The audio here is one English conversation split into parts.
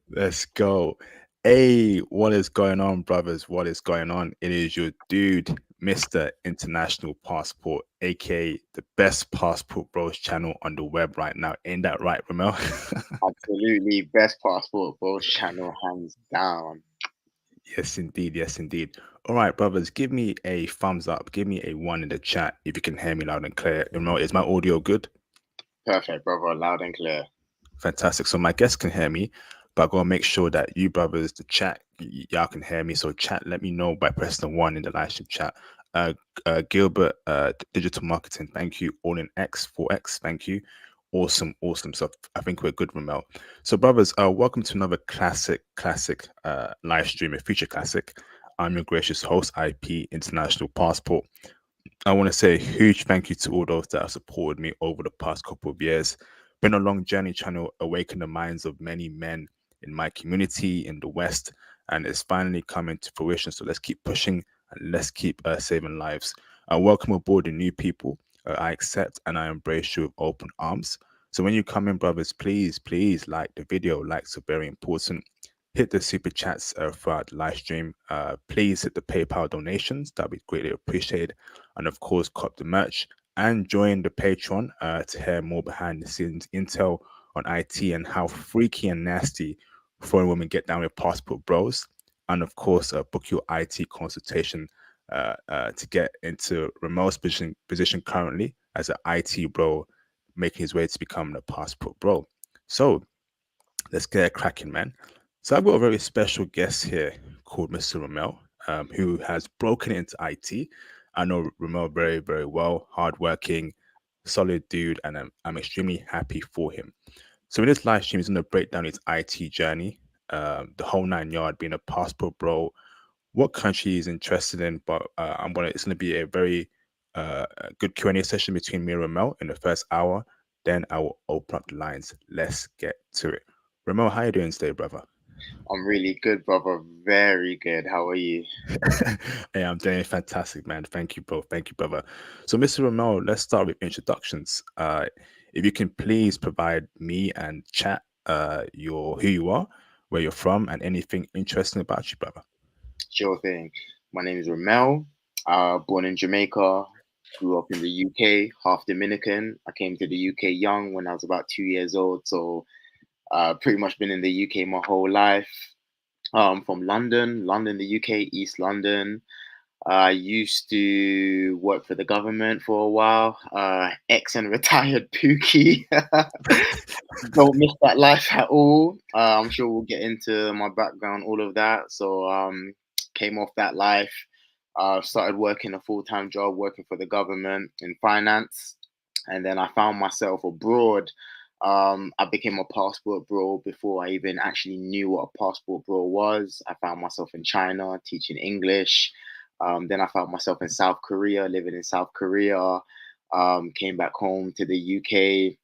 Let's go. Hey, what is going on, brothers? What is going on? It is your dude, Mr. International Passport, aka the best passport bros channel on the web right now. Ain't that right, Ramel? Absolutely. Best passport bros channel, hands down. Yes, indeed. Yes, indeed. All right, brothers, give me a thumbs up. Give me a one in the chat if you can hear me loud and clear. Ramel, is my audio good? Perfect, brother. Loud and clear. Fantastic. So my guests can hear me, but I gotta make sure that you brothers, the chat, y'all can hear me. So chat, let me know by pressing the one in the live stream chat. Uh, Gilbert, digital marketing, thank you. All in X 4X, thank you. Awesome, awesome. So I think we're good, Ramel. So brothers, welcome to another classic live stream, a feature classic. I'm your gracious host, IP International Passport. I want to say a huge thank you to all those that have supported me over the past couple of years. Been a long journey trying to awaken the minds of many men in my community in the West, and it's finally coming to fruition. So let's keep pushing and let's keep saving lives. I welcome aboard the new people. I accept and I embrace you with open arms. So when you come in, brothers, please like the video. Likes are very important. Hit the super chats throughout the live stream. Please hit the PayPal donations. That'd be greatly appreciated, and of course cop the merch and join the Patreon to hear more behind the scenes intel on IT and how freaky and nasty foreign women get down with passport bros. And of course, book your IT consultation to get into Ramel's position currently as an IT bro, making his way to becoming a passport bro. So let's get it cracking, man. So I've got a very special guest here called Mr. Ramel, who has broken into IT. I know Ramel very well, hardworking, solid dude, and I'm extremely happy for him. So in this live stream, he's going to break down his IT journey, the whole nine yard, being a passport bro, what country he's interested in. But it's going to be a very good Q&A session between me and Ramel in the first hour. Then I will open up the lines. Let's get to it. Ramel, how you doing today, brother? I'm really good, brother. Very good. How are you? Hey, I'm doing fantastic, man. Thank you, bro. Thank you, brother. So, Mr. Ramel, let's start with introductions. If you can please provide me and chat your who you are, where you're from, and anything interesting about you, brother. Sure thing. My name is Ramel. Born in Jamaica. Grew up in the UK, half Dominican. I came to the UK young when I was about 2 years old. So pretty much been in the UK my whole life. From London, the UK, East London. I used to work for the government for a while. Ex and retired Pookie. Don't miss that life at all. I'm sure we'll get into my background, all of that. So came off that life. Started working a full-time job, working for the government in finance, and then I found myself abroad. I became a passport bro before I even actually knew what a passport bro was. I found myself in China teaching English. Then I found myself in South Korea, living in South Korea. Came back home to the UK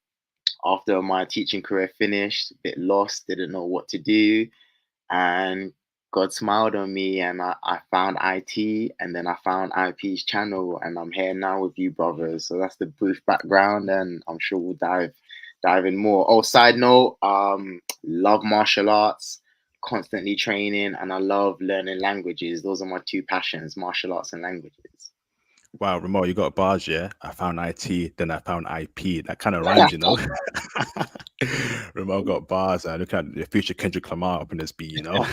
after my teaching career finished, a bit lost, didn't know what to do. And God smiled on me and I found IT and then I found IP's channel and I'm here now with you brothers. So that's the brief background and I'm sure we'll dive in more. Oh, side note, love martial arts, constantly training, and I love learning languages. Those are my two passions, martial arts and languages. Wow, Ramon, you got bars, yeah? I found IT, then I found IP. That kind of rhymes, you know? Ramon got bars. Look at the future Kendrick Lamar up in this beat, you know?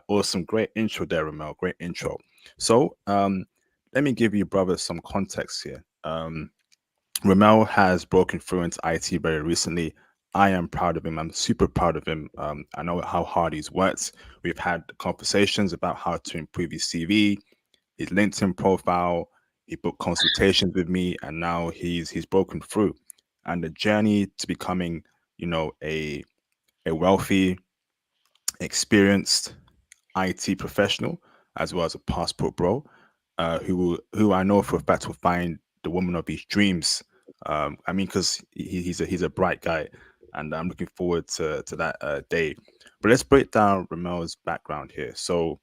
Awesome. Great intro there, Ramon. Great intro. So, let me give you, brother, some context here. Ramel has broken through into IT very recently. I am proud of him. I'm super proud of him. I know how hard he's worked. We've had conversations about how to improve his CV, his LinkedIn profile. He booked consultations with me, and now he's broken through. And the journey to becoming, a wealthy, experienced IT professional, as well as a passport bro, who I know for a fact will find the woman of his dreams. I mean, because he's a bright guy, and I'm looking forward to that day. But let's break down Ramel's background here. So,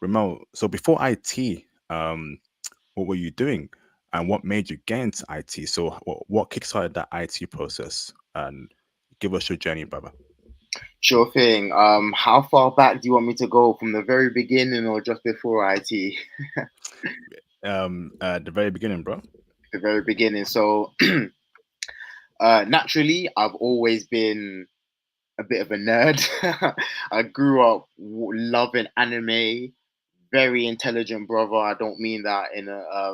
Ramel, so before IT, what were you doing, and what made you get into IT? So, what kickstarted that IT process? And Give us your journey, brother. Sure thing. How far back do you want me to go, from the very beginning or just before IT? The very beginning, bro. The very beginning. So, naturally, I've always been a bit of a nerd. I grew up loving anime. Very intelligent brother. I don't mean that in a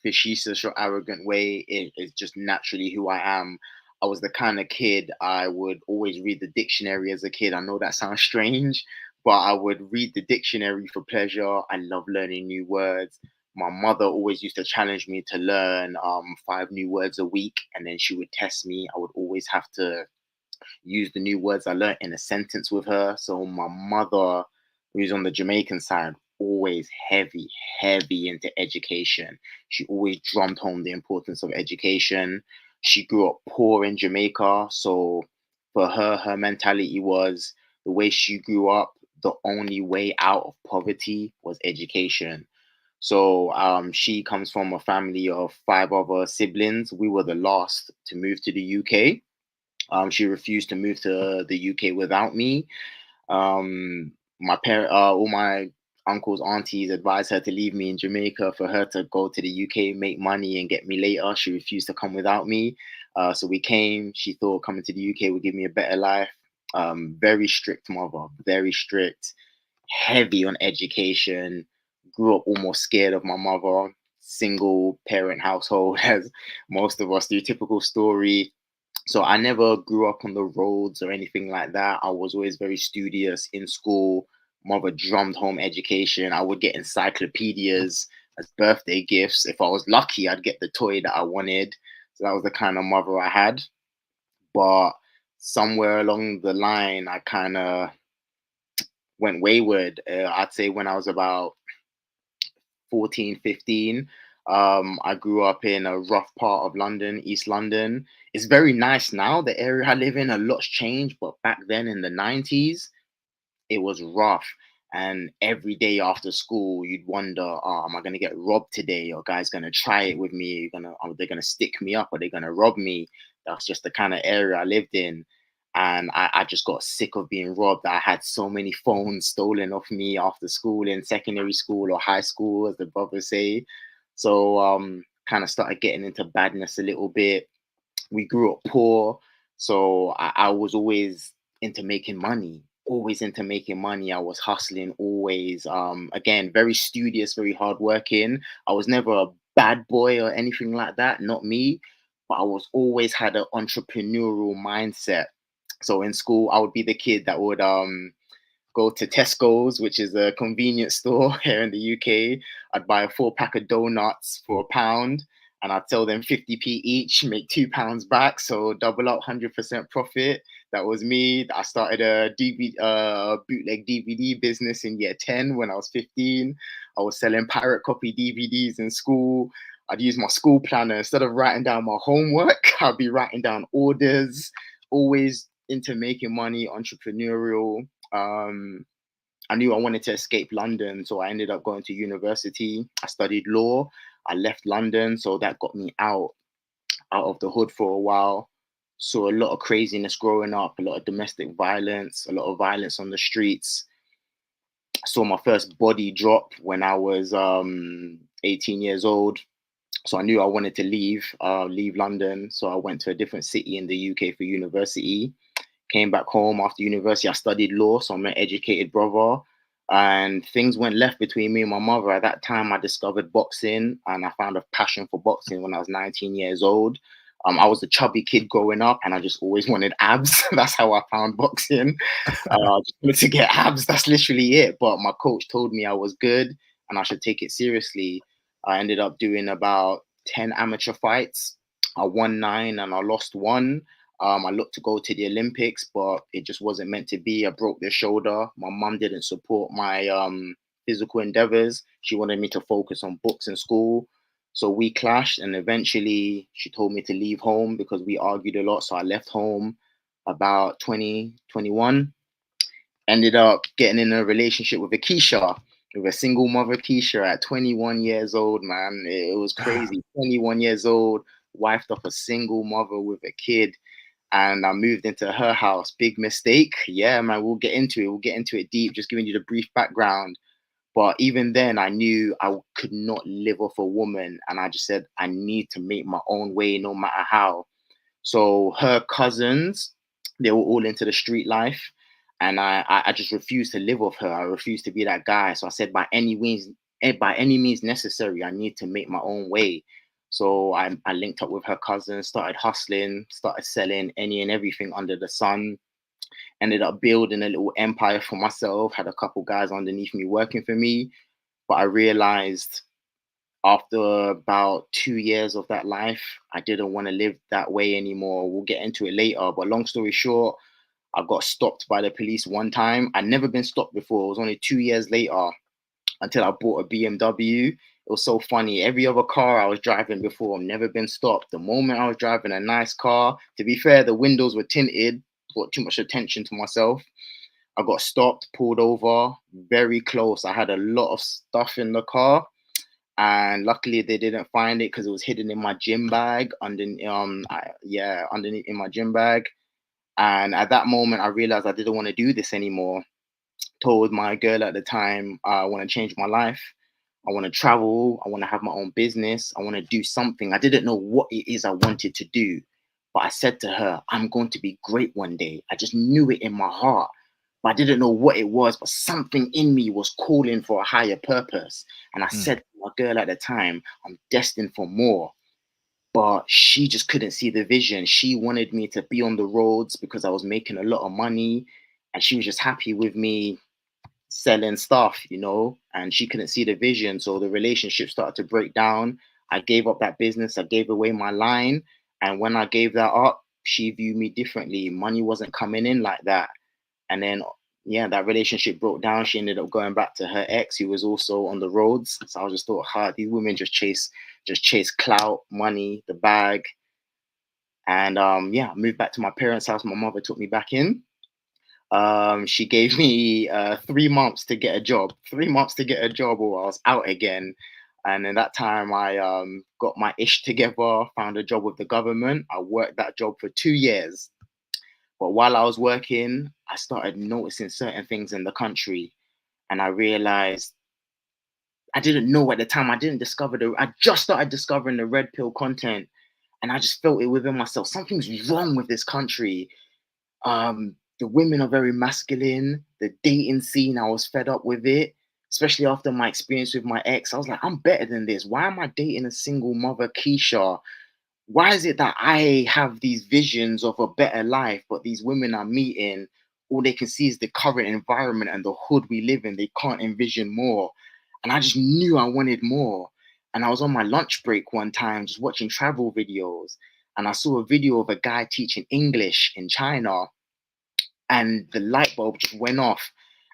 facetious or arrogant way. It's just naturally who I am. I was the kind of kid I would always read the dictionary as a kid. I know that sounds strange, but I would read the dictionary for pleasure. I love learning new words. My mother always used to challenge me to learn 5 new words a week, and then she would test me. I would always have to use the new words I learned in a sentence with her. So my mother, who's on the Jamaican side, always heavy into education. She always drummed home the importance of education. She grew up poor in Jamaica. So for her, her mentality was the way she grew up, the only way out of poverty was education. So she comes from a family of 5 other siblings. We were the last to move to the UK. She refused to move to the UK without me. All my uncles, aunties advised her to leave me in Jamaica for her to go to the UK, make money, and get me later. She refused to come without me. So we came. She thought coming to the UK would give me a better life. Very strict mother, very strict, heavy on education. Grew up almost scared of my mother. Single parent household, as most of us do. Typical story. So I never grew up on the roads or anything like that. I was always very studious in school. Mother drummed home education. I would get encyclopedias as birthday gifts. If I was lucky, I'd get the toy that I wanted. So that was the kind of mother I had. But somewhere along the line, I kind of went wayward. I'd say when I was about 14, 15. I grew up in a rough part of London, East London. It's very nice now. The area I live in, a lot's changed, but back then in the 90s, it was rough. And every day after school, you'd wonder, oh, am I going to get robbed today? Or guys going to try it with me? Are they going to stick me up? Are they going to rob me? That's just the kind of area I lived in. And I just got sick of being robbed. I had so many phones stolen off me after school, in secondary school or high school, as the brothers say. So kind of started getting into badness a little bit. We grew up poor, so I was always into making money. Always into making money. I was hustling always. Again, very studious, very hardworking. I was never a bad boy or anything like that. Not me, but I was always had an entrepreneurial mindset. So in school, I would be the kid that would go to Tesco's, which is a convenience store here in the UK. I'd buy a 4 pack of donuts for £1, and I'd sell them 50p each, make £2 back. So double up, 100% profit. That was me. I started a bootleg DVD business in year 10 when I was 15. I was selling pirate copy DVDs in school. I'd use my school planner. Instead of writing down my homework, I'd be writing down orders. Always into making money, entrepreneurial. um, I knew I wanted to escape London, so I ended up going to university. I studied law. I left London, so that got me out of the hood for a while. Saw a lot of craziness growing up, a lot of domestic violence, a lot of violence on the streets. Saw my first body drop when I was 18 years old. So I knew I wanted to leave London. So I went to a different city in the UK for university. Came back home after university. I studied law, so I'm an educated brother. And things went left between me and my mother. At that time, I discovered boxing, and I found a passion for boxing when I was 19 years old. I was a chubby kid growing up, and I just always wanted abs. That's how I found boxing. I just wanted to get abs. That's literally it. But my coach told me I was good and I should take it seriously. I ended up doing about 10 amateur fights. I won 9 and I lost 1. I looked to go to the Olympics, but it just wasn't meant to be. I broke the shoulder. My mum didn't support my physical endeavors. She wanted me to focus on books and school. So we clashed, and eventually she told me to leave home because we argued a lot. So I left home about 2021. Ended up getting in a relationship with a Keisha, with a single mother Keisha at 21 years old, man. It was crazy. 21 years old, wifed off a single mother with a kid. and I moved into her house. Big mistake. Yeah, man, we'll get into it. We'll get into it deep, just giving you the brief background. But even then, I knew I could not live off a woman. And I just said, I need to make my own way no matter how. So her cousins, they were all into the street life. And I just refused to live with her. I refused to be that guy. So I said, by any means necessary, I need to make my own way. So I linked up with her cousins, started hustling, started selling any and everything under the sun. Ended up building a little empire for myself, had a couple guys underneath me working for me. But I realized after about 2 years of that life, I didn't want to live that way anymore. We'll get into it later. But long story short, I got stopped by the police one time. I'd never been stopped before. It was only 2 years later until I bought a BMW. It was so funny. Every other car I was driving before, I've never been stopped. The moment I was driving a nice car, to be fair, the windows were tinted, brought too much attention to myself. I got stopped, pulled over, very close. I had a lot of stuff in the car, and luckily they didn't find it because it was hidden in my gym bag, underneath in my gym bag. And at that moment, I realized I didn't want to do this anymore. Told my girl at the time, I want to change my life. I want to travel. I want to have my own business. I want to do something. I didn't know what it is I wanted to do, but I said to her, I'm going to be great one day. I just knew it in my heart, but I didn't know what it was, but something in me was calling for a higher purpose. And I Mm, said to my girl at the time, I'm destined for more. But she just couldn't see the vision. She wanted me to be on the roads because I was making a lot of money. And she was just happy with me selling stuff, and she couldn't see the vision. So the relationship started to break down. I gave up that business, I gave away my line. And when I gave that up, she viewed me differently. Money wasn't coming in like that. And then, yeah, that relationship broke down. She ended up going back to her ex, who was also on the roads. So I just thought, these women just chase clout, money, the bag. And yeah, I moved back to my parents' house. My mother took me back in. She gave me 3 months to get a job, 3 months to get a job, or I was out again. And in that time, I got my ish together, found a job with the government. I worked that job for 2 years. But while I was working, I started noticing certain things in the country. And I realized I didn't know at the time, I just started discovering the red pill content. And I just felt it within myself. Something's wrong with this country. The women are very masculine. The dating scene, I was fed up with it, especially after my experience with my ex. I was like, I'm better than this. Why am I dating a single mother, Keisha? Why is it that I have these visions of a better life, but these women I'm meeting, all they can see is the current environment and the hood we live in. They can't envision more. And I just knew I wanted more. And I was on my lunch break one time just watching travel videos. And I saw a video of a guy teaching English in China, and the light bulb just went off.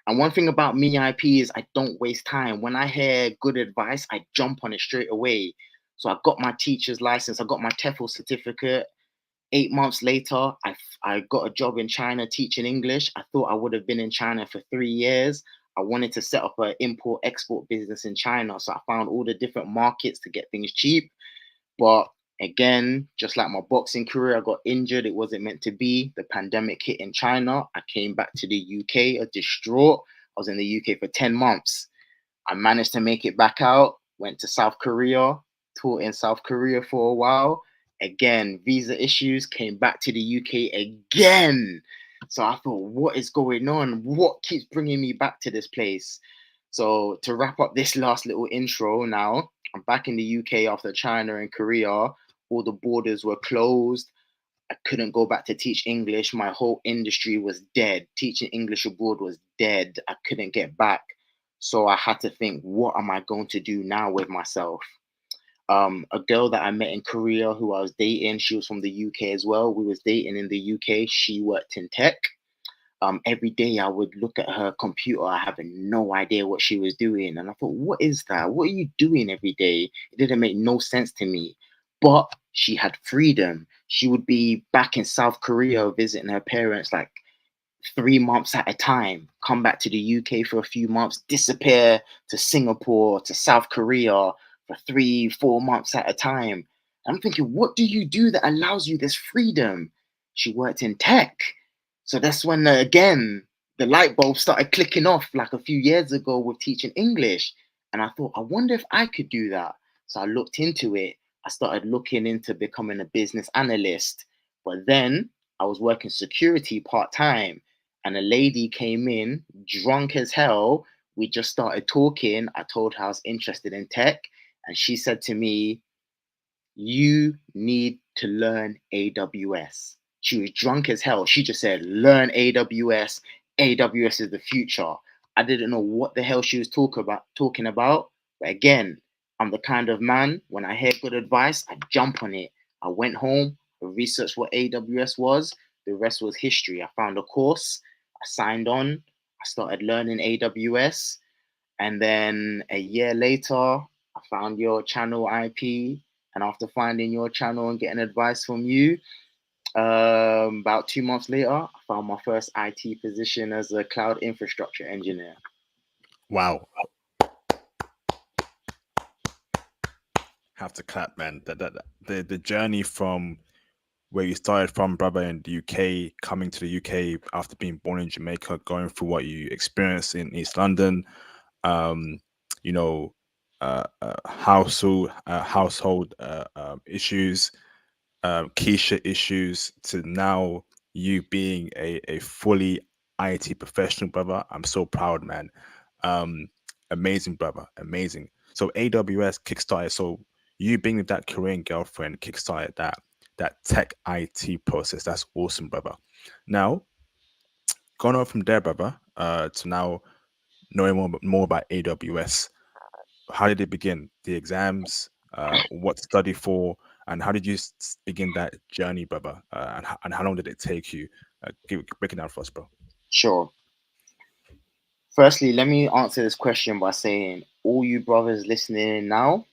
And one thing about me, IP, is I don't waste time. When I hear good advice, I jump on it straight away. So I got my teacher's license, I got my TEFL certificate. 8 months later, I got a job in China teaching English. I thought I would have been in China for 3 years. I wanted to set up an import export business in China. So I found all the different markets to get things cheap. But again, just like my boxing career, I got injured. It wasn't meant to be. The pandemic hit in China. I came back to the UK, distraught. I was in the UK for 10 months. I managed to make it back out, went to South Korea, taught in South Korea for a while. Again, visa issues, came back to the UK again. So I thought, what is going on? What keeps bringing me back to this place? So to wrap up this last little intro now, I'm back in the UK after China and Korea. All the borders were closed. I couldn't go back to teach English. My whole industry was dead. Teaching English abroad was dead. I couldn't get back. So I had to think, what am I going to do now with myself? A girl that I met in Korea who I was dating, she was from the UK as well. We was dating in the UK. She worked in tech. Every day I would look at her computer, I having no idea what she was doing. And I thought, what is that? What are you doing every day? It didn't make no sense to me. But she had freedom. She would be back in South Korea visiting her parents like 3 months at a time, come back to the UK for a few months, disappear to Singapore, to South Korea for 3, 4 months at a time. I'm thinking, what do you do that allows you this freedom? she worked in tech. So that's when, again, the light bulb started clicking off like a few years ago with teaching English. And I thought, I wonder if I could do that. So I looked into it. I started looking into becoming a business analyst. But then I was working security part time. And a lady came in, drunk as hell. We just started talking. I told her I was interested in tech. And she said to me, you need to learn AWS. She was drunk as hell. She just said, learn AWS. AWS is the future. I didn't know what the hell she was talking about. But again, I'm the kind of man, when I hear good advice, I jump on it. I went home, I researched what AWS was. The rest was history. I found a course, I signed on, I started learning AWS. And then a year later, I found your channel IP. And after finding your channel and getting advice from you, about 2 months later, I found my first IT position as a cloud infrastructure engineer. Wow. Have to clap, man. The journey from where you started from, brother, in the UK, coming to the UK after being born in Jamaica, going through what you experienced in East London, um, you know, household issues, Keisha issues, to now you being a fully IT professional, brother. I'm so proud, man. Um, Amazing, brother. Amazing. So AWS kickstarted. So you being with that Korean girlfriend kickstarted that tech IT process. That's awesome, brother. Now, going on from there, brother, to now knowing more about AWS. How did it begin? The exams, what to study for, and how did you begin that journey, brother? And how long did it take you? Break it down for us, bro. Sure. Firstly, let me answer this question by saying, all you brothers listening now,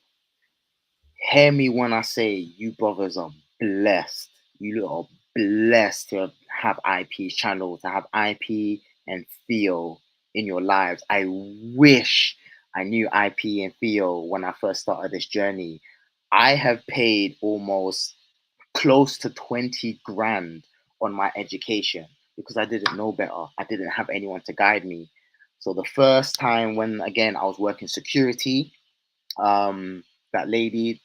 hear me when I say you brothers are blessed. You lot are blessed to have IP channel, to have IP and Theo in your lives. I wish I knew IP and Theo when I first started this journey. I have paid almost close to 20 grand on my education because I didn't know better. I didn't have anyone to guide me. So the first time when, again, I was working security, um, that lady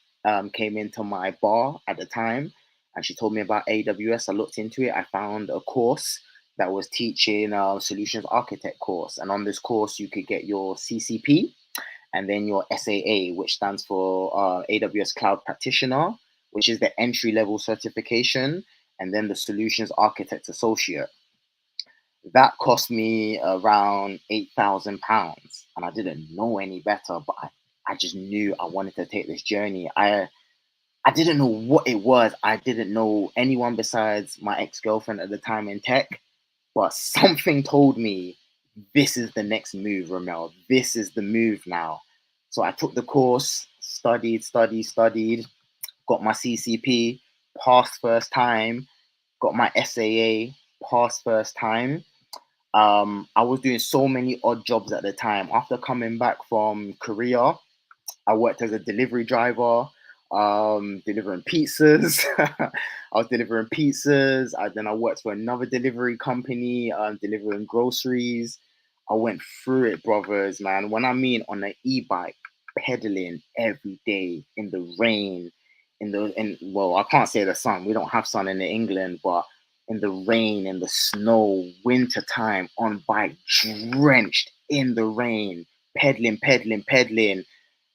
came into my bar at the time and she told me about AWS. I looked into it. I found a course that was teaching solutions architect course. And on this course, you could get your CCP and then your SAA, which stands for AWS Cloud Practitioner, which is the entry level certification, and then the Solutions Architect Associate. That cost me around £8,000, and I didn't know any better, but I just knew I wanted to take this journey. I didn't know what it was. I didn't know anyone besides my ex girlfriend at the time in tech, but something told me this is the next move, Ramel. This is the move now. So I took the course, studied, got my CCP, passed first time, got my SAA, passed first time. I was doing so many odd jobs at the time. After coming back from Korea, I worked as a delivery driver, delivering pizzas. I was delivering pizzas. Then I worked for another delivery company, delivering groceries. I went through it, brothers, man. When I mean on an e-bike, pedaling every day in the rain, well, I can't say the sun. We don't have sun in England, but in the rain, in the snow, winter time, on bike, drenched in the rain, pedaling.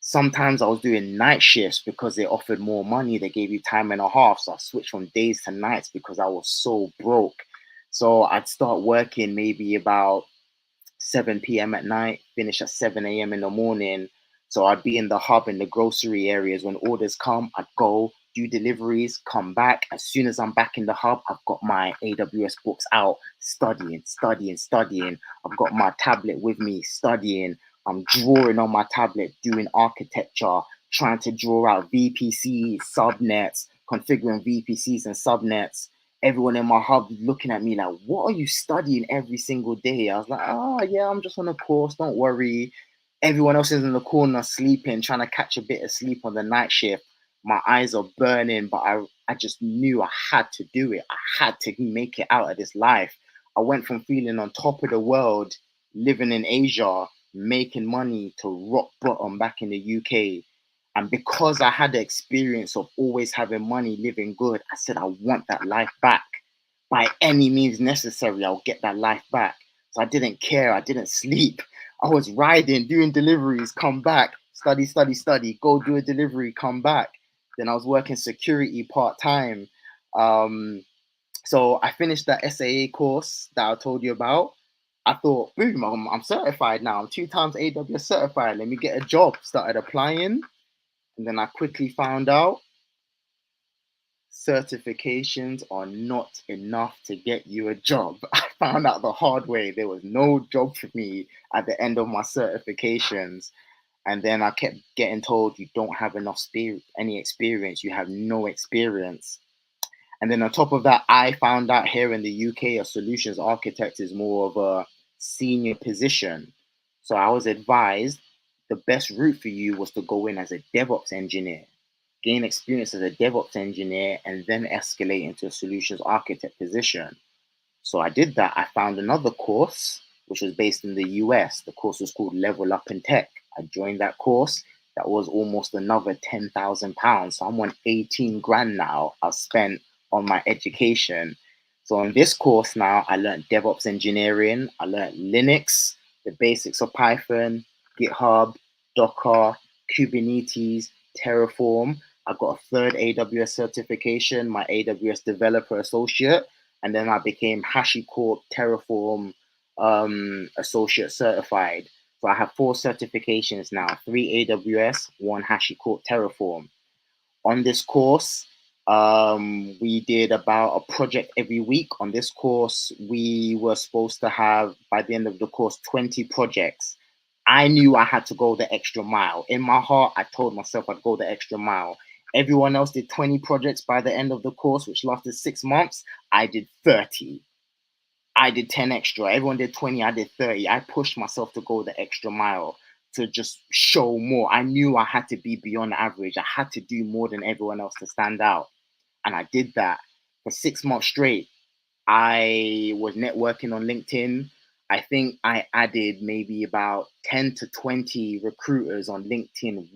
Sometimes I was doing night shifts because they offered more money. They gave you time and a half. So I switched from days to nights because I was so broke. So I'd start working maybe about 7 p.m. at night, finish at 7 a.m. in the morning. So I'd be in the hub in the grocery areas. When orders come, I'd go do deliveries, come back. As soon as I'm back in the hub, I've got my AWS books out, studying. I've got my tablet with me, studying. I'm drawing on my tablet, doing architecture, trying to draw out VPC subnets, configuring VPCs and subnets. Everyone in my hub looking at me like, what are you studying every single day? I was like, oh, yeah, I'm just on a course. Don't worry. Everyone else is in the corner sleeping, trying to catch a bit of sleep on the night shift. My eyes are burning, but I just knew I had to do it. I had to make it out of this life. I went from feeling on top of the world, living in Asia, making money, to rock bottom back in the UK. And because I had the experience of always having money, living good, I said, I want that life back. By any means necessary, I'll get that life back. So I didn't care. I didn't sleep. I was riding, doing deliveries, come back, study, study, study, go do a delivery, come back. Then I was working security part time. Um, so I finished that SAA course that I told you about. I thought, boom, I'm certified now. I'm 2 times AWS certified. Let me get a job. Started applying. And then I quickly found out certifications are not enough to get you a job. I found out the hard way. There was no job for me at the end of my certifications. And then I kept getting told, you don't have enough any experience. You have no experience. And then on top of that, I found out here in the UK, a solutions architect is more of a senior position. So I was advised the best route for you was to go in as a DevOps engineer, gain experience as a DevOps engineer, and then escalate into a solutions architect position. So I did that. I found another course which was based in the US. The course was called Level Up in Tech. I joined that course. That was almost another £10,000. So I'm on 18 grand now I've spent on my education. So on this course now, I learned DevOps engineering. I learned Linux, the basics of Python, GitHub, Docker, Kubernetes, Terraform. I got a third AWS certification, my AWS Developer Associate, and then I became HashiCorp Terraform Associate Certified. So I have 4 certifications now: 3 AWS, 1 HashiCorp Terraform. On this course, we did about a project every week. On this course, we were supposed to have, by the end of the course, 20 projects. I knew I had to go the extra mile. In my heart, I told myself I'd go the extra mile. Everyone else did 20 projects by the end of the course, which lasted 6 months. I did 30. I did 10 extra. Everyone did 20. I did 30. I pushed myself to go the extra mile, to just show more. I knew I had to be beyond average. I had to do more than everyone else to stand out. And I did that for 6 months straight. I was networking on LinkedIn. I think I added maybe about 10 to 20 recruiters on LinkedIn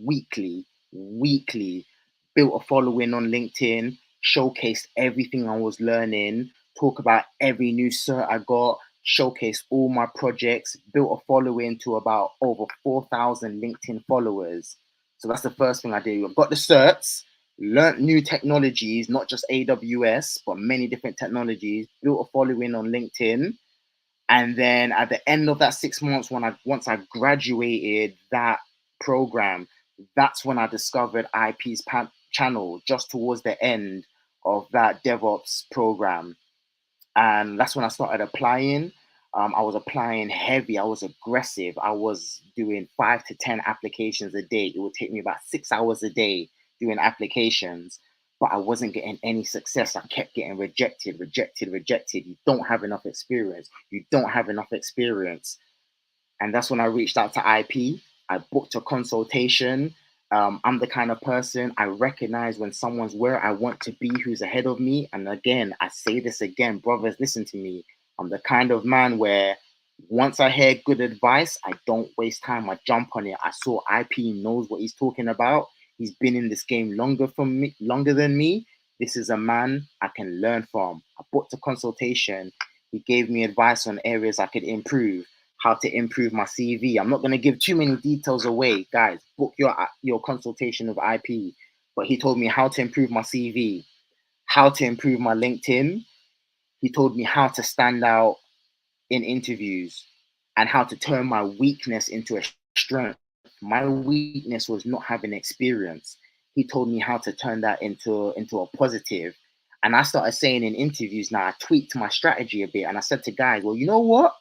weekly, built a following on LinkedIn, showcased everything I was learning, talk about every new cert I got, showcased all my projects, built a following to about over 4,000 LinkedIn followers. So that's the first thing I did. I got the certs, learned new technologies, not just AWS, but many different technologies, built a following on LinkedIn. And then at the end of that 6 months, once I graduated that program, that's when I discovered IP's channel just towards the end of that DevOps program. And that's when I started applying. I was applying heavy. I was aggressive. I was doing 5 to 10 applications a day. It would take me about 6 hours a day doing applications, but I wasn't getting any success. I kept getting rejected, rejected, rejected. You don't have enough experience. You don't have enough experience. And that's when I reached out to IP. I booked a consultation. I'm the kind of person, I recognize when someone's where I want to be, who's ahead of me. And again, I say this again, brothers, listen to me. I'm the kind of man where once I hear good advice, I don't waste time. I jump on it. I saw IP knows what he's talking about. He's been in this game longer than me. This is a man I can learn from. I booked a consultation. He gave me advice on areas I could improve, how to improve my CV. I'm not going to give too many details away, guys. Book your consultation with IP. But he told me how to improve my CV, how to improve my LinkedIn. He told me how to stand out in interviews, and how to turn my weakness into a strength. My weakness was not having experience. He told me how to turn that into a positive. And I started saying in interviews now, I tweaked my strategy a bit, and I said to guys, well, you know what?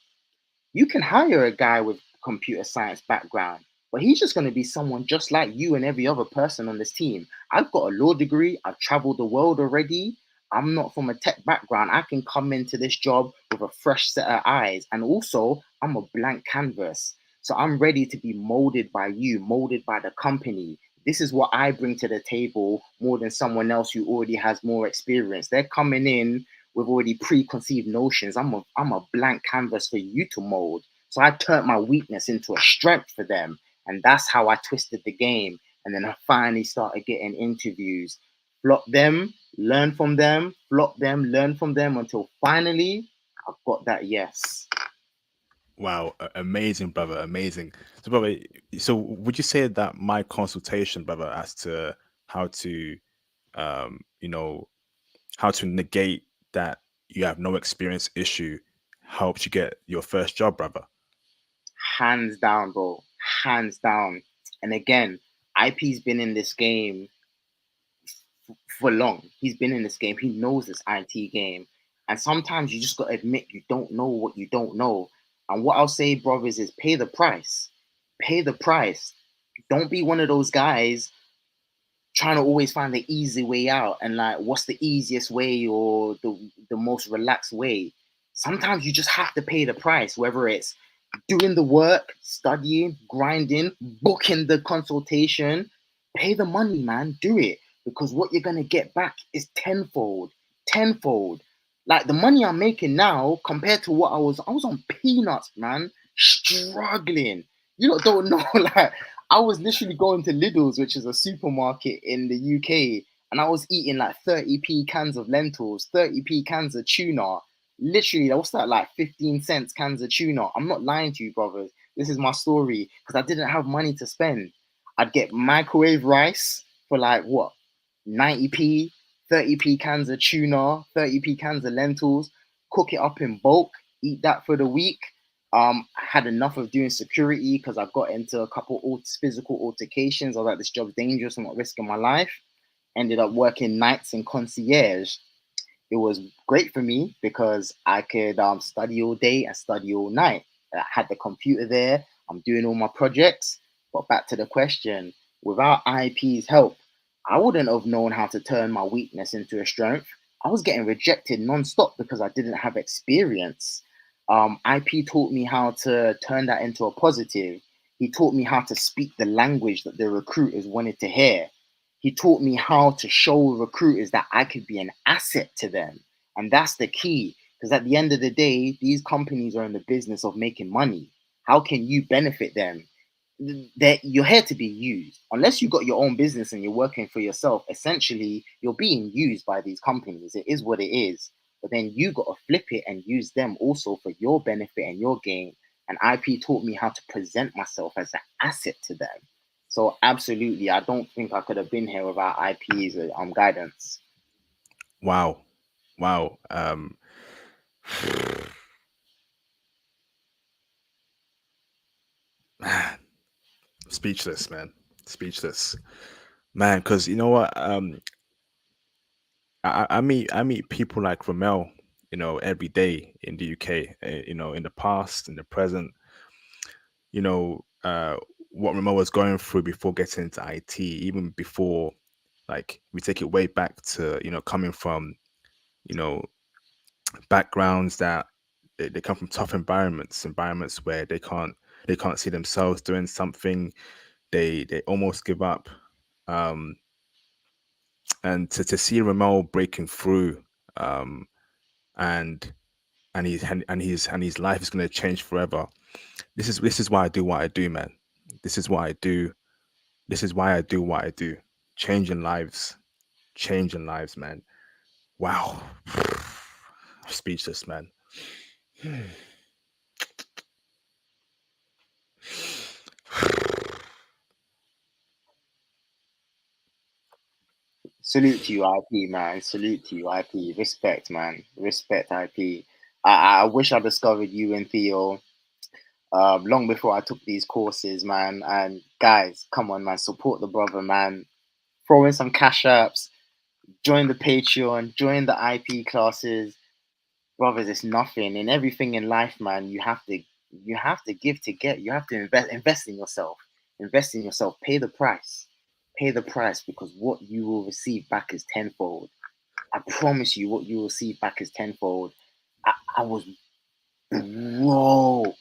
You can hire a guy with computer science background, but he's just going to be someone just like you and every other person on this team. I've got a law degree. I've traveled the world already. I'm not from a tech background. I can come into this job with a fresh set of eyes. And also, I'm a blank canvas. So I'm ready to be molded by you, molded by the company. This is what I bring to the table more than someone else who already has more experience. They're coming in with already preconceived notions. I'm a blank canvas for you to mold. So I turned my weakness into a strength for them. And that's how I twisted the game. And then I finally started getting interviews. Flop them, learn from them, flop them, learn from them until finally I got that yes. Wow, amazing, brother, amazing. So, brother, so would you say that my consultation, brother, as to how to, you know, how to negate that you have no experience issue helped you get your first job, brother? Hands down, bro. Hands down. And again, IP's been in this game for long. He's been in this game. He knows this IT game. And sometimes you just got to admit you don't know what you don't know. And what I'll say, brothers, is pay the price. Pay the price. Don't be one of those guys trying to always find the easy way out and like what's the easiest way or the most relaxed way. Sometimes you just have to pay the price, whether it's doing the work, studying, grinding, booking the consultation. Pay the money, man. Do it, because what you're gonna get back is tenfold, tenfold. Like the money I'm making now compared to what I was on peanuts, man, struggling. You lot don't know, like I was literally going to Lidl's, which is a supermarket in the UK, and I was eating like 30p cans of lentils, 30p cans of tuna. Literally, what's that, like 15 cents cans of tuna? I'm not lying to you, brothers. This is my story because I didn't have money to spend. I'd get microwave rice for like what, 90p, 30p cans of tuna, 30p cans of lentils, cook it up in bulk, eat that for the week. I had enough of doing security because I got into a couple physical altercations. I was like, this job's dangerous. I'm not risking my life. Ended up working nights in concierge. It was great for me because I could study all day and study all night. I had the computer there. I'm doing all my projects. But back to the question, without IP's help, I wouldn't have known how to turn my weakness into a strength. I was getting rejected nonstop because I didn't have experience. IP taught me how to turn that into a positive. He taught me how to speak the language that the recruiters wanted to hear. He taught me how to show recruiters that I could be an asset to them. And that's the key. Because at the end of the day, these companies are in the business of making money. How can you benefit them? That you're here to be used. Unless you got your own business and you're working for yourself, essentially you're being used by these companies. It is what it is. But then you got to flip it and use them also for your benefit and your gain. And IP taught me how to present myself as an asset to them. So absolutely, I don't think I could have been here without IP's guidance. Wow, wow. Man, speechless, man, speechless, man. Because you know what, I meet people like Ramel, every day in the UK. In the past, in the present, you know, what Ramel was going through before getting into IT, even before, like, we take it way back to, coming from, you know, backgrounds that they come from tough environments where they can't see themselves doing something. They almost give up. Um, and to see Ramel breaking through, um, and and his life is going to change forever. This is why I do what I do, man. This is what I do. This is why I do what I do. Changing lives, changing lives, man. Wow. Speechless, man. Salute to you, IP, man. Salute to you, IP. Respect, man. Respect, IP. I wish I discovered you and Theo long before I took these courses, man. And guys, come on, man. Support the brother, man. Throw in some cash apps. Join the Patreon. Join the IP classes. Brothers, it's nothing. In everything in life, man, you have to give to get. You have to invest in yourself. Invest in yourself. Pay the price. Pay the price because what you will receive back is tenfold. I promise you, what you will receive back is tenfold. I was broke,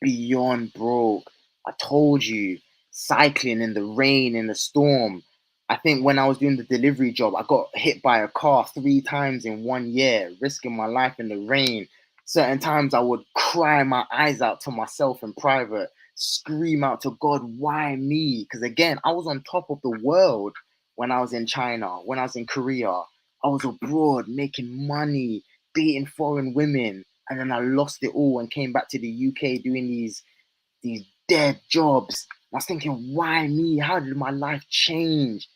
beyond broke. I told you. cycling in the rain, in the storm. I think when I was doing the delivery job, I got hit by a car 3 times in 1 year, risking my life in the rain. Certain times I would cry my eyes out to myself in private, scream out to God, why me? Because again, I was on top of the world when I was in China, when I was in Korea. I was abroad making money, dating foreign women, and then I lost it all and came back to the UK doing these dead jobs. I was thinking, why me? How did my life change?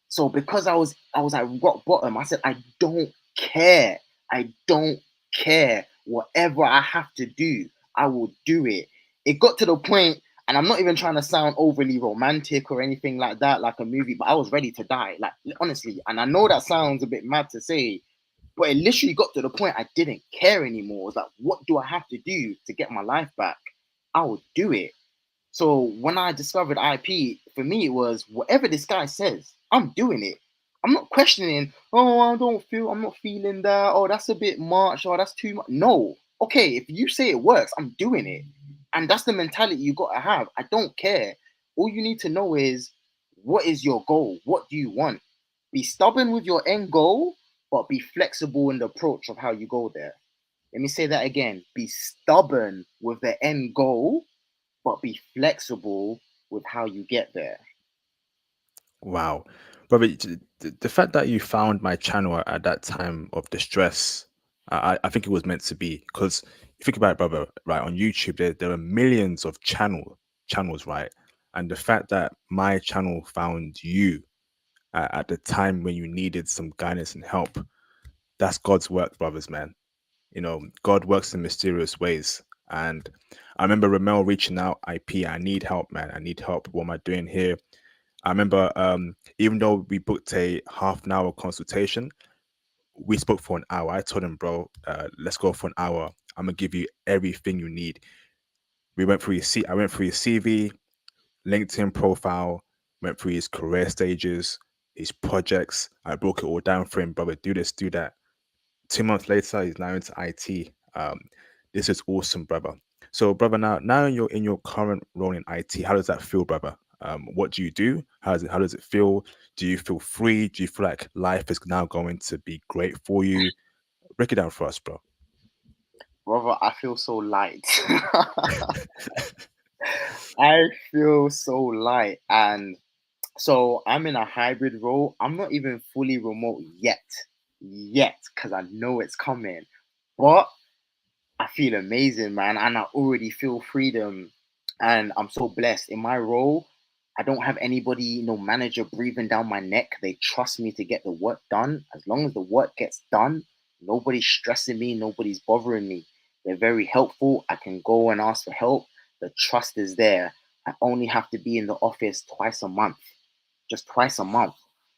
So because I was at rock bottom, I said, I don't care. I don't care. Whatever I have to do, I will do it. It got to the point, and I'm not even trying to sound overly romantic or anything like that, like a movie, but I was ready to die. Like honestly, and I know that sounds a bit mad to say, but it literally got to the point I didn't care anymore. It was like, what do I have to do to get my life back? I will do it. So when I discovered IP, for me it was whatever this guy says, I'm doing it. I'm not questioning, oh, I'm not feeling that, oh, that's a bit much, oh, that's too much. No. Okay, if you say it works, I'm doing it. And that's the mentality you gotta have. I don't care. All you need to know is what is your goal? What do you want? Be stubborn with your end goal, but be flexible in the approach of how you go there. Let me say that again. Be stubborn with the end goal, but be flexible with how you get there. Wow. Brother, the fact that you found my channel at that time of distress, I think it was meant to be. Because you think about it, brother, right, on YouTube, there are millions of channels, right? And the fact that my channel found you at the time when you needed some guidance and help, that's God's work, brothers, man. You know, God works in mysterious ways. And I remember Ramel reaching out, I need help, man. I need help. What am I doing here? I remember, even though we booked a half an hour consultation, we spoke for an hour. I told him, bro, let's go for an hour. I'm gonna give you everything you need. We went through I went through his CV, LinkedIn profile, went through his career stages, his projects. I broke it all down for him, brother. Do this, do that. 2 months later, he's now into IT. This is awesome, brother. So, brother, now you're in your current role in IT. How does that feel, brother? What do you do? How does it feel? Do you feel free? Do you feel like life is now going to be great for you? Break it down for us, bro. Brother, I feel so light. I feel so light. And so I'm in a hybrid role. I'm not even fully remote yet, because I know it's coming. But I feel amazing, man, and I already feel freedom, and I'm so blessed in my role. I don't have anybody, no manager breathing down my neck. They trust me to get the work done. As long as the work gets done, nobody's stressing me, nobody's bothering me. They're very helpful. I can go and ask for help. The trust is there. I only have to be in the office twice a month, just twice a month.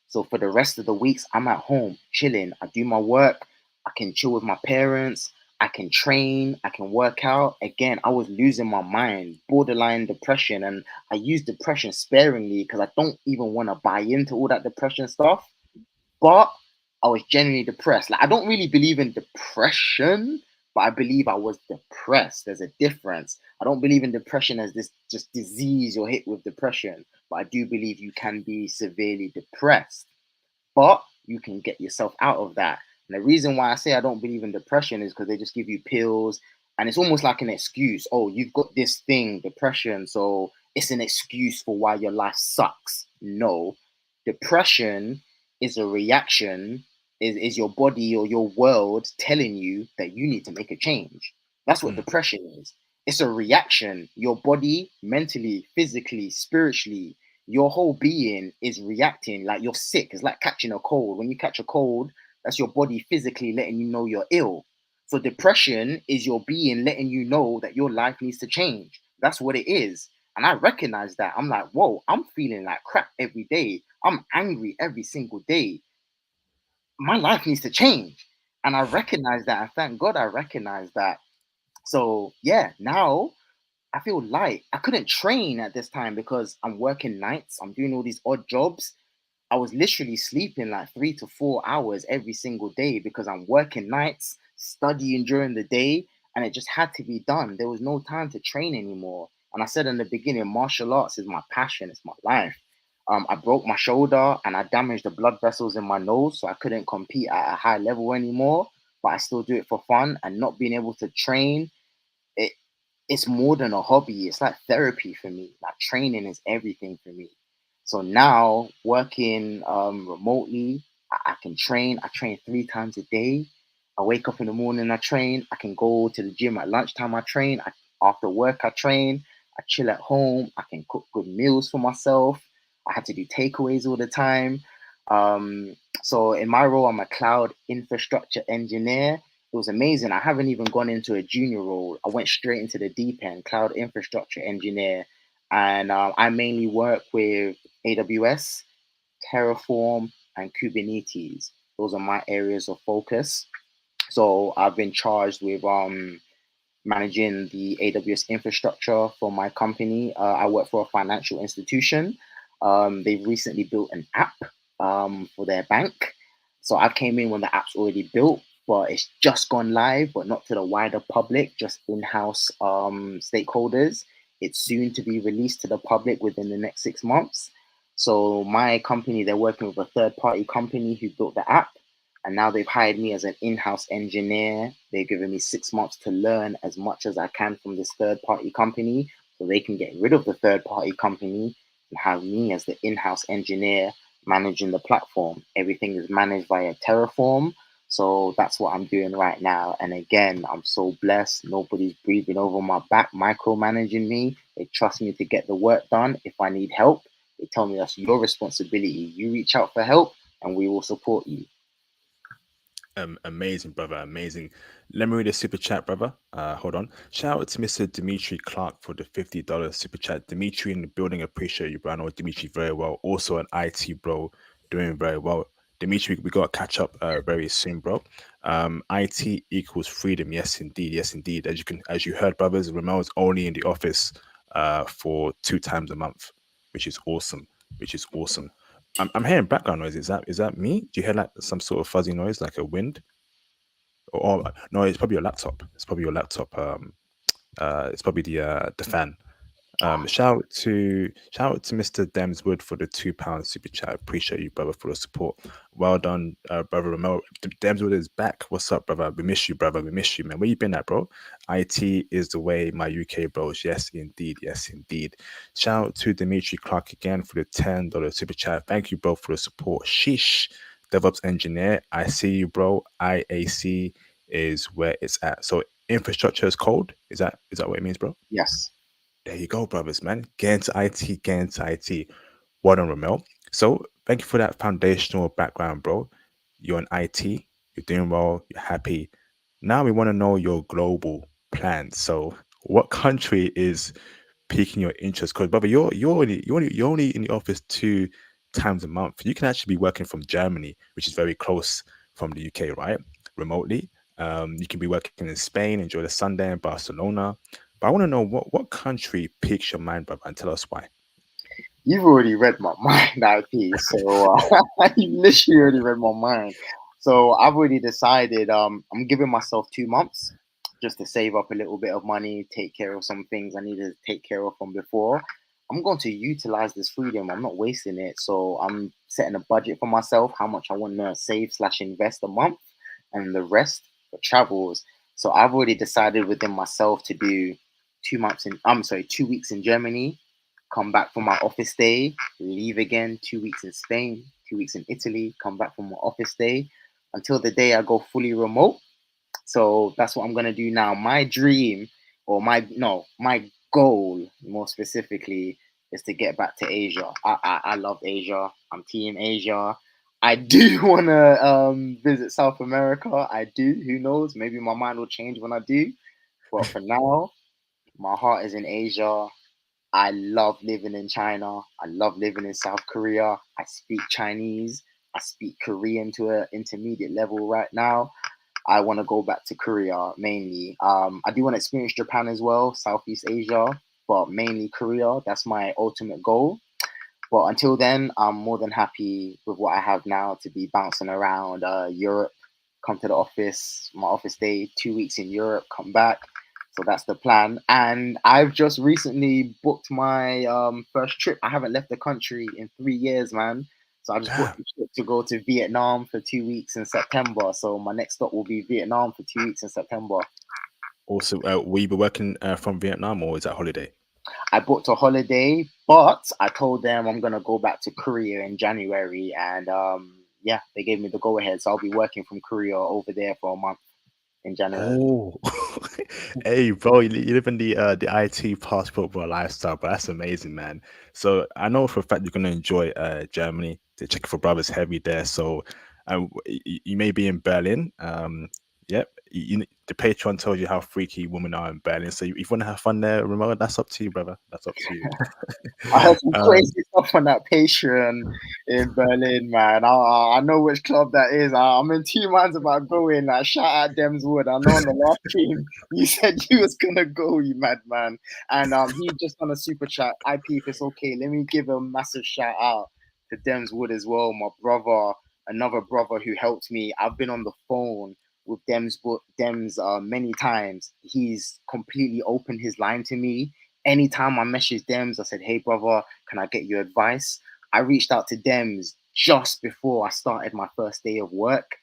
So for the rest of the weeks, I'm at home chilling. I do my work. I can chill with my parents. I can train. I can work out. Again, I was losing my mind, borderline depression. And I use depression sparingly because I don't even want to buy into all that depression stuff. But I was genuinely depressed. Like I don't really believe in depression, but I believe I was depressed. There's a difference. I don't believe in depression as this just disease you're hit with depression, but I do believe you can be severely depressed, but you can get yourself out of that. And the reason why I say I don't believe in depression is because they just give you pills and it's almost like an excuse. Oh, you've got this thing, depression, so it's an excuse for why your life sucks. No, depression is a reaction, is your body or your world telling you that you need to make a change. That's what Mm, depression is. It's a reaction. Your body, mentally, physically, spiritually, your whole being is reacting like you're sick. It's like catching a cold. When you catch a cold, that's your body physically letting you know you're ill. So depression is your being letting you know that your life needs to change. That's what it is. And I recognize that. I'm like, whoa, I'm feeling like crap every day. I'm angry every single day. My life needs to change. And I recognize that. And thank God I recognize that. So yeah, now I feel light. I couldn't train at this time because I'm working nights. I'm doing all these odd jobs. I was literally sleeping like 3 to 4 hours every single day because I'm working nights, studying during the day, and it just had to be done. There was no time to train anymore. And I said in the beginning, martial arts is my passion, it's my life. I broke my shoulder and I damaged the blood vessels in my nose, so I couldn't compete at a high level anymore. But I still do it for fun, and not being able to train, it it's more than a hobby. It's like therapy for me. Like training is everything for me. So now working remotely, I can train. I train 3 times a day. I wake up in the morning, I train. I can go to the gym at lunchtime, I train. After work, I train. I chill at home. I can cook good meals for myself. I had to do takeaways all the time. So in my role, I'm a cloud infrastructure engineer. It was amazing. I haven't even gone into a junior role. I went straight into the deep end, cloud infrastructure engineer, and I mainly work with AWS, Terraform, and Kubernetes. Those are my areas of focus. So I've been charged with managing the AWS infrastructure for my company. I work for a financial institution. They've recently built an app for their bank. So I came in when the app's already built, but it's just gone live, but not to the wider public, just in house stakeholders. It's soon to be released to the public within the next 6 months. So my company, they're working with a third party company who built the app, and now they've hired me as an in-house engineer. They've given me 6 months to learn as much as I can from this third-party company, so they can get rid of the third-party company and have me as the in-house engineer managing the platform. Everything is managed via Terraform. So that's what I'm doing right now. And again, I'm so blessed. Nobody's breathing over my back, micromanaging me. They trust me to get the work done. If I need help, they tell me that's your responsibility. You reach out for help and we will support you. Amazing, brother. Amazing. Let me read a super chat, brother. Hold on. Shout out to Mr. Dimitri Clark for the $50 super chat. Dimitri in the building, appreciate you, bro. I know Dimitri very well. Also an IT bro, doing very well. Dimitri, we got to catch up very soon, bro. IT equals freedom. Yes, indeed. Yes, indeed. As you heard, brothers, Ramel's only in the office for 2 times a month, which is awesome. Which is awesome. I'm hearing background noise. Is that me? Do you hear like some sort of fuzzy noise, like a wind? Or no, it's probably your laptop. It's probably your laptop. It's probably the fan. Shout out to Mr. Demswood for the £2 super chat. Appreciate you, brother, for the support. Well done, brother Ramel. Demswood is back. What's up, brother? We miss you, brother. We miss you, man. Where you been at, bro? IT is the way, my UK bros. Yes, indeed. Yes, indeed. Shout out to Dimitri Clark again for the $10 super chat. Thank you, bro, for the support. Sheesh. DevOps engineer. I see you, bro. IAC is where it's at. So infrastructure is code. Is that what it means, bro? Yes. There you go, brothers, man. Get into IT, get into IT. Well done, Ramel. So, thank you for that foundational background, bro. You're in IT, you're doing well, you're happy. Now we want to know your global plans. So, what country is piquing your interest? Because, brother, you're only in the office 2 times a month. You can actually be working from Germany, which is very close from the UK, right? Remotely. You can be working in Spain, enjoy the Sunday in Barcelona. But I want to know what country piques your mind, brother, and tell us why. You've already read my mind, IP. So you literally already read my mind. So I've already decided. I'm giving myself 2 months just to save up a little bit of money, take care of some things I needed to take care of from before. I'm going to utilize this freedom. I'm not wasting it. So I'm setting a budget for myself, how much I want to save slash invest a month, and the rest for travels. So I've already decided within myself to do 2 months in. I'm sorry, 2 weeks in Germany, come back from my office day, leave again, 2 weeks in Spain, 2 weeks in Italy, come back from my office day until the day I go fully remote. So that's what I'm gonna do now. My dream, or my no, my goal more specifically, is to get back to Asia. I love Asia. I'm team Asia. I do wanna visit South America. I do. Who knows? Maybe my mind will change when I do. But for now, my heart is in Asia. I love living in China. I love living in South Korea. I speak Chinese. I speak Korean to an intermediate level right now. I want to go back to Korea mainly. I do want to experience Japan as well, Southeast Asia, but mainly Korea. That's my ultimate goal. But until then, I'm more than happy with what I have now to be bouncing around Europe, come to the office, my office day, 2 weeks in Europe, come back. So that's the plan. And I've just recently booked my first trip. I haven't left the country in 3 years, man. So I just booked Damn. a trip to go to Vietnam for 2 weeks in September. So my next stop will be Vietnam for 2 weeks in September. Also, will you be working from Vietnam or is that holiday? I booked a holiday, but I told them I'm gonna go back to Korea in January, and yeah, they gave me the go ahead. So I'll be working from Korea over there for a month in January. Oh, hey, bro, you live in the IT passport bro lifestyle, but that's amazing, man. So I know for a fact you're gonna enjoy Germany. The Czech for brothers heavy there, so you may be in Berlin. Yep, the Patreon tells you how freaky women are in Berlin. So if you want to have fun there, Ramon, that's up to you, brother. That's up to you. I heard some um, crazy stuff on that Patreon in Berlin, man. I know which club that is. I'm in two minds about going. Like, shout out Demswood. I know on the last stream you said you was gonna go, you madman. And he just on a super chat. IP, if it's okay, let me give a massive shout out to Demswood as well, my brother, another brother who helped me. I've been on the phone with Dems many times. He's completely opened his line to me. Anytime I messaged Dems, I said, "Hey brother, can I get your advice?" I reached out to Dems just before I started my first day of work.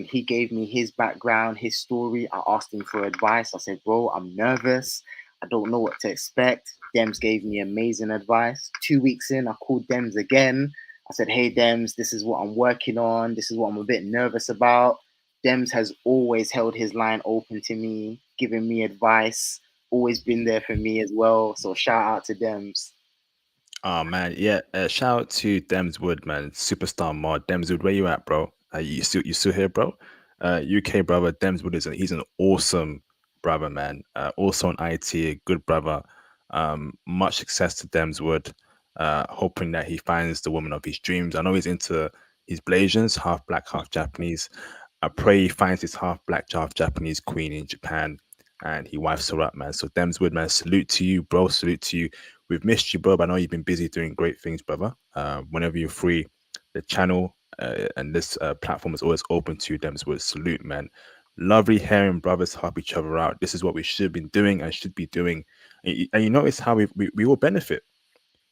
He gave me his background, his story. I asked him for advice. I said, "Bro, I'm nervous. I don't know what to expect." Dems gave me amazing advice. 2 weeks in, I called Dems again. I said, "Hey Dems, this is what I'm working on. This is what I'm a bit nervous about." Dems has always held his line open to me, giving me advice, always been there for me as well. So shout out to Dems. Oh man, yeah. Shout out to Demswood, man. Superstar mod. Demswood, where you at, bro? You still here, bro? UK brother, Demswood he's an awesome brother, man. Also on IT, a good brother. Much success to Demswood. Hoping that he finds the woman of his dreams. I know he's into his Blasians, half black, half Japanese. I pray he finds his half black, half Japanese queen in Japan and he wifes her up, man. So Demswood, man, salute to you, bro. Salute to you. We've missed you, bro. But I know you've been busy doing great things, brother. Whenever you're free, the channel and this platform is always open to you, Demswood. Salute, man. Lovely hearing brothers help each other out. This is what we should have been doing and should be doing. And you notice how we all benefit.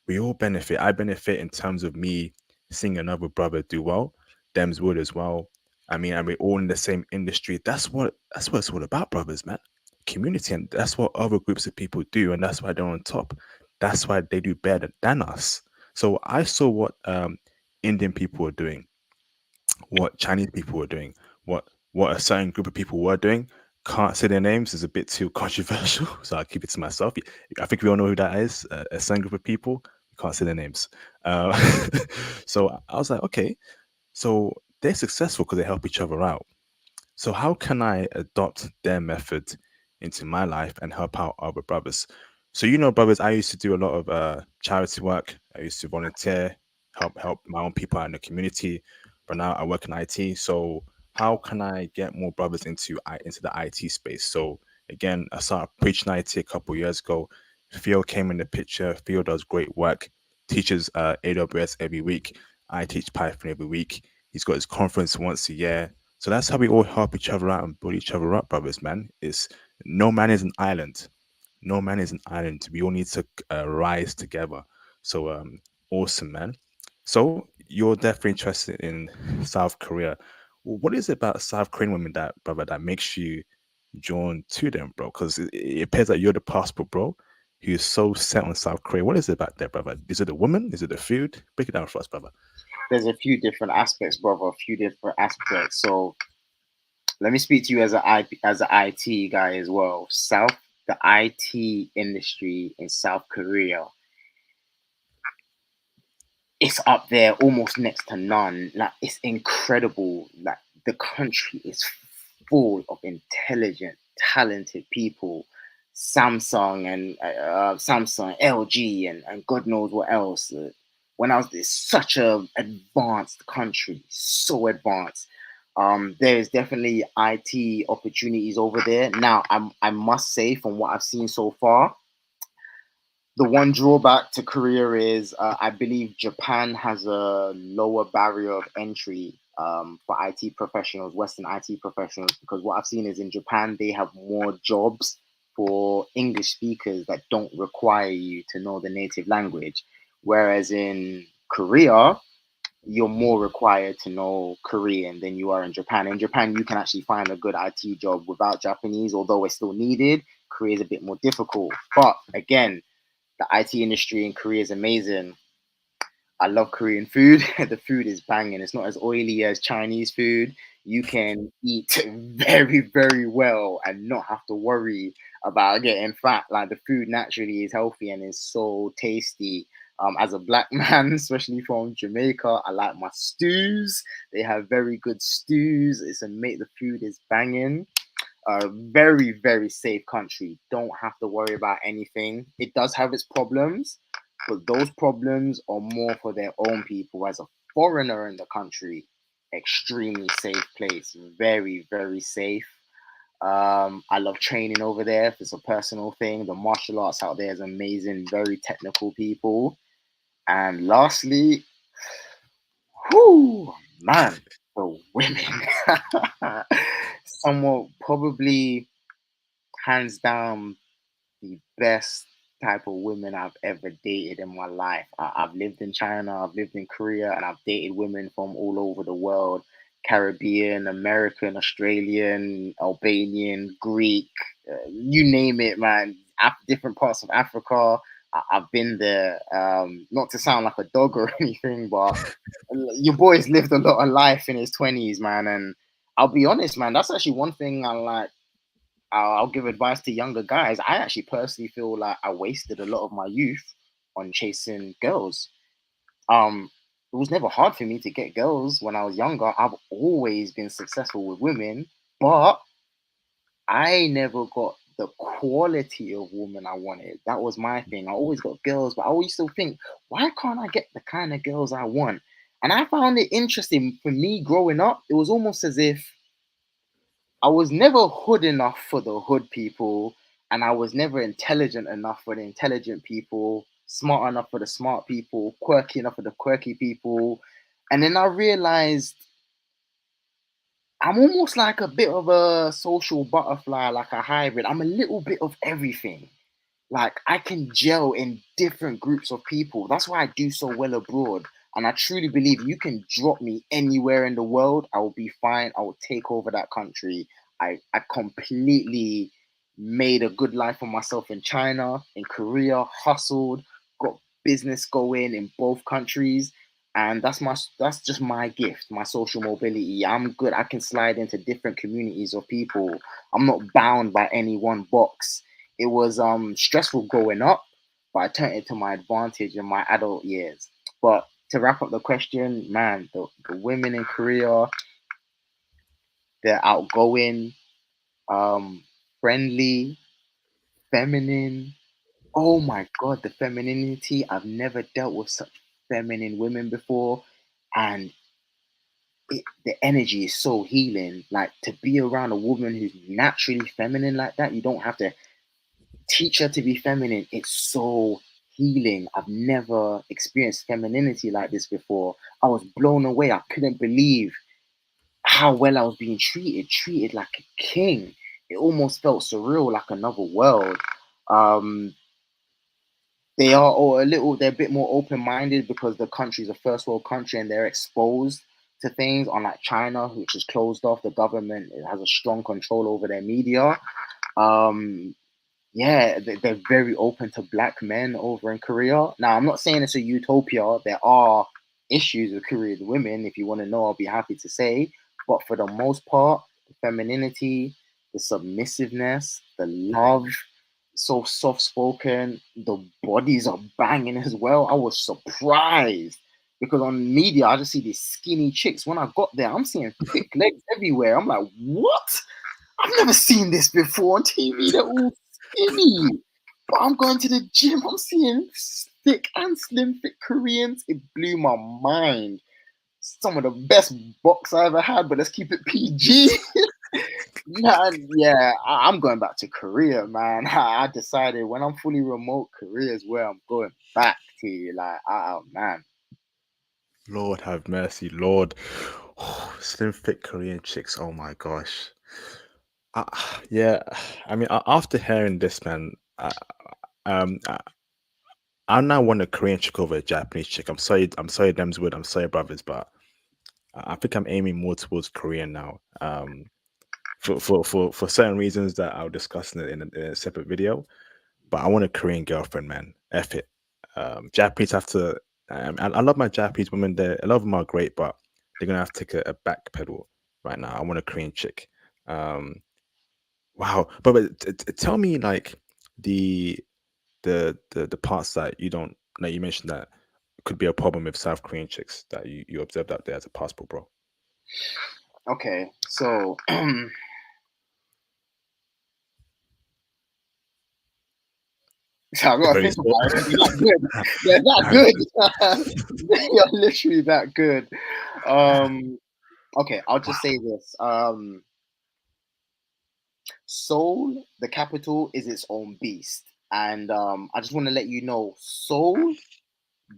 We all benefit. I benefit in terms of me seeing another brother do well. Dems would as well. I mean, and we're all in the same industry. That's what it's all about, brothers, man. Community, and that's what other groups of people do, and that's why they're on top. That's why they do better than us. So I saw what Indian people were doing, what Chinese people were doing, what a certain group of people were doing. Can't say their names is a bit too controversial, so I'll keep it to myself. I think we all know who that is. A certain group of people. Can't say their names. Uh, so I was like, okay, so they're successful because they help each other out. So how can I adopt their method into my life and help out other brothers? So brothers, I used to do a lot of charity work. I used to volunteer, help my own people out in the community. But now I work in IT. So how can I get more brothers into the IT space? So again, I started preaching IT a couple years ago. Theo came in the picture. Theo does great work. Teaches AWS every week. I teach Python every week. He's got his conference once a year. So that's how we all help each other out and build each other up, brothers, man. It's no man is an island. No man is an island. We all need to rise together. So awesome, man. So you're definitely interested in South Korea. What is it about South Korean women that, brother, that makes you drawn to them, bro? Because it appears that you're the passport, bro, who's so set on South Korea. What is it about there, brother? Is it the woman? Is it the food? Break it down for us, brother. There's a few different aspects, brother. A few different aspects. So let me speak to you as as an IT guy as well. The IT industry in South Korea, it's up there, almost next to none. Like it's incredible. Like the country is full of intelligent, talented people. Samsung, LG, and God knows what else. When I was, it's such a advanced country, so advanced. There is definitely IT opportunities over there. Now, I must say, from what I've seen so far, the one drawback to Korea is I believe Japan has a lower barrier of entry for IT professionals, Western IT professionals, because what I've seen is in Japan they have more jobs for English speakers that don't require you to know the native language. Whereas in Korea, you're more required to know Korean than you are in Japan. In Japan, you can actually find a good IT job without Japanese, although it's still needed. Korea is a bit more difficult. But again, the IT industry in Korea is amazing. I love Korean food. The food is banging. It's not as oily as Chinese food. You can eat very, very well and not have to worry about getting fat. Like the food naturally is healthy and is so tasty. As a black man, especially from Jamaica, I like my stews. They have very good stews. It's a mate. The food is banging. A very, very safe country. Don't have to worry about anything. It does have its problems, but those problems are more for their own people. As a foreigner in the country, extremely safe place. Very, very safe. I love training over there. If it's a personal thing, the martial arts out there is amazing. Very technical people. And lastly, whoo, man, the women. Somewhat probably hands down the best type of women I've ever dated in my life. I've lived in China, I've lived in Korea, and I've dated women from all over the world: Caribbean, American, Australian, Albanian, Greek, you name it, man. Different parts of Africa. I've been there. Not to sound like a dog or anything, but your boy's lived a lot of life in his 20s, man. And I'll be honest, man, that's actually one thing I like. I'll give advice to younger guys. I actually personally feel like I wasted a lot of my youth on chasing girls. It was never hard for me to get girls when I was younger. I've always been successful with women, but I never got the quality of woman I wanted. That was my thing. I always got girls, but I always still think, why can't I get the kind of girls I want? And I found it interesting for me growing up. It was almost as if I was never hood enough for the hood people, and I was never intelligent enough for the intelligent people, smart enough for the smart people, quirky enough for the quirky people. And then I realized I'm almost like a bit of a social butterfly, like a hybrid. I'm a little bit of everything. Like I can gel in different groups of people. That's why I do so well abroad. And I truly believe you can drop me anywhere in the world, I will be fine. I will take over that country. I completely made a good life for myself in China, in Korea, hustled, got business going in both countries. And that's just my gift, my social mobility. I'm good. I can slide into different communities of people. I'm not bound by any one box. It was stressful growing up, but I turned it to my advantage in my adult years. But to wrap up the question, man, the women in Korea, they're outgoing, friendly, feminine. Oh my god, the femininity. I've never dealt with such feminine women before. And the energy is so healing. Like to be around a woman who's naturally feminine like that, you don't have to teach her to be feminine. It's so healing. I've never experienced femininity like this before. I was blown away. I couldn't believe how well I was being treated like a king. It almost felt surreal, like another world. Um, they are all a little, they're a bit more open minded because the country's a first world country and they're exposed to things, unlike China, which is closed off. The government has a strong control over their media. Um, yeah, they're very open to black men over in Korea. Now, I'm not saying it's a utopia. There are issues with Korean women. If you want to know, I'll be happy to say. But for the most part, the femininity, the submissiveness, the love, so soft spoken, the bodies are banging as well. I was surprised because on media, I just see these skinny chicks. When I got there, I'm seeing thick legs everywhere. I'm like, what? I've never seen this before on TV. They're all skinny. But I'm going to the gym. I'm seeing thick and slim, thick Koreans. It blew my mind. Some of the best box I ever had, but let's keep it PG. Man, yeah, I'm going back to Korea, man. I decided when I'm fully remote, Korea is where I'm going back to. Like, oh, man. Lord have mercy, Lord. Slim fit Korean chicks. Oh my gosh. Uh, yeah, I mean, after hearing this, man, um, I, I now want a Korean chick over a Japanese chick. I'm sorry, Demswood. I'm sorry, brothers, but I think I'm aiming more towards Korean now. For certain reasons that I'll discuss in a separate video. But I want a Korean girlfriend, man. F it. Japanese have to. I love my Japanese women. There, a lot of them are great, but they're gonna have to take a back pedal right now. I want a Korean chick. Um, wow, but tell me like the the parts that you don't like. You mentioned that could be a problem with South Korean chicks that you observed out there as a passport, bro. Okay, so so I It's gotta very think about it. They're that good. They're that good. They are literally that good. Um, okay, I'll just say this. Seoul, the capital, is its own beast, and I just want to let you know, Seoul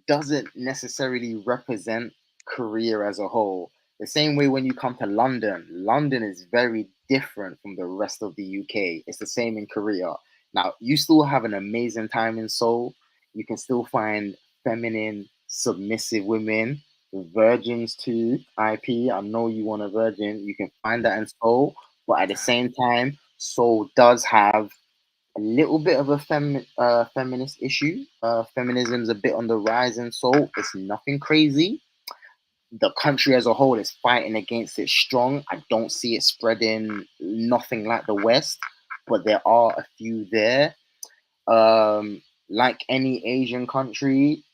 doesn't necessarily represent Korea as a whole. The same way when you come to London, London is very different from the rest of the UK. It's the same in Korea. Now, you still have an amazing time in Seoul. You can still find feminine, submissive women, virgins too. IP, I know you want a virgin. You can find that in Seoul, but at the same time, Seoul does have a little bit of a feminist issue. Feminism's a bit on the rise in Seoul. It's nothing crazy. The country as a whole is fighting against it strong. I don't see it spreading nothing like the West, but there are a few there. Like any Asian country,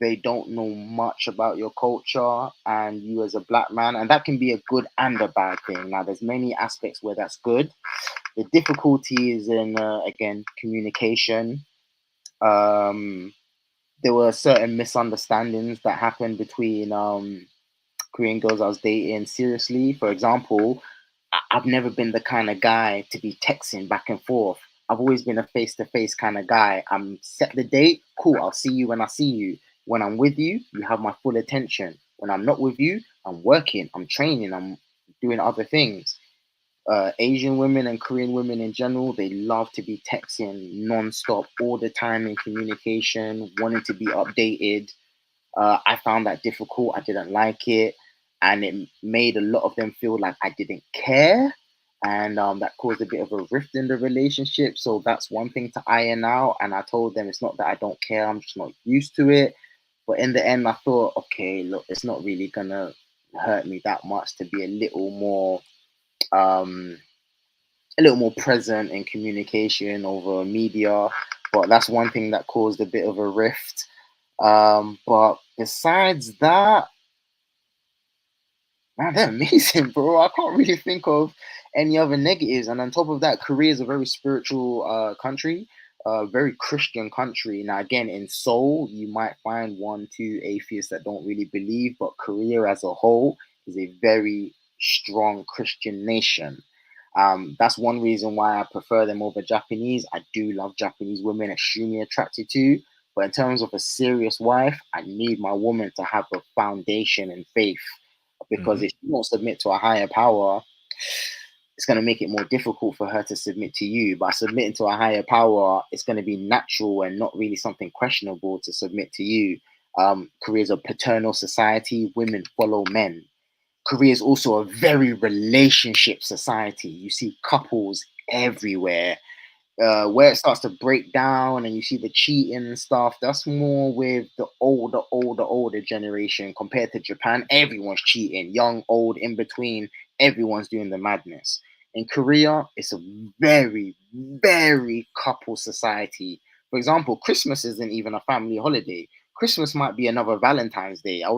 they don't know much about your culture and you as a black man, and that can be a good and a bad thing. Now, there's many aspects where that's good. The difficulty is in again communication. Um, there were certain misunderstandings that happened between Korean girls I was dating. Seriously, for example, I've never been the kind of guy to be texting back and forth. I've always been a face to face kind of guy. I'm set the date, cool. I'll see you when I see you. When I'm with you, you have my full attention. When I'm not with you, I'm working, I'm training, I'm doing other things. Asian women and Korean women in general, they love to be texting non-stop all the time in communication, wanting to be updated. I found that difficult. I didn't like it, and it made a lot of them feel like I didn't care, and that caused a bit of a rift in the relationship. So that's one thing to iron out. And I told them it's not that I don't care; I'm just not used to it. But in the end, I thought, okay, look, it's not really gonna hurt me that much to be um, a little more present in communication over media. But that's one thing that caused a bit of a rift. But besides that, man, they're amazing, bro. I can't really think of any other negatives. And on top of that, Korea is a very spiritual country, a very Christian country. Now, again, in Seoul, you might find one, two atheists that don't really believe, but Korea as a whole is a very strong Christian nation. That's one reason why I prefer them over Japanese. I do love Japanese women, extremely attracted to. But in terms of a serious wife, I need my woman to have a foundation in faith, because Hmm. if you won't submit to a higher power, it's going to make it more difficult for her to submit to you. By submitting to a higher power, it's going to be natural and not really something questionable to submit to you. Korea's a paternal society, women follow men. Korea is also a very relationship society. You see couples everywhere. Where it starts to break down and you see the cheating and stuff, that's more with the older generation compared to Japan. Everyone's cheating, young, old, in between, everyone's doing the madness. In Korea, it's a very couple society. For example, Christmas isn't even a family holiday. Christmas might be another Valentine's Day. I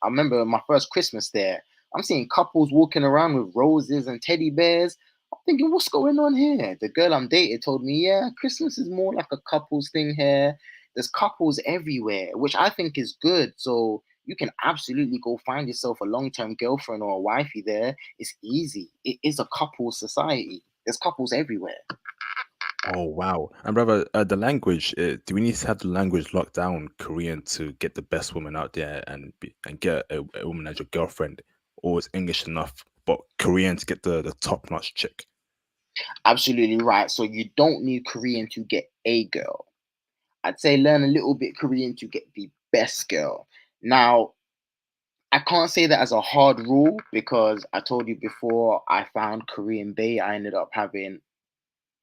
remember my first Christmas there. I'm seeing couples walking around with roses and teddy bears. I'm thinking, what's going on here? The girl I'm dating told me, yeah, Christmas is more like a couples thing here. There's couples everywhere, which I think is good. So you can absolutely go find yourself a long-term girlfriend or a wifey there. It's easy. It is a couples society. There's couples everywhere. Oh wow! And brother, the language. Do we need to have the language locked down Korean to get the best woman out there and get a woman as your girlfriend, or is English enough? But Korean to get the top notch chick. Absolutely right. So you don't need Korean to get a girl. I'd say learn a little bit Korean to get the best girl. Now, I can't say that as a hard rule because I told you before I found Korean Bay. I ended up having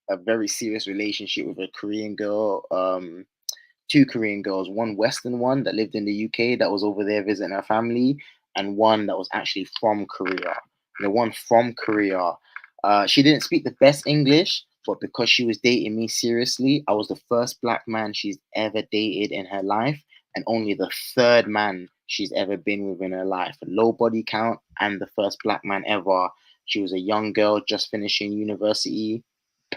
a very serious relationship with a Korean girl. Two Korean girls, one Western one that lived in the UK that was over there visiting her family, and one that was actually from Korea. The one from Korea, she didn't speak the best English, but because she was dating me seriously, I was the first black man she's ever dated in her life, and only the third man she's ever been with in her life. Low body count, and the first black man ever. She was a young girl just finishing university.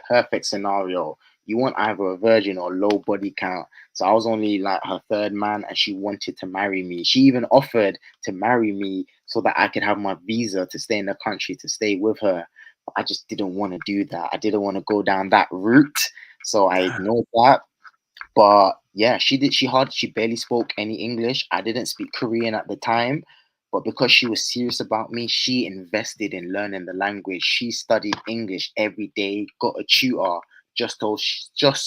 Perfect scenario. You want either a virgin or low body count. So I was only like her third man, and she wanted to marry me. She even offered to marry me so that I could have my visa to stay in the country to stay with her. But I just didn't want to do that. I didn't want to go down that route. So I ignored that. But yeah, she did. She barely spoke any English. I didn't speak Korean at the time, but because she was serious about me, she invested in learning the language. She studied English every day, got a tutor just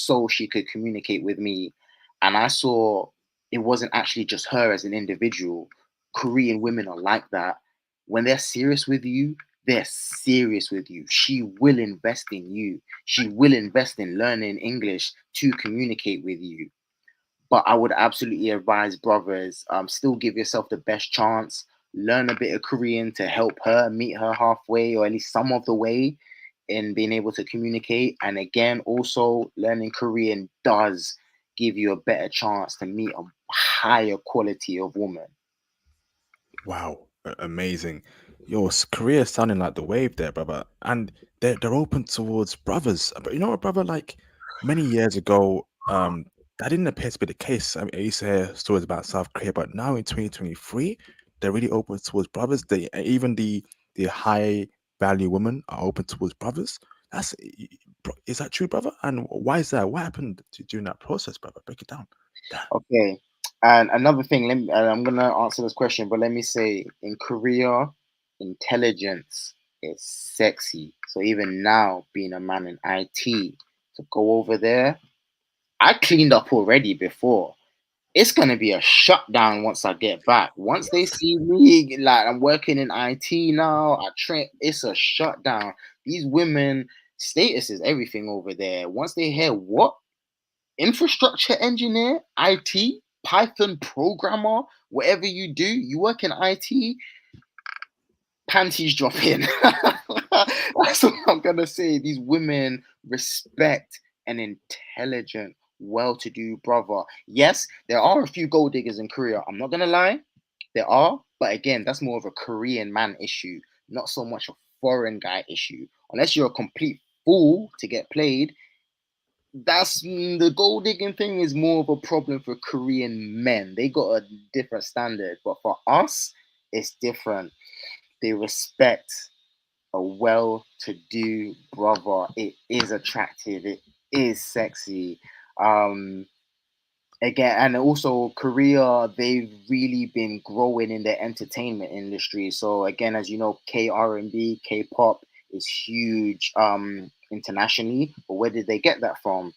so she could communicate with me. And I saw it wasn't actually just her as an individual. Korean women are like that. When they're serious with you, they're serious with you. She will invest in you. She will invest in learning English to communicate with you. But I would absolutely advise brothers, still give yourself the best chance. Learn a bit of Korean to help her meet her halfway, or at least some of the way, in being able to communicate. And again, also learning Korean does give you a better chance to meet a higher quality of woman. Wow, amazing. Yo, Korea sounding like the wave there, brother. And they're open towards brothers. But you know what, brother? Like many years ago, that didn't appear to be the case. I mean, I used to hear stories about South Korea, but now in 2023, they're really open towards brothers. They even the high value women are open towards brothers. Is that true, brother? And why is that? What happened during that process, brother? Break it down. Damn. Okay. And another thing, I'm gonna answer this question, but let me say, in Korea, intelligence is sexy. So even now, being a man in IT, to go over there, I cleaned up already before. It's gonna be a shutdown once I get back. Once they see me, like I'm working in IT now, I train. It's a shutdown. These women status is everything over there. Once they hear what infrastructure engineer, IT, Python programmer, whatever you do, you work in IT, panties drop in. That's what I'm gonna say. These women respect an intelligent, well-to-do brother. Yes, there are a few gold diggers in Korea. I'm not gonna lie, there are, but again, that's more of a Korean man issue, not so much a foreign guy issue. Unless you're a complete fool to get played, the gold digging thing is more of a problem for Korean men. They got a different standard, but for us, it's different. They respect a well-to-do brother. It is attractive. It is sexy. Um, Again, and also Korea, they've really been growing in their entertainment industry. So again, as you know, K-R&B, K-pop is huge internationally. But where did they get that from?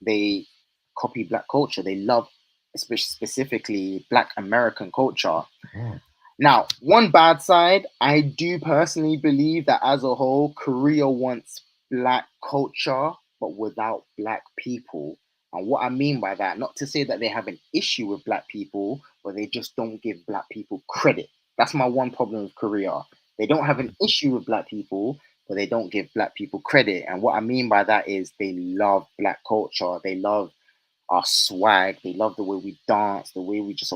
They copy black culture. They love specifically black American culture. Now, one bad side, I do personally believe that as a whole, Korea wants black culture, but without black people. And what I mean by that, not to say that they have an issue with black people, but they just don't give black people credit. That's my one problem with Korea. They don't have an issue with black people, but they don't give black people credit. And what I mean by that is they love black culture. They love our swag. They love the way we dance, the way we just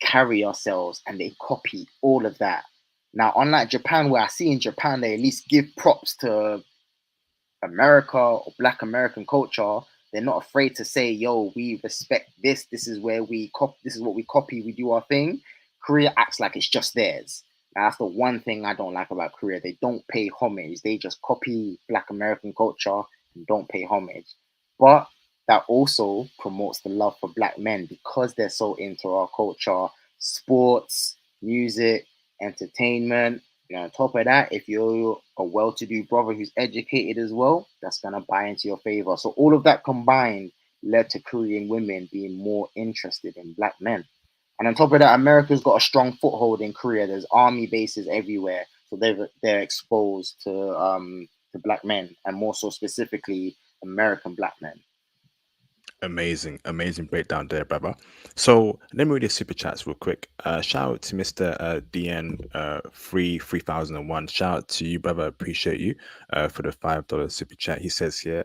carry ourselves, and they copy all of that. Now, unlike Japan, where I see in Japan they at least give props to America or Black American culture, they're not afraid to say, "Yo, we respect this. This is where we copy. This is what we copy. We do our thing." Korea acts like it's just theirs. Now, that's the one thing I don't like about Korea. They don't pay homage. They just copy Black American culture and don't pay homage. But that also promotes the love for Black men because they're so into our culture, sports, music, entertainment. On top of that, if you're a well-to-do brother who's educated as well, that's gonna buy into your favor. So all of that combined led to Korean women being more interested in black men. And on top of that, America's got a strong foothold in Korea. There's army bases everywhere, so they're exposed to black men, and more so specifically American black men. Amazing, amazing breakdown there, brother. So let me read the super chats real quick. Shout out to Mr. DN 3001. Shout out to you, brother. Appreciate you for the $5 super chat. He says here,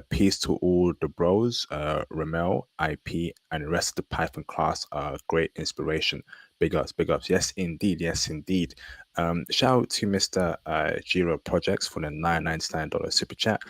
peace to all the bros, Ramel, IP, and the rest of the Python class are great inspiration. Big ups, big ups. Yes, indeed. Yes, indeed. Shout out to Mr. Jira Projects for the $9.99 super chat.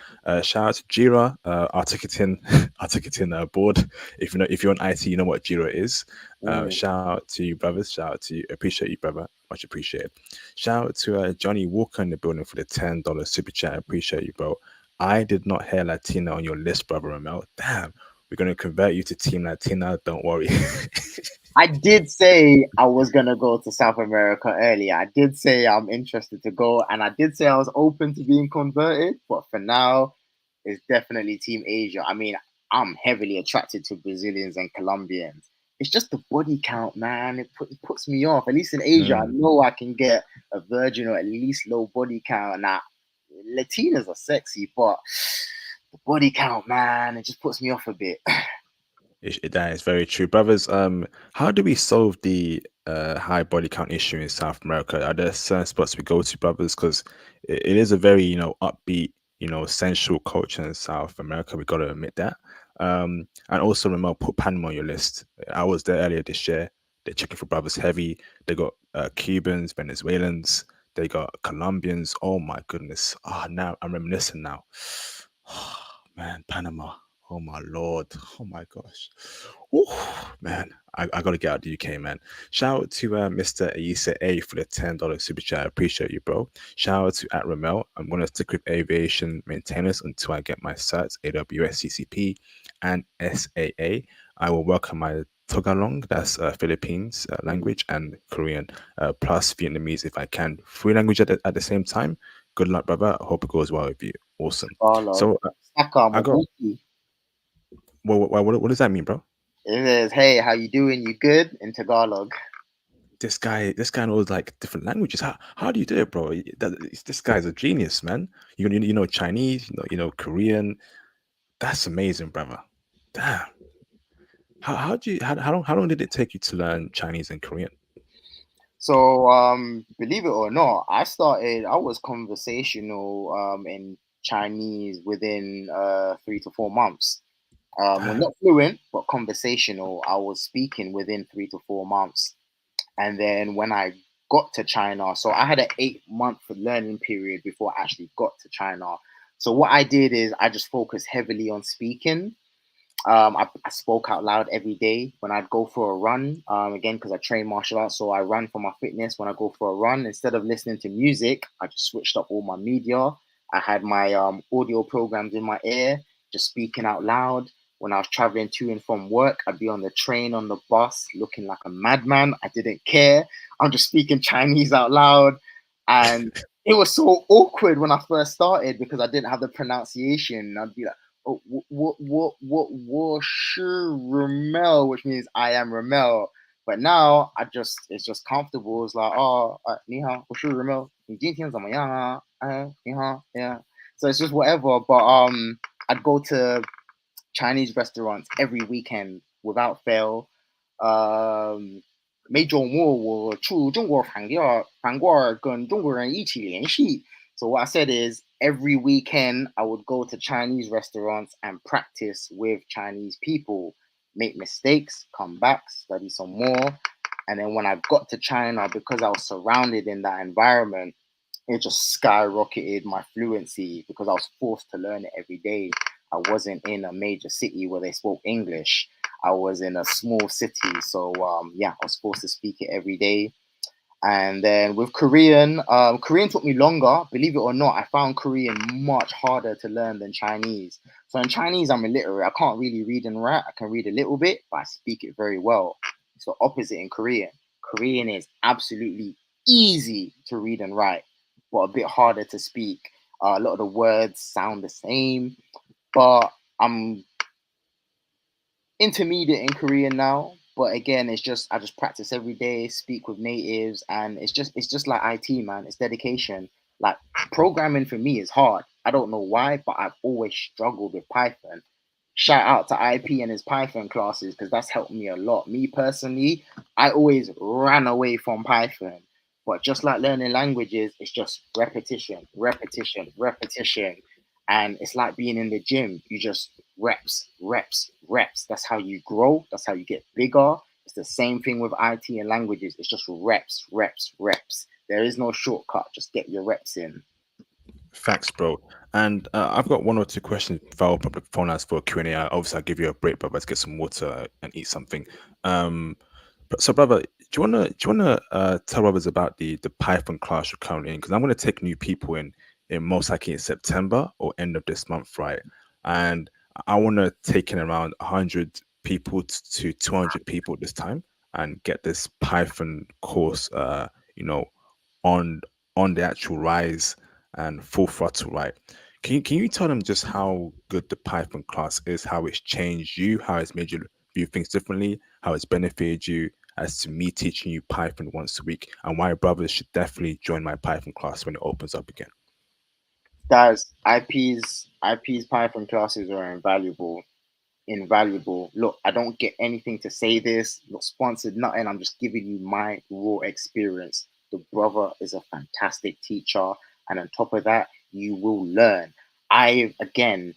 Shout out to Jira, our ticketing, our ticketing board. If you're on IT, you know what Jira is. Mm. Shout out to you, brothers. Shout out to you. Appreciate you, brother. Much appreciated. Shout out to Johnny Walker in the building for the $10 super chat. Appreciate you, bro. I did not hear Latina on your list, brother Ramel. Damn, we're gonna convert you to Team Latina. Don't worry. I did say I was gonna go to South America earlier. I did say I'm interested to go, and I did say I was open to being converted. But for now, it's definitely Team Asia. I mean, I'm heavily attracted to Brazilians and Colombians. It's just the body count, man. It puts me off. At least in Asia, I Mm. know I can get a virgin or at least low body count. Now, Latinas are sexy, but the body count, man, it just puts me off a bit. That is very true, brothers. How do we solve the high body count issue in South America? Are there certain spots we go to, brothers? Because it is a very upbeat, sensual culture in South America. We got to admit that. And also, remember, put Panama on your list. I was there earlier this year. They're checking for brothers heavy. They got Cubans, Venezuelans. They got Colombians. Oh my goodness! Ah, now I'm reminiscing now. Man, Panama. Oh my lord. Oh my gosh. Ooh, man. I gotta get out of the UK, man. Shout out to Mr. Ayisa A for the $10 super chat. I appreciate you, bro. Shout out to at Ramel. I'm gonna stick with aviation maintenance until I get my certs, AWS CCP and SAA. I will welcome my Tagalog, that's Philippines language, and Korean, plus Vietnamese if I can. Three language at the same time. Good luck, brother. I hope it goes well with you. Awesome. Tagalog, So Saka, I got Mabuti. what does that mean, bro? It says, "Hey, how you doing? You good?" In Tagalog. This guy knows like different languages. How do you do it, bro? This guy's a genius, man. You know Chinese, you know Korean. That's amazing, brother. Damn. How do you how long did it take you to learn Chinese and Korean? So, believe it or not, I was conversational in Chinese within 3 to 4 months. Well, Damn. not fluent, but conversational. I was speaking within 3 to 4 months. And then when I got to China, so I had an 8 month learning period before I actually got to China. So what I did is I just focused heavily on speaking. I spoke out loud every day when I'd go for a run. Again, because I train martial arts, so I run for my fitness. When I go for a run, instead of listening to music, I just switched up all my media. I had my audio programs in my ear, just speaking out loud. When I was traveling to and from work, I'd be on the train, on the bus, looking like a madman. I didn't care. I'm just speaking Chinese out loud, and it was so awkward when I first started because I didn't have the pronunciation. I'd be like, oh, what, Ramel, which means I am Ramel. But now it's just comfortable. It's like, oh, 你好，我是 Ramel. 你今天怎么样啊？你好, yeah. So it's just whatever. But I'd go to Chinese restaurants every weekend without fail. Um, 每周末我去中国饭店跟中国人一起联系. So what I said is every weekend I would go to Chinese restaurants and practice with Chinese people, make mistakes, come back, study some more. And then when I got to China, because I was surrounded in that environment, it just skyrocketed my fluency because I was forced to learn it every day. I wasn't in a major city where they spoke English. I was in a small city, so yeah, I was forced to speak it every day. And then with Korean, Korean took me longer. Believe it or not, I found Korean much harder to learn than Chinese. So in Chinese, I'm illiterate. I can't really read and write. I can read a little bit, but I speak it very well. It's the opposite in Korean. Korean is absolutely easy to read and write, but a bit harder to speak. A lot of the words sound the same, but I'm intermediate in Korean now. But again, it's just I just practice every day, speak with natives, and it's just like IT, man. It's dedication. Like programming for me is hard. I don't know why, but I've always struggled with Python. Shout out to IP and his Python classes because that's helped me a lot. Me personally, I always ran away from Python. But just like learning languages, it's just repetition, repetition, repetition. And it's like being in the gym. You just reps, reps, reps. That's how you grow. That's how you get bigger. It's the same thing with IT and languages. It's just reps, reps, reps. There is no shortcut. Just get your reps in. Facts, bro. And I've got one or two questions for our public phone lines for Q&A. Obviously, I'll give you a break, brother, to get some water and eat something. So, brother, do you wanna tell brothers about the Python class you're currently in? Because I'm gonna take new people in most likely in September or end of this month, right? And I want to take in around 100 people to 200 people this time and get this Python course, you know, on on the actual rise and full throttle, right? Can you tell them just how good the Python class is, how it's changed you, how it's made you view things differently, how it's benefited you as to me teaching you Python once a week, and why brothers should definitely join my Python class when it opens up again? Guys, IP's Python classes are invaluable. Invaluable. Look, I don't get anything to say this, not sponsored, nothing. I'm just giving you my raw experience. The brother is a fantastic teacher, and on top of that, you will learn. I again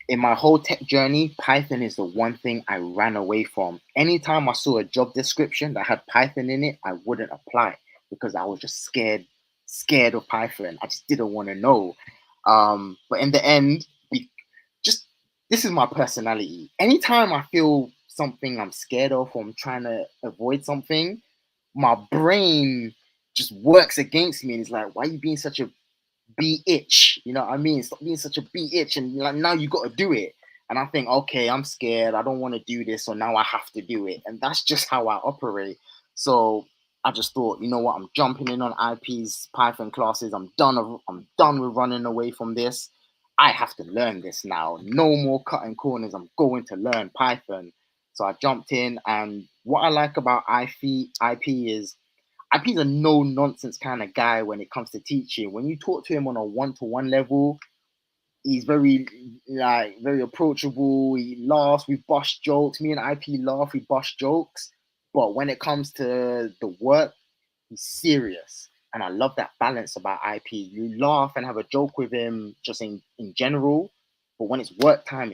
in my whole tech journey, Python is the one thing I ran away from. Anytime I saw a job description that had Python in it, I wouldn't apply because I was just scared of Python. I just didn't want to know. But in the end, just this is my personality. Anytime I feel something I'm scared of or I'm trying to avoid something, my brain just works against me and it's like, why are you being such a be itch. You know what I mean? Stop being such a be itch, and like now you got to do it. And I think, okay, I'm scared. I don't want to do this, so now I have to do it. And that's just how I operate. So I just thought, you know what? I'm jumping in on IP's Python classes. I'm done. I'm done with running away from this. I have to learn this now. No more cutting corners. I'm going to learn Python. So I jumped in, and what I like about IP is IP's a no nonsense kind of guy when it comes to teaching. When you talk to him on a one to one level, he's very approachable. He laughs, we bust jokes. Me and IP laugh, we bust jokes. But when it comes to the work, he's serious. And I love that balance about IP. You laugh and have a joke with him just in general, but when it's work time.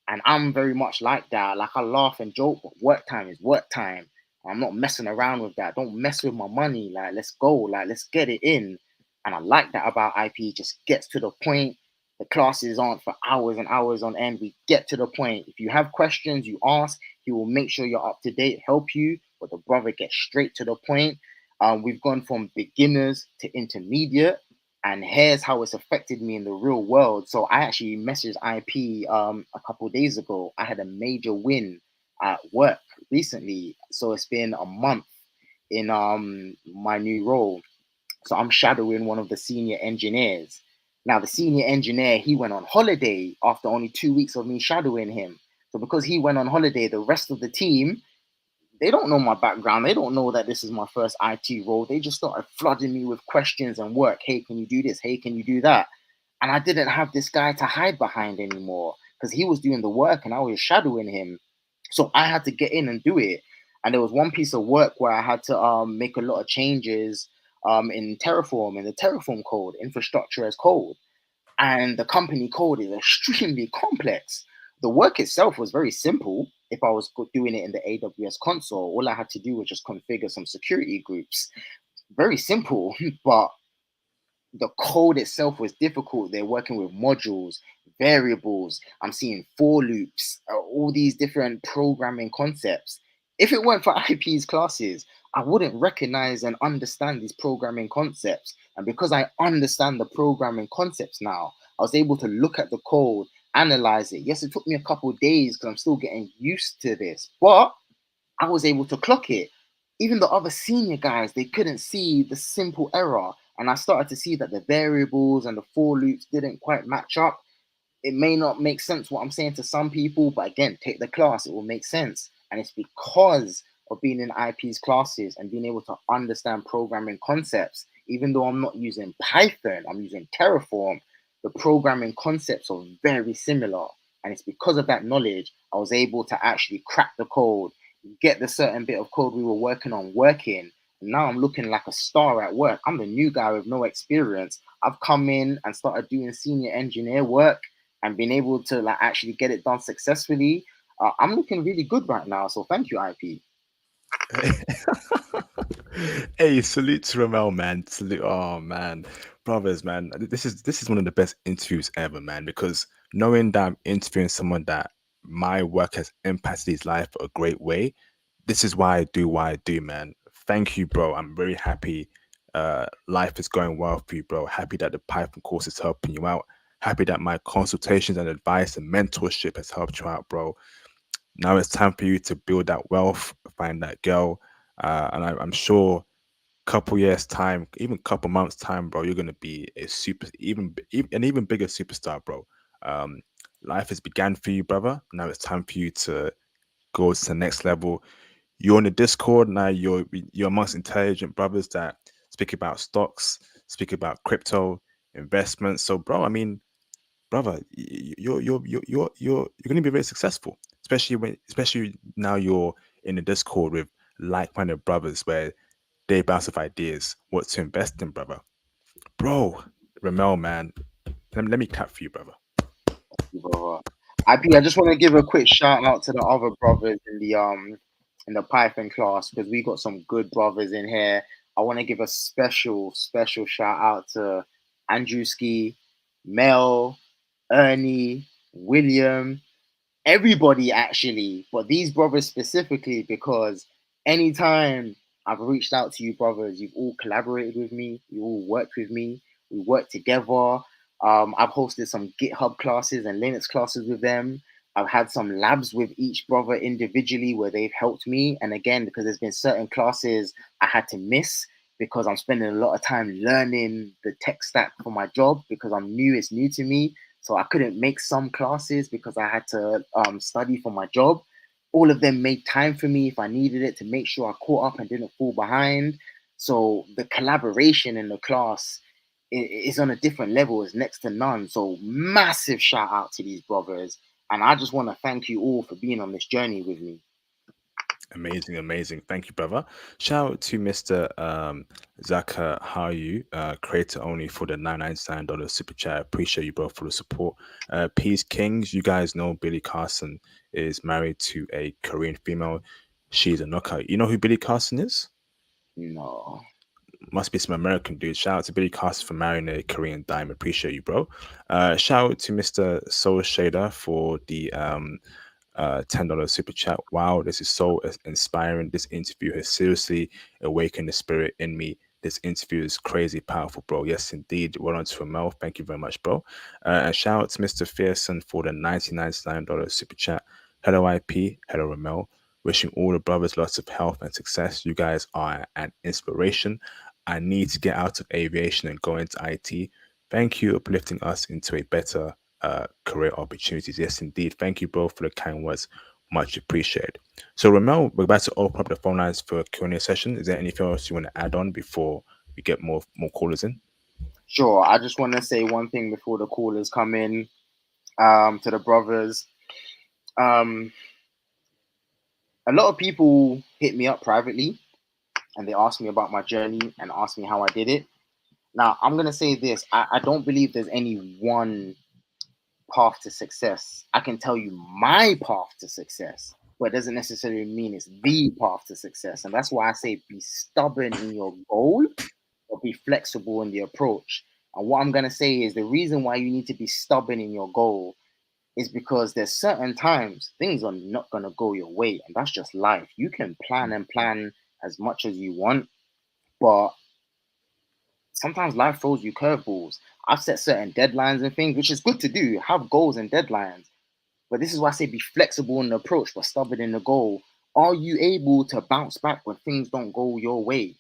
And I'm very much like that. Like I laugh and joke, but work time is work time. I'm not messing around with that. Don't mess with my money. Like, let's go. Like, let's get it in. And I like that about IP. It just gets to the point. The classes aren't for hours and hours on end. We get to the point. If you have questions, you ask. He will make sure you're up to date, help you. But the brother gets straight to the point. We've gone from beginners to intermediate, and here's how it's affected me in the real world. So I actually messaged IP a couple of days ago. I had a major win at work recently, so it's been a month in my new role. So I'm shadowing one of the senior engineers. Now the senior engineer, he went on holiday after only 2 weeks of me shadowing him. So because he went on holiday, the rest of the team, they don't know my background. They don't know that this is my first IT role. They just started flooding me with questions and work. Hey, can you do this? Hey, can you do that? And I didn't have this guy to hide behind anymore because he was doing the work and I was shadowing him. So I had to get in and do it. And there was one piece of work where I had to make a lot of changes in Terraform, in the Terraform code, infrastructure as code, and the company code is extremely complex. The work itself was very simple. If I was doing it in the AWS console, all I had to do was just configure some security groups. Very simple, but the code itself was difficult. They're working with modules, variables. I'm seeing for loops, all these different programming concepts. If it weren't for IP's classes, I wouldn't recognize and understand these programming concepts. And because I understand the programming concepts now, I was able to look at the code, analyze it. Yes, it took me a couple of days because I'm still getting used to this, but I was able to clock it. even the other senior guys, they couldn't see the simple error. And I started to see that the variables and the for loops didn't quite match up. It may not make sense what I'm saying to some people, but again, take the class, it will make sense. And it's because of being in IP's classes and being able to understand programming concepts, even though I'm not using Python, I'm using Terraform, the programming concepts are very similar. And it's because of that knowledge, I was able to actually crack the code, get the certain bit of code we were working on working. And now I'm looking like a star at work. I'm the new guy with no experience. I've come in and started doing senior engineer work and being able to like actually get it done successfully. I'm looking really good right now. So thank you, IP. Hey, salute to Ramel, man. Salute, oh man, brothers, man. This is one of the best interviews ever, man. Because knowing that I'm interviewing someone that my work has impacted his life a great way, this is why I do, man. Thank you, bro. I'm very happy. Life is going well for you, bro. Happy that the Python course is helping you out. Happy that my consultations and advice and mentorship has helped you out, bro. Now it's time for you to build that wealth, find that girl, I'm sure couple years time, even couple months time, bro, you're gonna be a super, an even bigger superstar, bro. Um, Life has began for you, brother. Now it's time for you to go to the next level. You're on the Discord now. You're amongst intelligent brothers that speak about stocks, speak about crypto investments. So, bro, I mean, brother, you're going to be very successful, especially now you're in the Discord with like-minded brothers where they bounce off ideas what to invest in, brother. Bro, Ramel, man, let me clap for you, brother. Brother. IP, I just want to give a quick shout out to the other brothers in the Python class because we got some good brothers in here. I want to give a special shout out to Andrewski, Mel, Ernie, William, everybody actually, but these brothers specifically because anytime I've reached out to you brothers, you've all collaborated with me, you all worked with me, we worked together. I've hosted some GitHub classes and Linux classes with them. I've had some labs with each brother individually where they've helped me. And again, because there's been certain classes I had to miss because I'm spending a lot of time learning the tech stack for my job because it's new to me. So I couldn't make some classes because I had to study for my job. All of them made time for me if I needed it to make sure I caught up and didn't fall behind. So the collaboration in the class is on a different level, is next to none. So massive shout out to these brothers. And I just want to thank you all for being on this journey with me. Amazing, amazing. Thank you, brother. Shout out to Mr. Zaka Hayu, creator only for the $999 super chat. Appreciate you, bro, for the support. Peace Kings, you guys know Billy Carson is married to a Korean female. She's a knockout. You know who Billy Carson is? No. Must be some American dude. Shout out to Billy Carson for marrying a Korean dime. Appreciate you, bro. Shout out to Mr. Soul Shader for the $10 super chat. Wow, this is so inspiring. This interview has seriously awakened the spirit in me. This interview is crazy powerful, bro. Yes, indeed. Well on to Ramel. Thank you very much, bro. And shout out to Mr. Fearson for the $99 super chat. Hello, IP. Hello, Ramel. Wishing all the brothers lots of health and success. You guys are an inspiration. I need to get out of aviation and go into IT. Thank you, uplifting us into a better career opportunities. Yes, indeed. Thank you both for the kind words. Much appreciated. So, Ramel, we're about to open up the phone lines for a Q&A session. Is there anything else you want to add on before we get more callers in? Sure. I just want to say one thing before the callers come in to the brothers. Um, a lot of people hit me up privately and they ask me about my journey and ask me how I did it. Now, I'm going to say this I don't believe there's any one path to success. I can tell you my path to success, but it doesn't necessarily mean it's the path to success. And that's why I say be stubborn in your goal, but be flexible in the approach. And what I'm going to say is the reason why you need to be stubborn in your goal is because there's certain times things are not going to go your way. And that's just life. You can plan and plan as much as you want, but sometimes life throws you curveballs. I've set certain deadlines and things, which is good to do, have goals and deadlines. But this is why I say be flexible in the approach, but stubborn in the goal. Are you able to bounce back when things don't go your way?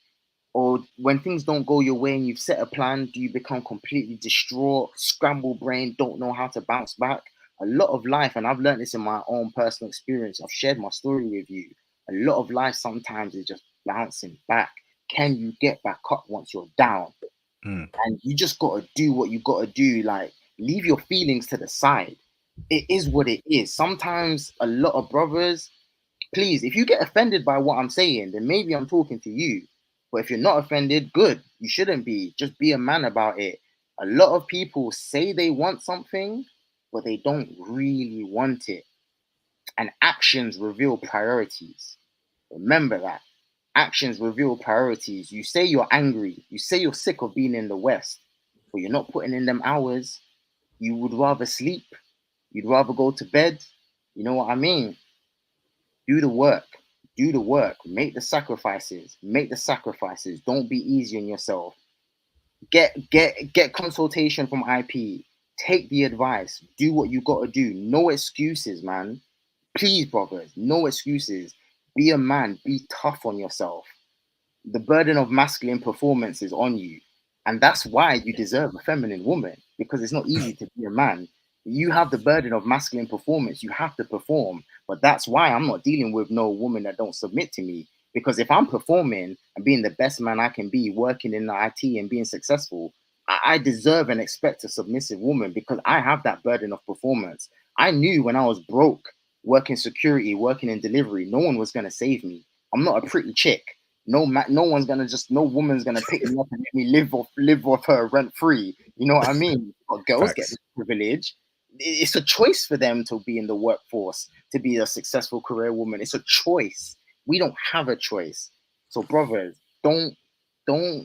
Or when things don't go your way and you've set a plan, do you become completely distraught, scramble brain, don't know how to bounce back? A lot of life, and I've learned this in my own personal experience, I've shared my story with you. A lot of life sometimes is just bouncing back. Can you get back up once you're down? Mm. And you just gotta do what you gotta do. Like, leave your feelings to the side. It is what it is. Sometimes a lot of brothers, please, if you get offended by what I'm saying, then maybe I'm talking to you. But if you're not offended, good. You shouldn't be. Just be a man about it. A lot of people say they want something, but they don't really want it. And actions reveal priorities. Remember that. Actions reveal priorities. You say you're angry. You say you're sick of being in the West, but you're not putting in them hours. You would rather sleep. You'd rather go to bed. You know what I mean? Do the work. Do the work. Make the sacrifices. Make the sacrifices. Don't be easy on yourself. Get consultation from IP. Take the advice. Do what you gotta do. No excuses, man. Please, brothers, no excuses. Be a man. Be tough on yourself. The burden of masculine performance is on you. And that's why you deserve a feminine woman, because it's not easy to be a man. You have the burden of masculine performance. You have to perform. But that's why I'm not dealing with no woman that don't submit to me. Because if I'm performing and being the best man I can be, working in the IT and being successful, I deserve and expect a submissive woman because I have that burden of performance. I knew when I was broke, working security, working in delivery, no one was going to save me. I'm not a pretty chick. No one's gonna just no woman's gonna pick me up and let me live off her rent free. You know what I mean? But girls get Facts. this privilege. It's a choice for them to be in the workforce, to be a successful career woman. It's a choice. We don't have a choice. So, brothers, don't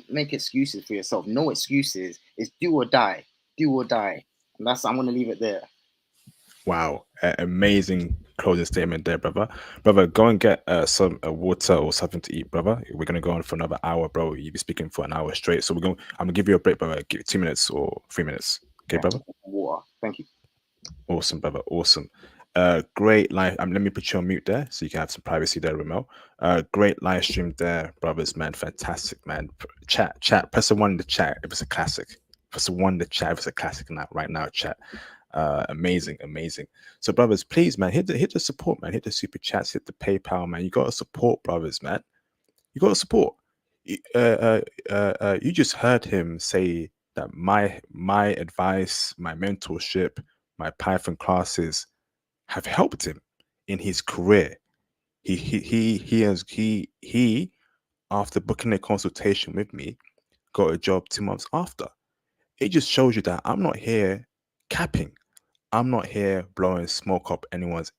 make excuses for yourself. No excuses. It's do or die. Do or die. And that's I'm gonna leave it there. Wow, amazing closing statement there, brother. Brother, go and get some water or something to eat, brother. We're gonna go on for another hour, bro. You'll be speaking for an hour straight. So we're going. I'm gonna give you a break, brother. Give 2 minutes or 3 minutes. Okay, Okay, brother. water. Thank you. Awesome, brother. Awesome. Great live. Let me put you on mute there so you can have some privacy there, Ramel. Great live stream there, brothers, man. Fantastic, man. Chat. Press the one in the chat if it's a classic. Press the one in the chat if it's a classic now, right now, chat. Amazing. So, brothers, please, man, hit the support, man. Hit the super chats, hit the PayPal, man. You gotta support, brothers, man. You gotta support. You just heard him say that my advice, my mentorship, my Python classes have helped him in his career. He after booking a consultation with me got a job 2 months after. It just shows you that I'm not here capping. I'm not here blowing smoke up anyone's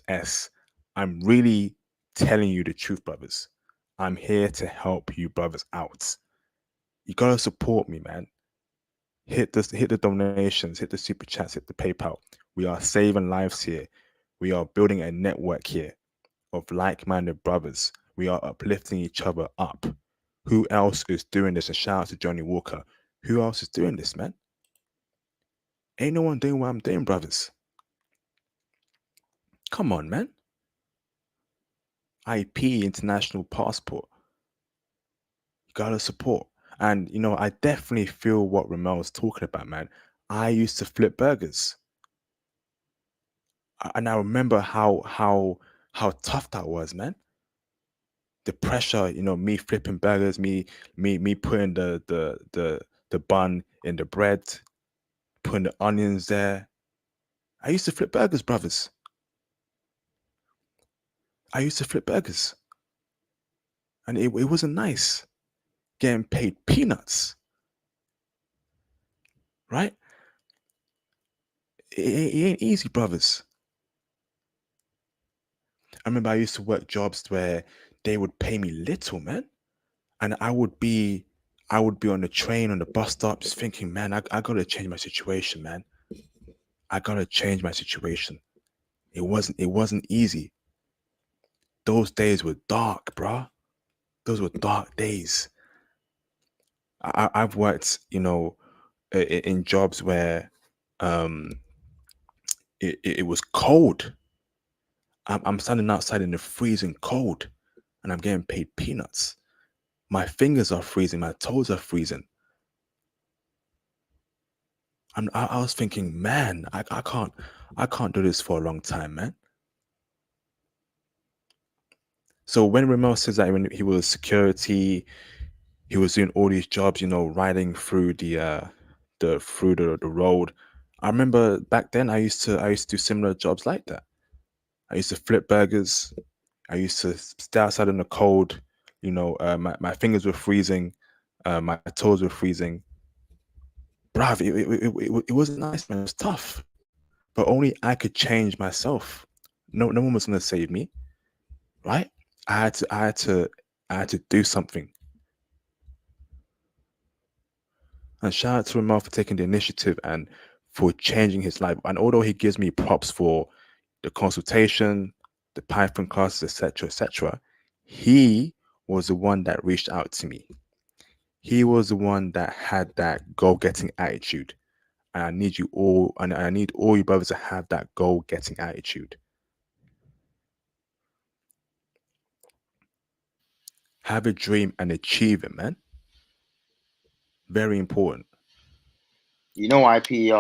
ass. I'm really telling you the truth, brothers. I'm here to help you brothers out. You gotta support me, man. Hit the donations, hit the super chats, hit the PayPal. We are saving lives here. We are building a network here of like-minded brothers. We are uplifting each other up. Who else is doing this? And shout out to Johnny Walker. Who else is doing this, man? Ain't no one doing what I'm doing, brothers. Come on, man. IP, international passport. You gotta support. And I definitely feel what Ramel was talking about, man. I used to flip burgers. And I remember how tough that was, man. The pressure, me flipping burgers, me putting the bun in the bread, putting the onions there. I used to flip burgers, brothers. I used to flip burgers. And it wasn't nice getting paid peanuts, right? It ain't easy, brothers. I remember I used to work jobs where they would pay me little, man. And I would be on the train, on the bus stop, just thinking, man, I gotta change my situation, man. I gotta change my situation. It wasn't easy. Those days were dark, bruh. Those were dark days. I've worked, in jobs where um it was cold. I'm standing outside in the freezing cold, and I'm getting paid peanuts. My fingers are freezing, my toes are freezing. I was thinking, man, I can't do this for a long time, man. So when Ramel says that when he was security, he was doing all these jobs, riding through the road. I remember back then I used to do similar jobs like that. I used to flip burgers. I used to stay outside in the cold. My fingers were freezing, my toes were freezing. Bruv, it wasn't nice, man. It was tough. But only I could change myself. No one was gonna save me, right? I had to do something. And shout out to Ramel for taking the initiative and for changing his life. And although he gives me props for the consultation, the Python classes, etc., etc., he was the one that reached out to me. He was the one that had that goal-getting attitude. And I need you all, and I need all you brothers to have that goal-getting attitude. Have a dream and achieve it, man. Very important. You know, IP.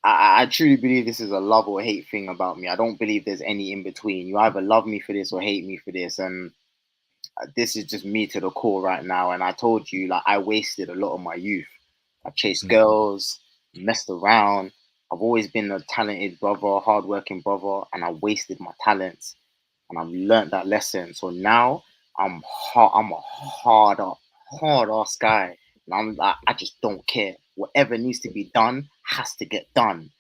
I truly believe this is a love or hate thing about me. I don't believe there's any in between. You either love me for this or hate me for this, and this is just me to the core right now. And I told you, like, I wasted a lot of my youth. I chased Mm. girls, messed around. I've always been a talented brother, hardworking brother, and I wasted my talents. And I've learned that lesson. So now I'm a hard ass guy. And I'm like, I just don't care. Whatever needs to be done has to get done.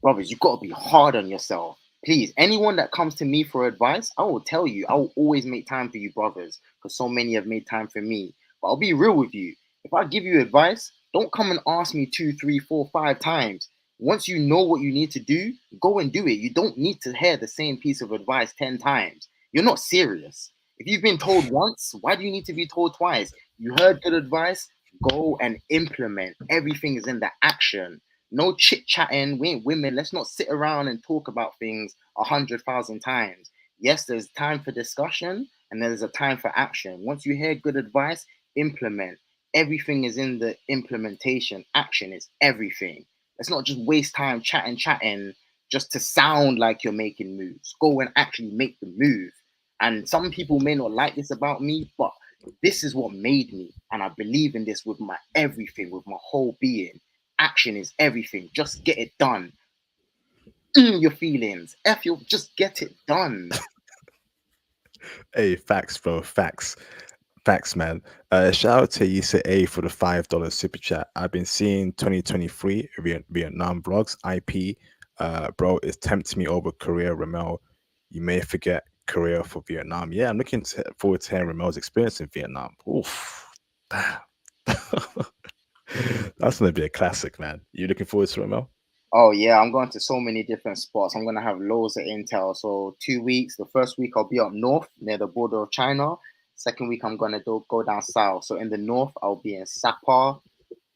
Brothers, you got to be hard on yourself. Please, anyone that comes to me for advice, I will tell you, I will always make time for you, brothers, because so many have made time for me. But I'll be real with you. If I give you advice, don't come and ask me two, three, four, 5 times. Once you know what you need to do, go and do it. You don't need to hear the same piece of advice 10 times. You're not serious. If you've been told once, why do you need to be told twice? You heard good advice, go and implement. Everything is in the action. No chit chatting. We ain't women. Let's not sit around and talk about things 100,000 times. Yes, there's time for discussion and there's a time for action. Once you hear good advice, implement. Everything is in the implementation. Action is everything. Let's not just waste time chatting just to sound like you're making moves. Go and actually make the move. And some people may not like this about me, but this is what made me. And I believe in this with my everything, with my whole being. Action is everything. Just get it done. Your feelings. F you, just get it done. Hey, facts, bro. Facts. Facts, man. Shout out to Issa A for the $5 super chat. I've been seeing 2023 Vietnam vlogs. IP, bro, it's tempting me over Korea. Ramel, you may forget Korea for Vietnam. Yeah, I'm looking forward to hearing Ramel's experience in Vietnam. Oof, damn. That's gonna be a classic, man. You looking forward to Ramel? Oh yeah, I'm going to so many different spots. I'm gonna have loads of intel. So 2 weeks. The first week I'll be up north near the border of China. Second week I'm gonna go down south. So in the north I'll be in Sapa,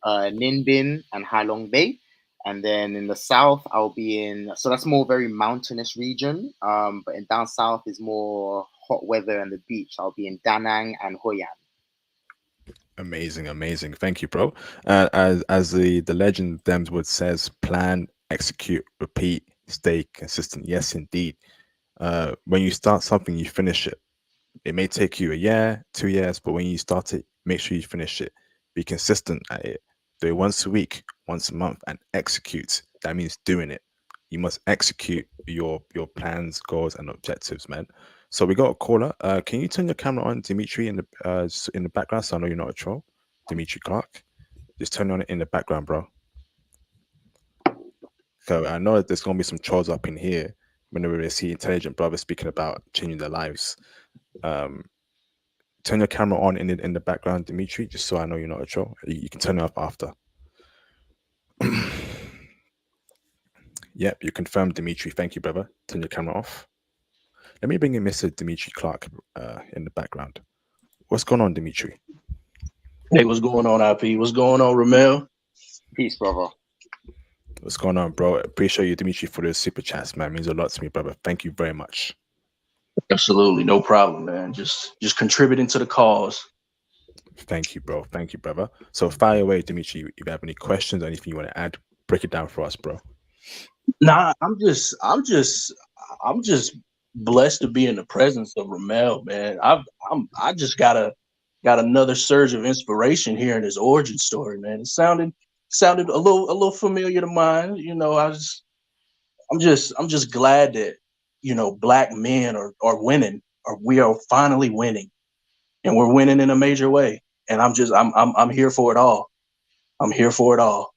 Ninh Binh, and Hai Long Bay. And then in the south, I'll be in. So that's more very mountainous region. But in down south is more hot weather and the beach. I'll be in Da Nang and Hoi An. Amazing, amazing. Thank you, bro. As the legend Demswood says, plan, execute, repeat, stay consistent. Yes, indeed. When you start something, you finish it. It may take you a year, 2 years, but when you start it, make sure you finish it. Be consistent at it. Do it once a week, once a month, and execute. That means doing it. You must execute your plans, goals, and objectives, man. So we got a caller. Can you turn your camera on, Dimitri, in the background? So I know you're not a troll, Dimitri Clark. Just turn on it in the background, bro. So I know that there's gonna be some trolls up in here whenever they see intelligent brothers speaking about changing their lives. Um, Turn your camera on in the background, Dimitri, just so I know you're not a troll. You can turn it up after. Yep, you confirmed, Dimitri. Thank you, brother. Turn your camera off. Let me bring in Mr. Dimitri Clark in the background. What's going on, Dimitri? Hey, what's going on, IP? What's going on, Ramel? Peace, brother. What's going on, bro? Appreciate you, Dimitri, for the super chats, man. It means a lot to me, brother. Thank you very much. Absolutely, no problem, man. Just contributing to the cause. Thank you, bro. Thank you, brother. So fire away, Dimitri. If you have any questions or anything you want to add, break it down for us, bro. Nah, I'm just blessed to be in the presence of Ramel, man. I just got another surge of inspiration here in his origin story, man. It sounded a little familiar to mine. I'm just glad that black men are winning, or we are finally winning, and we're winning in a major way. And I'm here for it all. I'm here for it all.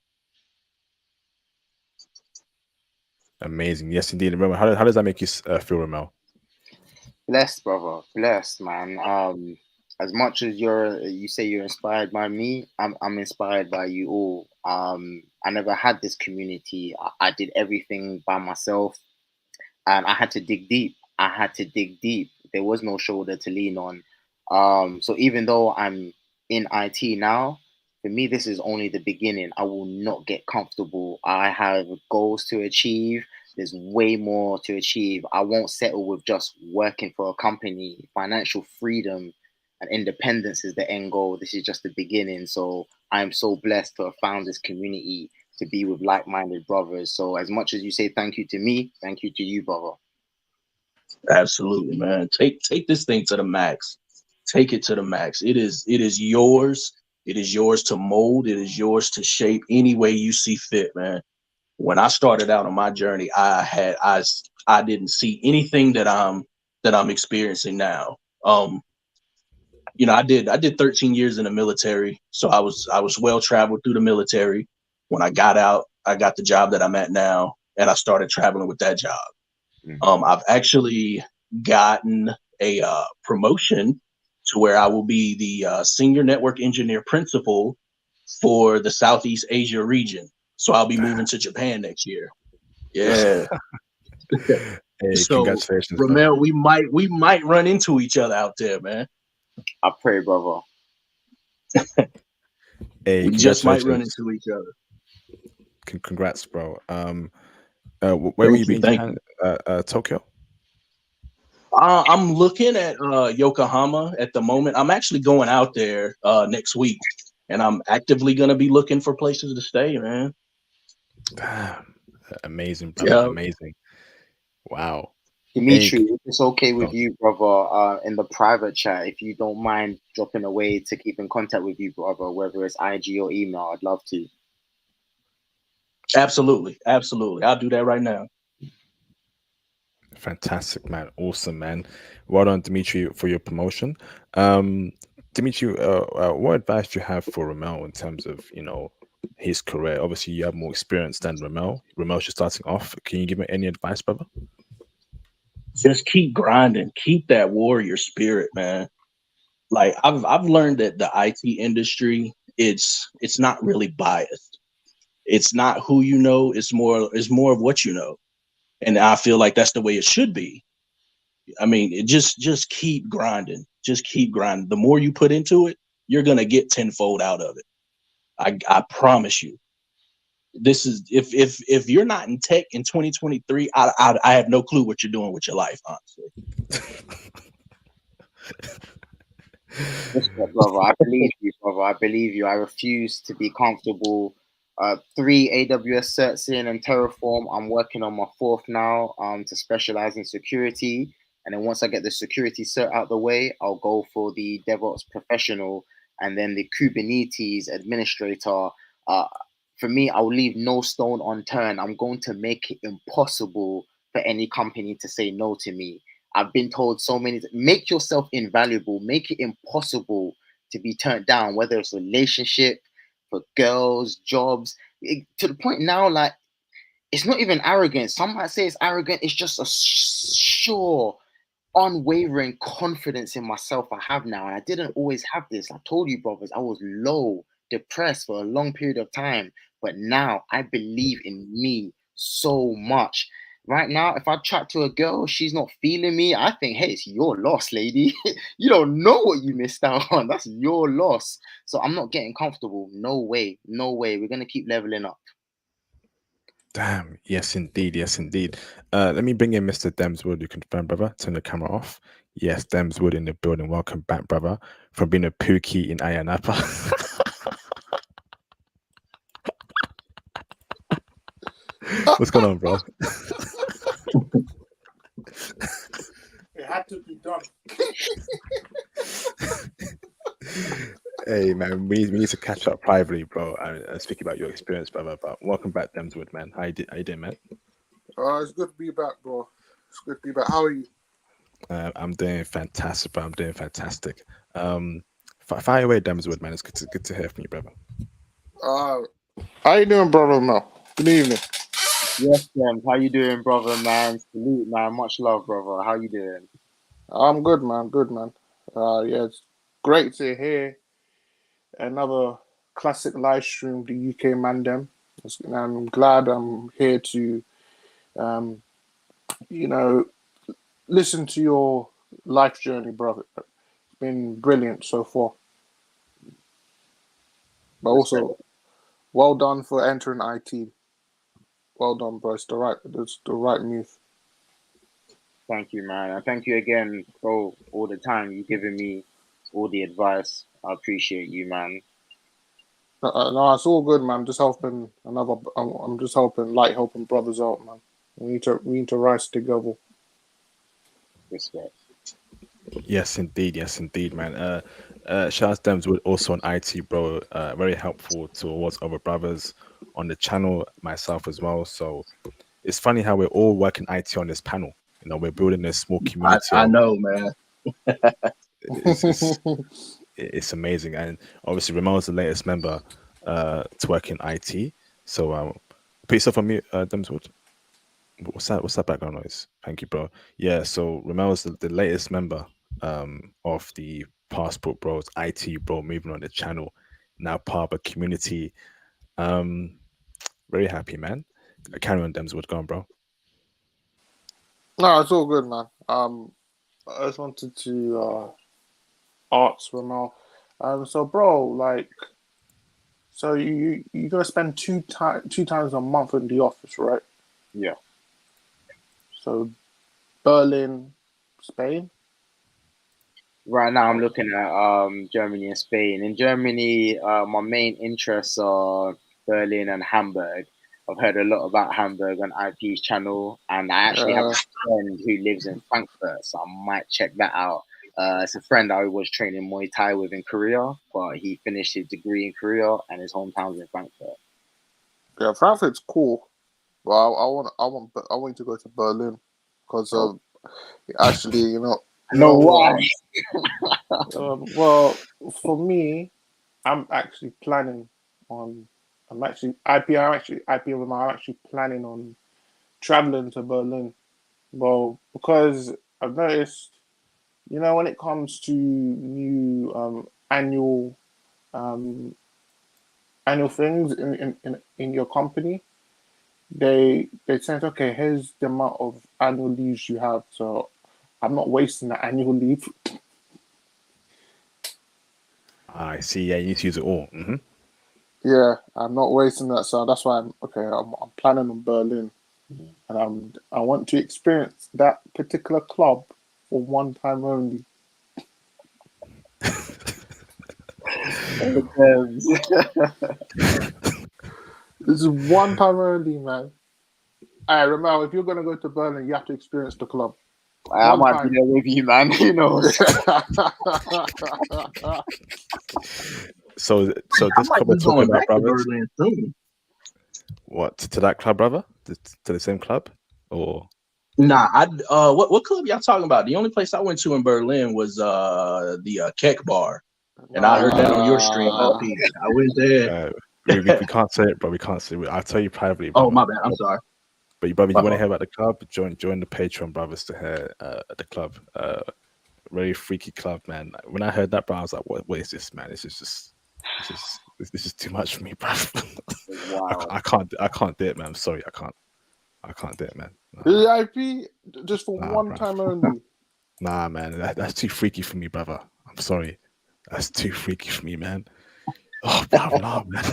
Amazing. Yes, indeed. Remember, how does that make you feel, Ramel? Blessed, brother. Blessed, man. As much as you say you're inspired by me, I'm inspired by you all. I never had this community. I did everything by myself, and I had to dig deep. I had to dig deep. There was no shoulder to lean on. So even though I'm in IT now, for me this is only the beginning. I will not get comfortable. I have goals to achieve. There's way more to achieve. I won't settle with just working for a company. Financial freedom and independence is the end goal. This is just the beginning. So I am so blessed to have found this community, to be with like-minded brothers. So as much as you say thank you to me, thank you to you, brother. Absolutely, man. Take this thing to the max. Take it to the max. It is yours. It is yours to mold. It is yours to shape any way you see fit, man. When I started out on my journey, I didn't see anything that I'm experiencing now. Um, I did 13 years in the military, so I was well traveled through the military. When I got out, I got the job that I'm at now, and I started traveling with that job. Mm. I've actually gotten a promotion to where I will be the senior network engineer principal for the Southeast Asia region. So I'll be moving to Japan next year. Yeah. Hey, So congratulations, bro. Ramel, we might run into each other out there, man. I pray, brother. Hey, We just might run congratulations. into each other. Congrats, bro. Where will Thank you be you, in thank Japan? you. Tokyo. I'm looking at Yokohama at the moment. I'm actually going out there next week, and I'm actively gonna be looking for places to stay, man. Damn. Amazing, brother. Yeah, Amazing. Wow. Hey, Dimitri, if it's okay with oh, you, brother, in the private chat, if you don't mind dropping a way to keep in contact with you, brother, whether it's IG or email, I'd love to. absolutely, absolutely. I'll do that right now. fantastic, man. Awesome, man. Well done, Dimitri, for your promotion. Um, Dimitri, what advice do you have for Ramel in terms of, his career? Obviously, you have more experience than Ramel. Ramel's just starting off. Can you give me any advice, brother? Just keep grinding, keep that warrior spirit, man. Like I've learned that the IT industry, it's not really biased. It's not who you know, it's more of what you know. And I feel like that's the way it should be. I mean, just keep grinding. Just keep grinding. The more you put into it, you're gonna get tenfold out of it. I promise you. This is if you're not in tech in 2023, I have no clue what you're doing with your life, honestly. Respect, brother. I believe you, brother. I believe you. I refuse to be comfortable. Three AWS certs in and Terraform. I'm working on my fourth now. To specialize in security, and then once I get the security cert out the way, I'll go for the DevOps professional, and then the Kubernetes administrator. Uh, for me, I'll leave no stone unturned. I'm going to make it impossible for any company to say no to me. I've been told so many, make yourself invaluable, make it impossible to be turned down, whether it's relationship, for girls, jobs, to the point now, like, it's not even arrogance. Some might say it's arrogant. It's just a sure, unwavering confidence in myself I have now. And I didn't always have this. I told you, brothers, I was low, depressed for a long period of time. But now I believe in me so much. Right now, if I chat to a girl, she's not feeling me. I think, hey, it's your loss, lady. You don't know what you missed out on. That's your loss. So I'm not getting comfortable. No way. No way. We're going to keep leveling up. Damn. Yes, indeed. Yes, indeed. Let me bring in Mr. Demswood. You confirm, brother. Turn the camera off. Yes, Demswood in the building. Welcome back, brother. From being a pookie in Ayanapa. What's going on, bro? It had to be done. Hey, man, we need to catch up privately, bro, and speak about your experience, brother. But welcome back, Demswood, man. How you doing, man? It's good to be back, bro. It's good to be back. How are you? I'm doing fantastic, bro. I'm doing fantastic. Fire away, Demswood, man. It's good to hear from you, brother. How you doing, brother Mel? Good evening. Yes, James. How you doing, brother, man? Salute, man. Much love, brother. How you doing? I'm good, man. Good, man. Yeah, it's great to hear another classic live stream, the UK Mandem. I'm glad I'm here to, um, you know, listen to your life journey, brother. It's been brilliant so far. But also, well done for entering IT. Well done, bro. It's the right move. Thank you, man. And thank you again, bro, all the time you giving me all the advice. I appreciate you, man. No, it's all good, man. Just helping another. I'm just helping brothers out, man. We need to rise together. Respect. Yes, indeed, man. Shout out to Demswood also on IT, bro. Very helpful towards other brothers on the channel, myself as well. So it's funny how we're all working IT on this panel. You know, we're building a small community. I know, man. It's amazing, and obviously Ramon's the latest member to work in IT. So put yourself on mute, Demswood. What's that background noise? Thank you, bro. Yeah, so Ramel's the latest member of the Passport Bros IT, bro, moving on the channel, now part of a community. Very happy, man. Carry on, Demswood. Go on, bro. No, it's all good, man. I just wanted to ask Ramel. So bro, like, so you gonna spend two times a month in the office, right? Yeah. So Berlin, Spain. Right now, I'm looking at Germany and Spain. In Germany, my main interests are Berlin and Hamburg. I've heard a lot about Hamburg on IP's channel, and I actually have a friend who lives in Frankfurt, so I might check that out. It's a friend I was training Muay Thai with in Korea, but he finished his degree in Korea, and his hometown's in Frankfurt. Yeah, Frankfurt's cool. Well, I want to go to Berlin because actually, No, why? well, for me, I'm actually planning on. I'm actually IP. I'm actually IP with my. I'm actually planning on traveling to Berlin. Well, because I've noticed, when it comes to new um, annual things in your company, they said, okay, here's the amount of annual leaves you have. So I'm not wasting that annual leave. I see. Yeah, you need to use it all. Yeah, I'm not wasting that. So that's why I'm planning on Berlin, and I want to experience that particular club for one time only. This is one time only, man. All right, remember, if you're gonna go to Berlin, you have to experience the club. I might be there with you, man. Who knows? So this club we're talking about, brothers. What, to that club, brother? To the same club, or? Nah, what club y'all talking about? The only place I went to in Berlin was the Keck Bar, and I heard that on your stream. I went there. We can't say it, but we can't say it. I'll tell you privately. Brother. Oh, my bad. I'm sorry. But brother, you want to hear about the club? Join the Patreon brothers to hear the club. Very freaky club, man. When I heard that, bro, I was like, what is this, man? This is too much for me, bro. Wow. I can't do it, man. I'm sorry, I can't do it, man. The IP just for one time only. Nah, man, that's too freaky for me, brother. I'm sorry, that's too freaky for me, man. Oh, bro, nah, man.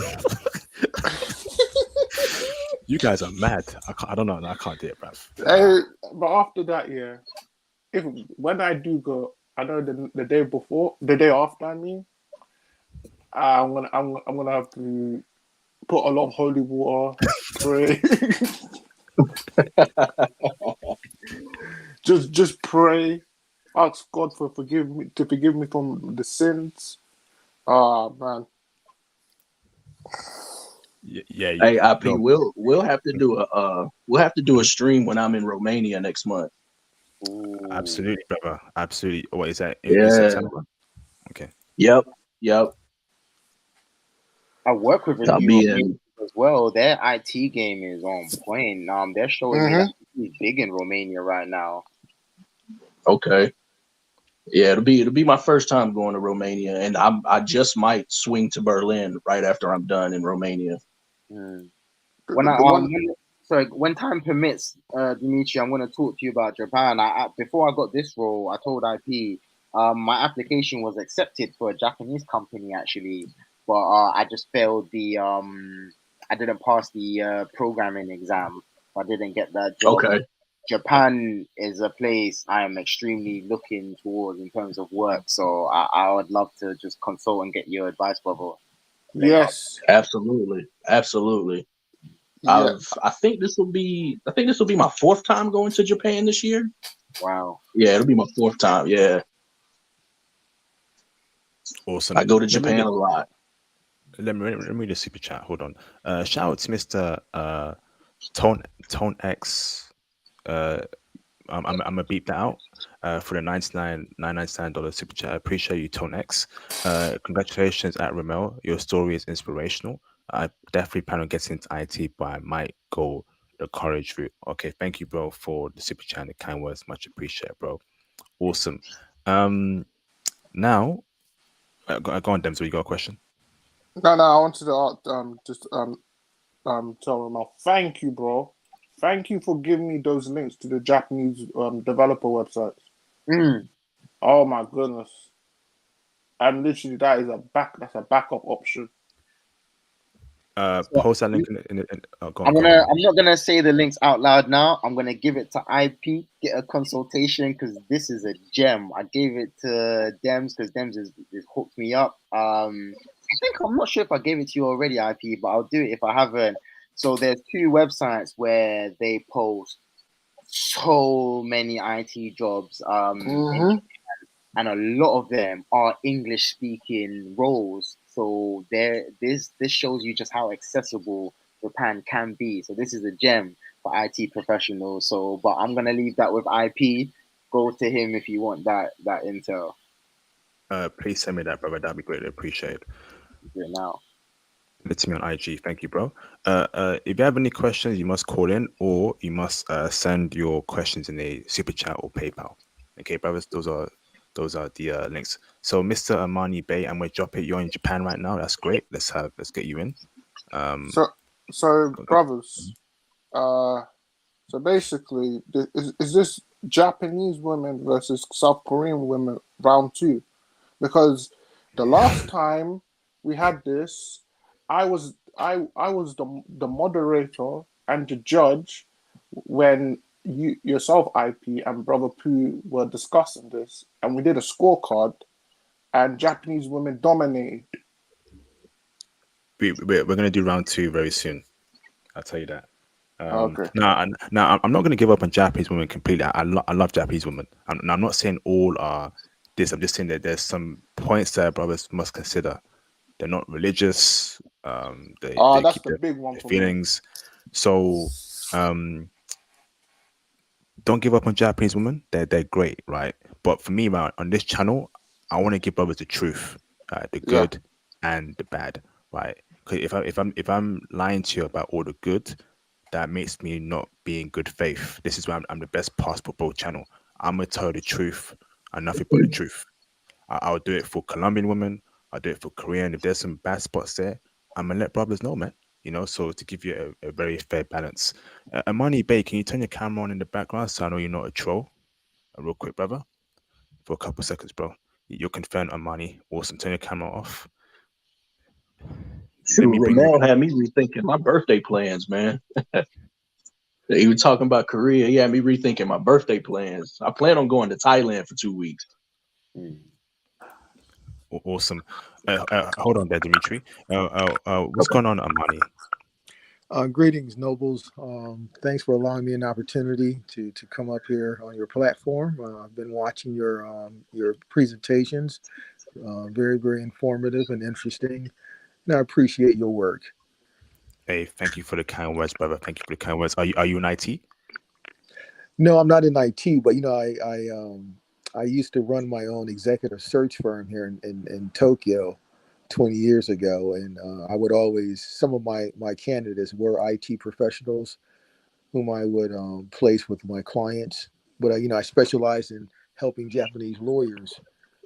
You guys are mad. I can't. I don't know. I can't do it, bruv. Eh, but after that, yeah, if when I do go, I know the day before, the day after. I mean, I'm gonna have to put a lot of holy water, pray, just pray, ask God for forgive me from the sins. Ah man, Yeah. Hey, IP, No, we'll have to do a stream when I'm in Romania next month. Ooh. absolutely, brother. Absolutely. What is that in Yeah. September? Okay. Yep. Yep. I work with a I'll few be Romanians in. as well. Their IT game is on point. They're showing me that mm-hmm. he's big in Romania right now. Okay. Yeah, it'll be my first time going to Romania, and I just might swing to Berlin right after I'm done in Romania. Hmm. the, When I the one. sorry, when time permits, Dimitri, I'm going to talk to you about Japan. Before I got this role, I told IP my application was accepted for a Japanese company actually, but I just failed the I didn't pass the programming exam. I didn't get that job. Okay. Japan is a place I am extremely looking towards in terms of work, so I would love to just consult and get your advice, brother. Later. Yes, Absolutely. Absolutely. yeah. I think this will be my fourth time going to Japan this year. Wow. Yeah, it'll be my fourth time. Yeah. Awesome. I go to Let me Japan a lot. let me read the super chat. Hold on. Shout out to Mr. Tone X. Uh, I'm gonna beep that out. For the $999 super chat. I appreciate you, Tone X. Congratulations at Ramel. Your story is inspirational. I definitely plan on getting into IT, but I might go the college route. Okay, thank you, bro, for the super chat and the kind words. Much appreciated, bro. Awesome. Um, now go on, Dems. You got a question? No, no. I wanted to just tell them off. Thank you, bro. Thank you for giving me those links to the Japanese developer websites. Mm. Oh my goodness. And literally that's a backup option. So Post that link in oh, go on, I'm go on, gonna. go on. I'm not gonna say the links out loud now. I'm gonna give it to IP, get a consultation because this is a gem. I gave it to Dems because Dems is hooked me up. I think I'm not sure if I gave it to you already, IP, but I'll do it if I haven't. So there's two websites where they post so many IT jobs. Mm-hmm. And a lot of them are English speaking roles. So this shows you just how accessible Japan can be. So this is a gem for IT professionals. So, but I'm gonna leave that with IP. Go to him if you want that intel. Please send me that, brother. That'd be greatly appreciated. Do it now. Send it to me on IG. Thank you, bro. If you have any questions, you must call in or you must send your questions in a super chat or PayPal. Okay, brothers, those are the links. So, Mr. Amani Bay, I'm gonna drop it. You're in Japan right now. That's great. Let's get you in. Um, So so go- go- brothers, uh so basically is this Japanese women versus South Korean women round two? Because the last time we had this, I was the moderator and the judge when you yourself IP and brother Pooh were discussing this, and we did a scorecard, and Japanese women dominated. we're gonna do round two very soon. I'll tell you that. Okay. Now, I'm not going to give up on Japanese women completely. I love Japanese women. I'm not saying all are this. I'm just saying that there's some points that brothers must consider. They're not religious. They That's keep the big one their for me. feelings. So don't give up on Japanese women. They're great, right? But for me, right, on this channel, I want to give brothers the truth, the Yeah. good and the bad, right? Because if I'm lying to you about all the good, that makes me not be in good faith. This is why I'm the best passport bro channel. I'm gonna tell the truth and nothing but the truth. I'll do it for Colombian women. I'll do it for Korean. If there's some bad spots there, I'm gonna let brothers know, man. So to give you a very fair balance. Amani Bay, can you turn your camera on in the background so I know you're not a troll? Real quick, brother, for a couple seconds, bro. You're confirmed, Amani. Awesome. Turn your camera off. let Shoot, me bring. Ramel had me rethinking my birthday plans, man. He was talking about Korea. He had me rethinking my birthday plans. I plan on going to Thailand for 2 weeks. Mm. Awesome. Hold on there, Dimitri. What's Okay. going on, Amani? Greetings, nobles. Thanks for allowing me an opportunity to come up here on your platform. I've been watching your presentations, very, very informative and interesting, and I appreciate your work. Hey, thank you for the kind words, brother. Thank you for the kind words. Are you in IT? No, I'm not in IT, but I used to run my own executive search firm here in Tokyo 20 years ago, and I would always some of my candidates were IT professionals whom I would place with my clients. But I specialize in helping Japanese lawyers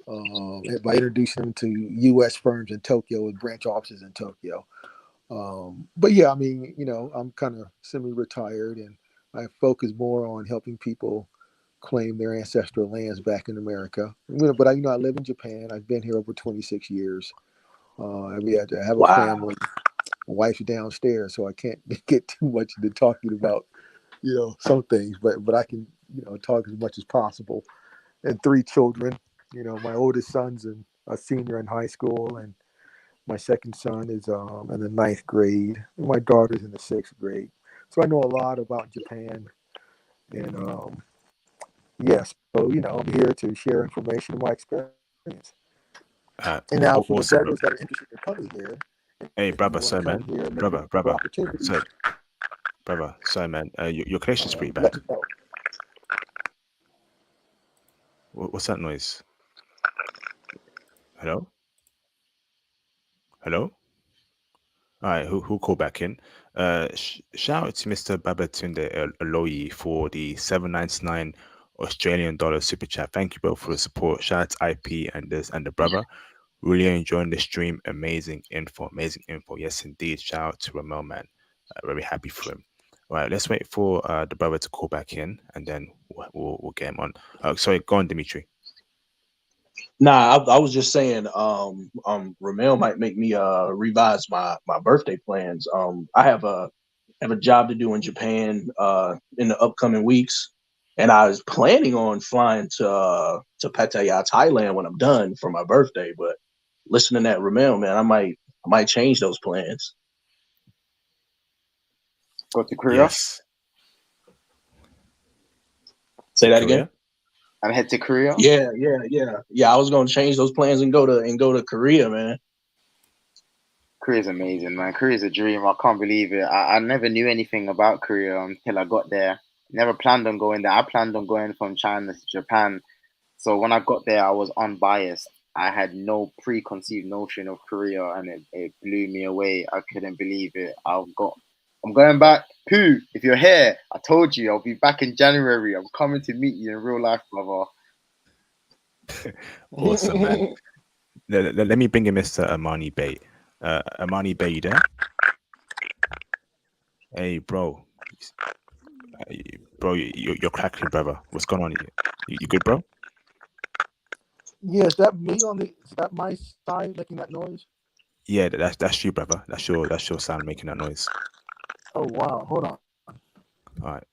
by introducing them to U.S. firms in Tokyo with branch offices in Tokyo. But yeah, I mean, I'm kind of semi-retired, and I focus more on helping people claim their ancestral lands back in America. But I live in Japan. I've been here over 26 years. I have a Wow. family. My wife's downstairs, so I can't get too much into talking about some things, but I can talk as much as possible. And three children. My oldest son's a senior in high school, and my second son is in the ninth grade. And my daughter's in the sixth grade. So I know a lot about Japan, and yes, so I'm here to share information and my experience. And now for the Awesome, brothers brother. that are interested in coming here, Hey, if you brother, want to sorry, come man. here and look Brother, for brother, opportunities, sorry, brother, sorry, man. Your connection's pretty let bad. me know. What's that noise? Hello, hello. All right, who called back in? Shout out to Mr. Babatunde Aloyi for the 7.99 Australian dollar super chat. Thank you, bro, for the support. Shout out to IP and the brother. Really enjoying the stream. Amazing info, amazing info. Yes, indeed. Shout out to Ramel, man. Very happy for him. All right, let's wait for the brother to call back in, and then we'll get him on. Sorry, go on, Dimitri. Nah, I was just saying, Ramel might make me revise my birthday plans. I have a job to do in Japan in the upcoming weeks, and I was planning on flying to Pattaya, Thailand when I'm done for my birthday. But listening to that Ramel, man, I might change those plans. Go to Korea Yes, Say that again. Korea. and head to Korea. Yeah. I was gonna change those plans and go to Korea, man. Korea's amazing, man. Korea's a dream. I can't believe it. I never knew anything about Korea until I got there. Never planned on going there. I planned on going from China to Japan. So when I got there, I was unbiased. I had no preconceived notion of Korea, and it blew me away. I couldn't believe it. I'm going back. Pooh, if you're here, I told you I'll be back in January. I'm coming to meet you in real life, brother. Awesome, man. Let me bring in Mr. Amani Bay. Amani Bay, you there? Hey, bro. Bro, you're crackling, brother. What's going on? You good, bro? Yeah, is that my side making that noise? Yeah, that's you, brother. That's your sound making that noise. Oh wow, hold on. All right.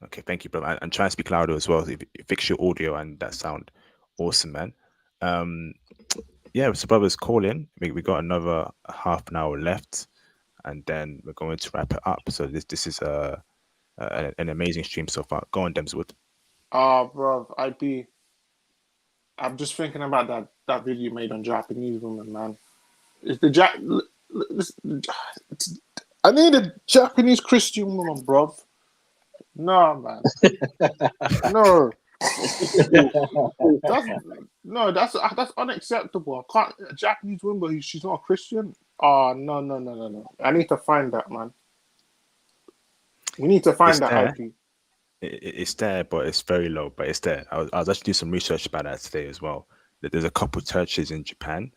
Okay, thank you, brother. And try and speak louder as well. Fix your audio and that sound. Awesome, man. Um, yeah, so brothers, call in. We got another half an hour left, and then we're going to wrap it up. So this is an amazing stream so far. Go on, Demswood. Bro, I'm just thinking about that video you made on Japanese women, man. Is the I need a Japanese Christian woman, bro. No, man. No. That's that's unacceptable. I can't a Japanese woman, but she's not a Christian. Oh no. I need to find that, man. We need to It's find that there. IP. It's there, but it's very low. But it's there. I was actually doing some research about that today as well. That there's a couple churches in Japan,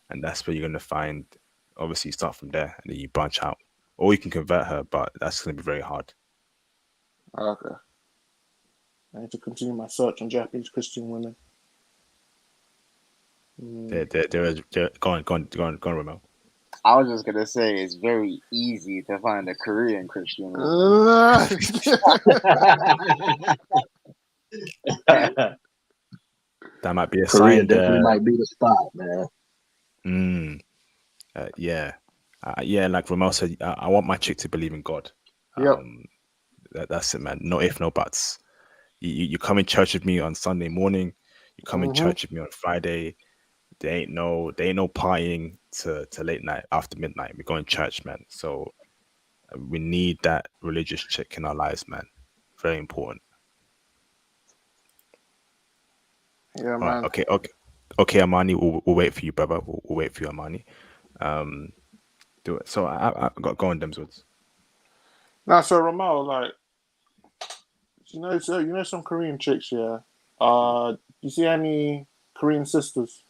and that's where you're gonna find. Obviously, you start from there, and then you branch out, or you can convert her, but that's gonna be very hard. Okay. I need to continue my search on Japanese Christian women. There is. Go on, Ramon. I was just gonna say it's very easy to find a Korean Christian woman. That might be a Korea sign. definitely might be the spot, man. Yeah, yeah. Like Ramon said, I want my chick to believe in God. Yep. That's it, man. No if, no buts. You come in church with me on Sunday morning. You come in Mm-hmm. church with me on Friday. There ain't no partying to late night after midnight. We're going to church, man. So we need that religious chick in our lives, man. Very important. Yeah, All right, man. okay, Amani. We'll wait for you, brother. We'll wait for you, Amani. Um, do it. So I got go on, Demswoods. Now, so Ramal, like, you know some Korean chicks, yeah. You see any Korean sisters?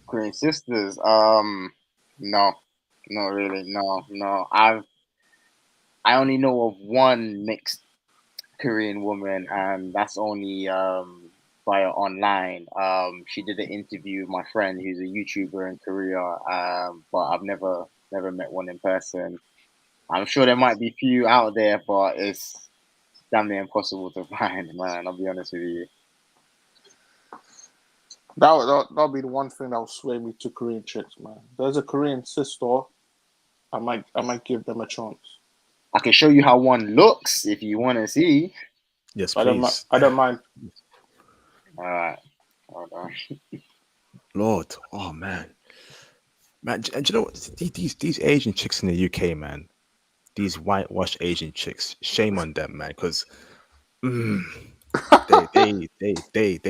Korean sisters. No, not really. No. I only know of one mixed Korean woman, and that's only via online. She did an interview with my friend who's a YouTuber in Korea. But I've never met one in person. I'm sure there might be few out there, but it's damn near impossible to find, man. I'll be honest with you. That'll be the one thing that will sway me to Korean chicks, man. There's a Korean sister. I might give them a chance. I can show you how one looks if you want to see. Yes, I don't. please. I don't mind. All right, hold on. Lord, oh man, and do you know what? These Asian chicks in the UK, man. These whitewashed Asian chicks. Shame on them, man. Because they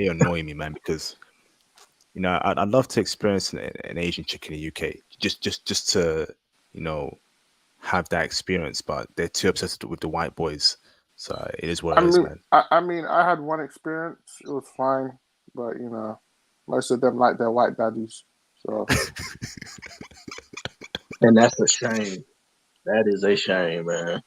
annoy me, man. Because I'd love to experience an Asian chick in the UK, just to you know have that experience, but they're too obsessed with the white boys. So it is what I it is, mean, man. I had one experience. It was fine, but most of them like their white daddies. So And that's a shame. That is a shame, man.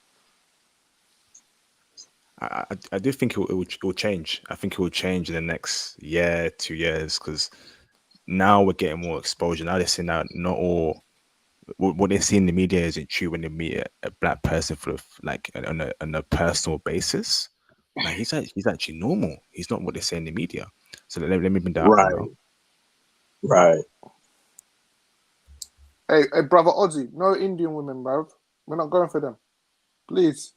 I do think it will change. I think it will change in the next year, 2 years, because now we're getting more exposure. Now they're saying that not all what they see in the media isn't true when they meet a black person for like on a personal basis. Like he's actually normal. He's not what they say in the media. So let me bring that up, Right, Ramel. right. hey, brother Ozzy, no Indian women, bro. We're not going for them, please.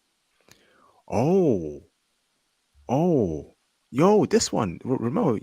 Oh, oh, yo, this one, Ramel.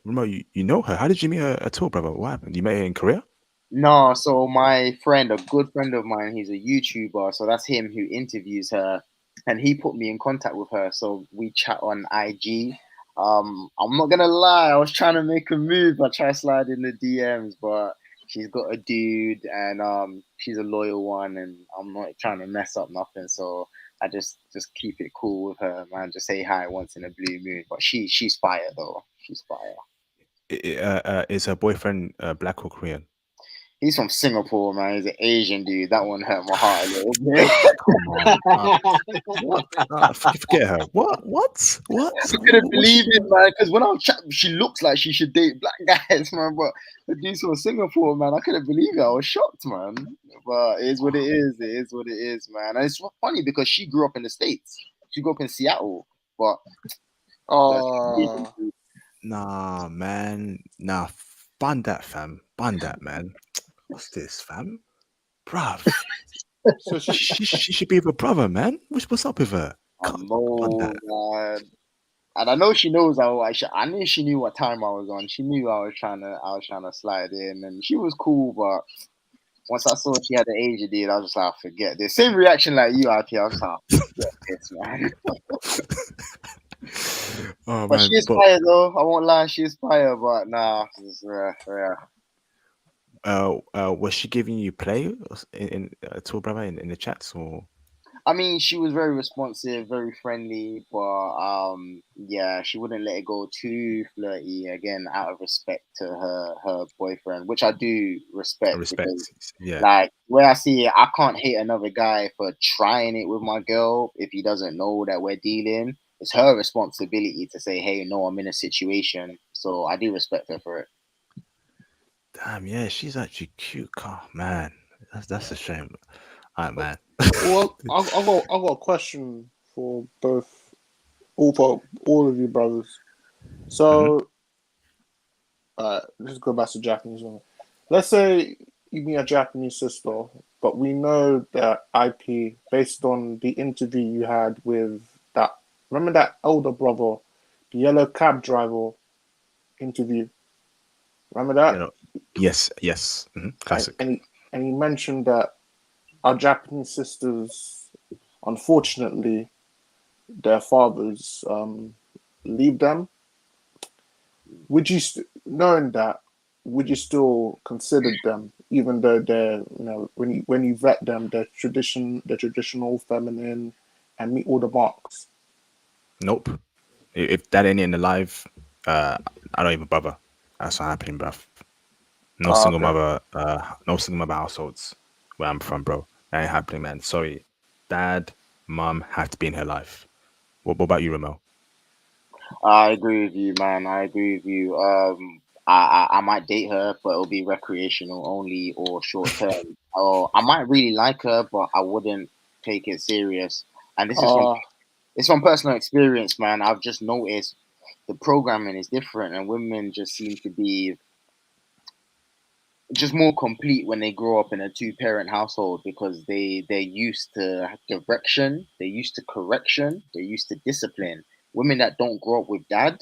Ramel, you know her. How did you meet her at all, brother? What happened? You met her in Korea? No, so my friend, a good friend of mine, he's a YouTuber, so that's him who interviews her, and he put me in contact with her. So we chat on IG. I'm not gonna lie, I was trying to make a move. I try to slide in the DMs, but she's got a dude, and she's a loyal one, and I'm not trying to mess up nothing. So I just keep it cool with her, man. Just say hi once in a blue moon. But she's fire though. She's fire. Is her boyfriend black or Korean? He's from Singapore, man. He's an Asian dude. That one hurt my heart a little bit. Come on. What? Forget her. What? I couldn't believe it, man. Because when I was chatting, she looks like she should date black guys, man. But the dude's from Singapore, man. I couldn't believe it. I was shocked, man. But it is what it is. It is what it is, man. And it's funny because she grew up in the States. She grew up in Seattle. But Oh, Nah, man. Nah, ban that, fam. Ban that, man. What's this, fam? Bruv. so She should be with her brother, man. What's up with her? I Ban know, that. man. And I know she knows I knew she knew what time I was on. She knew I was trying to slide in, and she was cool. But once I saw she had the Asia deal, I was just like, forget this. Same reaction like you out here. I was like, forget this, man. Oh But she man, is but fire though. I won't lie, she is fire. But nah, it's, yeah. was she giving you play in at all, brother, in the chats or? I mean, she was very responsive, very friendly, but yeah, she wouldn't let it go too flirty. Again, out of respect to her boyfriend, which I do I respect because, respect. Yeah. like, where I see it, I can't hate another guy for trying it with my girl if he doesn't know that we're dealing. It's her responsibility to say, "Hey, no, I'm in a situation." So I do respect her for it. Damn, yeah, she's actually cute. Oh, man, that's a shame. All right, man. Well, I got a question for all of you brothers. Mhm. So, let's go back to Japanese one. Let's say you meet a Japanese sister, but we know that IP based on the interview you had with that. Remember that elder brother, the yellow cab driver interview. Remember You that? know, yes, yes, And classic. and he mentioned that our Japanese sisters, unfortunately, their fathers leave them. Would you, knowing that, would you still consider them, even though they're, when you vet them, they're traditional, feminine, and meet all the marks? Nope. If that ain't in the live, uh, I don't even bother. That's not happening, bruv. No Ah, single okay. mother, no single mother households where I'm from, bro. That ain't happening, man. Sorry. Dad, mom have to be in her life. What about you, Ramel? I agree with you, man. I agree with you. I might date her, but it'll be recreational only or short term. Or I might really like her, but I wouldn't take it serious. And this is from Ah, it's from personal experience, man. I've just noticed the programming is different, and women just seem to be just more complete when they grow up in a two-parent household because they're used to direction, they're used to correction, they're used to discipline. Women that don't grow up with dad,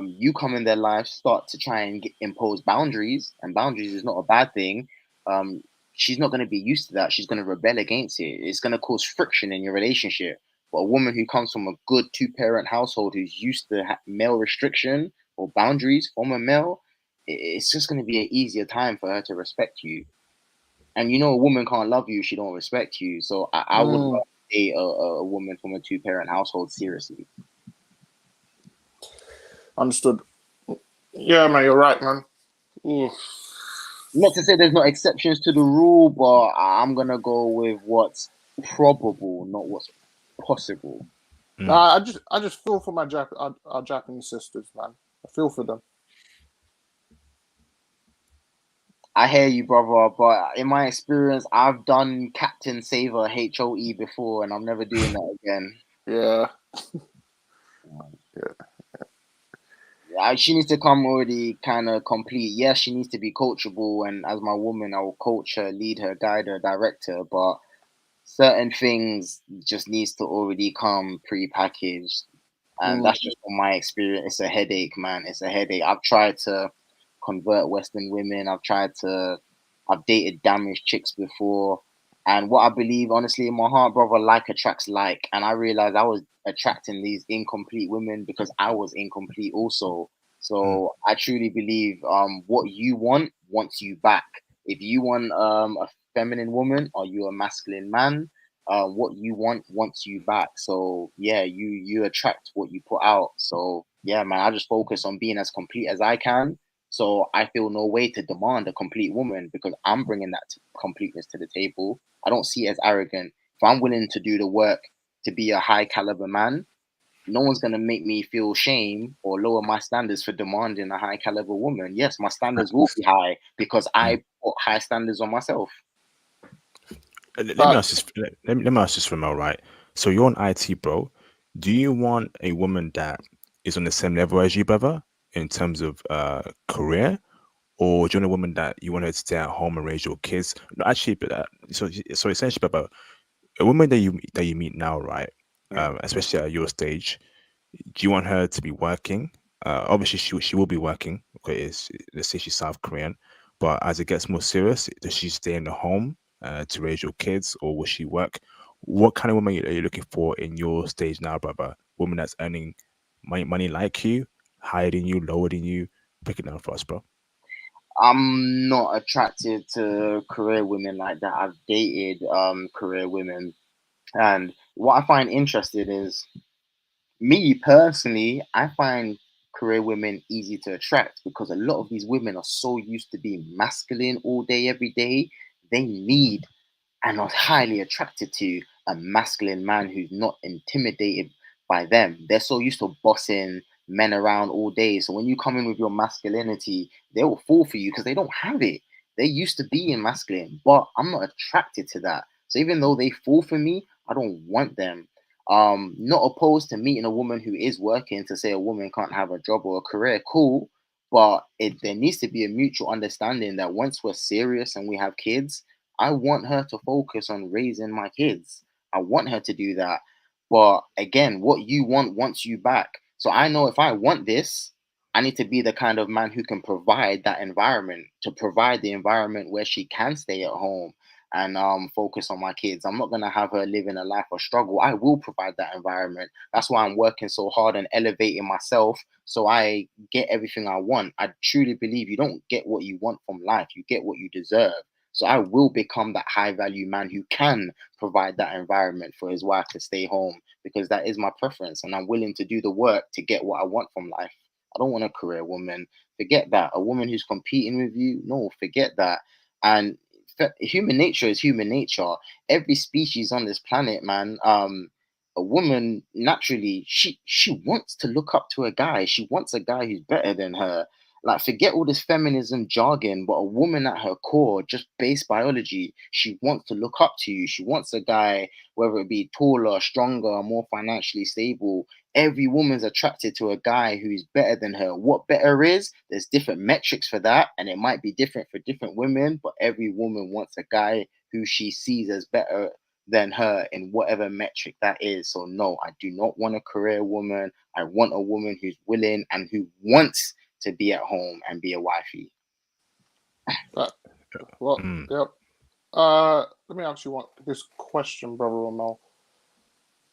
you come in their life, start to try and impose boundaries, and boundaries is not a bad thing. um, she's not going to be used to that. She's going to rebel against it. It's going to cause friction in your relationship. But a woman who comes from a good two-parent household, who's used to male restriction or boundaries from a male, it's just going to be an easier time for her to respect you. And you know, a woman can't love you if she don't respect you. So I would mm, rather date a woman from a two-parent household seriously. understood. Yeah, man, you're right, man. Oof. Not to say there's no exceptions to the rule, but I'm gonna go with what's probable, not what's possible. Mm. Nah, I just feel for our Japanese sisters, man. I feel for them. I hear you, brother, but in my experience, I've done Captain Saver HOE before, and I'm never doing that again. Yeah, yeah. She needs to come already kind of complete. Yes, she needs to be coachable, and as my woman, I will coach her, lead her, guide her, direct her. But certain things just needs to already come pre-packaged, and Mm, that's just from my experience. It's a headache, man. It's a headache. I've tried to convert Western women. I've dated damaged chicks before. And what I believe, honestly, in my heart, brother, like attracts like. And I realized I was attracting these incomplete women because I was incomplete also. Mm. So I truly believe what you want wants you back. If you want a feminine woman or you a masculine man, what you want wants you back. So yeah, you attract what you put out. So yeah, man, I just focus on being as complete as I can, so I feel no way to demand a complete woman because I'm bringing that completeness to the table. I don't see it as arrogant. If I'm willing to do the work to be a high caliber man, no one's going to make me feel shame or lower my standards for demanding a high caliber woman. Yes, my standards will be high because Mm. I put high standards on myself. Let me ask facts. this. Let me ask this, Ramel. Right. So you're on IT, bro. Do you want a woman that is on the same level as you, brother, in terms of career, or do you want a woman that you want her to stay at home and raise your kids? No, actually, but so essentially, brother, a woman that you meet now, right? Mm. Especially at your stage, do you want her to be working? Obviously, she will be working. Okay, let's say she's South Korean, but as it gets more serious, does she stay in the home to raise your kids, or will she work? What kind of woman are you looking for in your stage now, brother? Woman that's earning money like you, higher than you, lower than you. Pick it down for us, bro. I'm not attracted to career women like that. I've dated career women, and what I find interesting is, me personally, I find career women easy to attract because a lot of these women are so used to being masculine all day, every day. They need and are highly attracted to a masculine man who's not intimidated by them. They're so used to bossing, men around all day. So when you come in with your masculinity, they will fall for you because they don't have it. They used to be in masculine, but I'm not attracted to that. So even though they fall for me, I don't want them. Not opposed to meeting a woman who is working to say a woman can't have a job or a career, cool. But there needs to be a mutual understanding that once we're serious and we have kids, I want her to focus on raising my kids. I want her to do that. But again, what you want wants you back. So I know if I want this, I need to be the kind of man who can provide that environment, to provide the environment where she can stay at home and focus on my kids. I'm not going to have her living a life of struggle. I will provide that environment. That's why I'm working so hard and elevating myself so I get everything I want. I truly believe you don't get what you want from life, you get what you deserve. So I will become that high value man who can provide that environment for his wife to stay home, because that is my preference and I'm willing to do the work to get what I want from life. I don't want a career woman. Forget that. A woman who's competing with you, no, forget that. And human nature is human nature. Every species on this planet, man, a woman naturally she wants to look up to a guy. She wants a guy who's better than her. Like, forget all this feminism jargon, but a woman at her core, just base biology, she wants to look up to you. She wants a guy, whether it be taller, stronger, more financially stable. Every woman's attracted to a guy who's better than her. What better is, there's different metrics for that, and it might be different for different women, but every woman wants a guy who she sees as better than her in whatever metric that is. So no, I do not want a career woman. I want a woman who's willing and who wants to be at home and be a wifey. Well, Mm. yep. Let me ask you this question, brother Romel.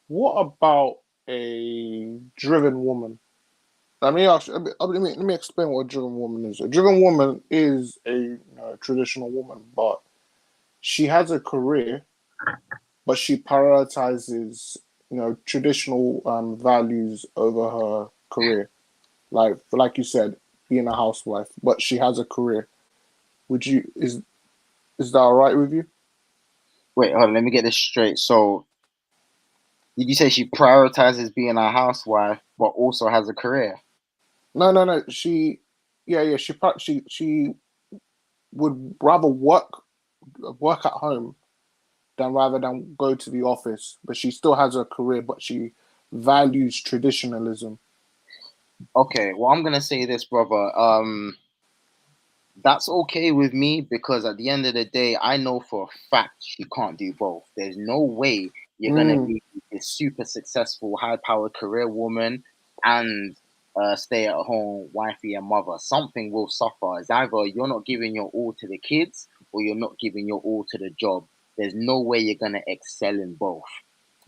What about a driven woman? Let me ask. Let me explain what a driven woman is. A driven woman is a traditional woman, but she has a career, but she prioritizes traditional values over her career. Like you said, being a housewife, but she has a career. Would you is that all right with you? Wait, hold on, let me get this straight. So, did you say she prioritizes being a housewife, but also has a career? No, no, no. Yeah. She would rather work at home than rather than go to the office. But she still has a career, but she values traditionalism. Okay, well, I'm gonna say this, brother. That's okay with me because at the end of the day, I know for a fact she can't do both. There's no way you're gonna Mm, be a super successful, high-powered career woman and stay-at-home wifey and mother. Something will suffer. It's either you're not giving your all to the kids or you're not giving your all to the job. There's no way you're gonna excel in both.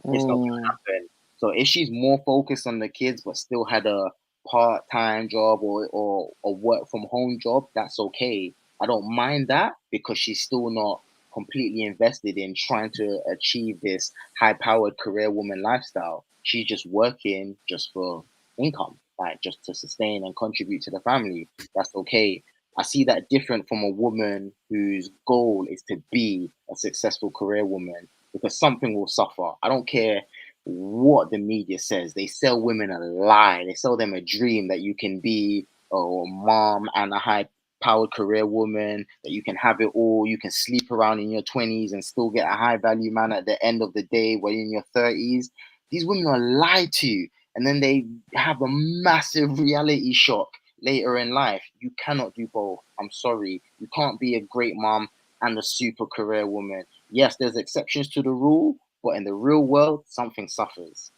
It's not gonna mm. happen. So if she's more focused on the kids but still had a part-time job or a work from home job, that's okay. I don't mind that because she's still not completely invested in trying to achieve this high-powered career woman lifestyle. She's just working just for income, like just to sustain and contribute to the family. That's okay. I see that different from a woman whose goal is to be a successful career woman, because something will suffer. I don't care what the media says. They sell women a lie. They sell them a dream that you can be a mom and a high powered career woman, that you can have it all. You can sleep around in your 20s and still get a high value man at the end of the day when you're in your 30s. These women are lied to. And then they have a massive reality shock later in life. You cannot do both. I'm sorry. You can't be a great mom and a super career woman. Yes, there's exceptions to the rule, but in the real world, something suffers.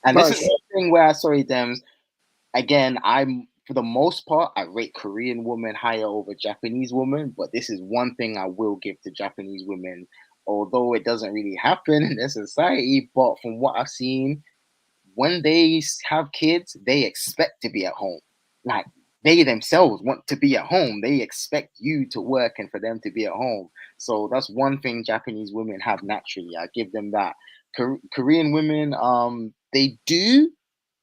And this is Nice. the thing where, sorry, Dems, again, I'm for the most part, I rate Korean women higher over Japanese women, but this is one thing I will give to Japanese women, although it doesn't really happen in their society. But from what I've seen, when they have kids, they expect to be at home. Like, they themselves want to be at home. They expect you to work and for them to be at home. So that's one thing Japanese women have naturally. I give them that. Korean women, they do,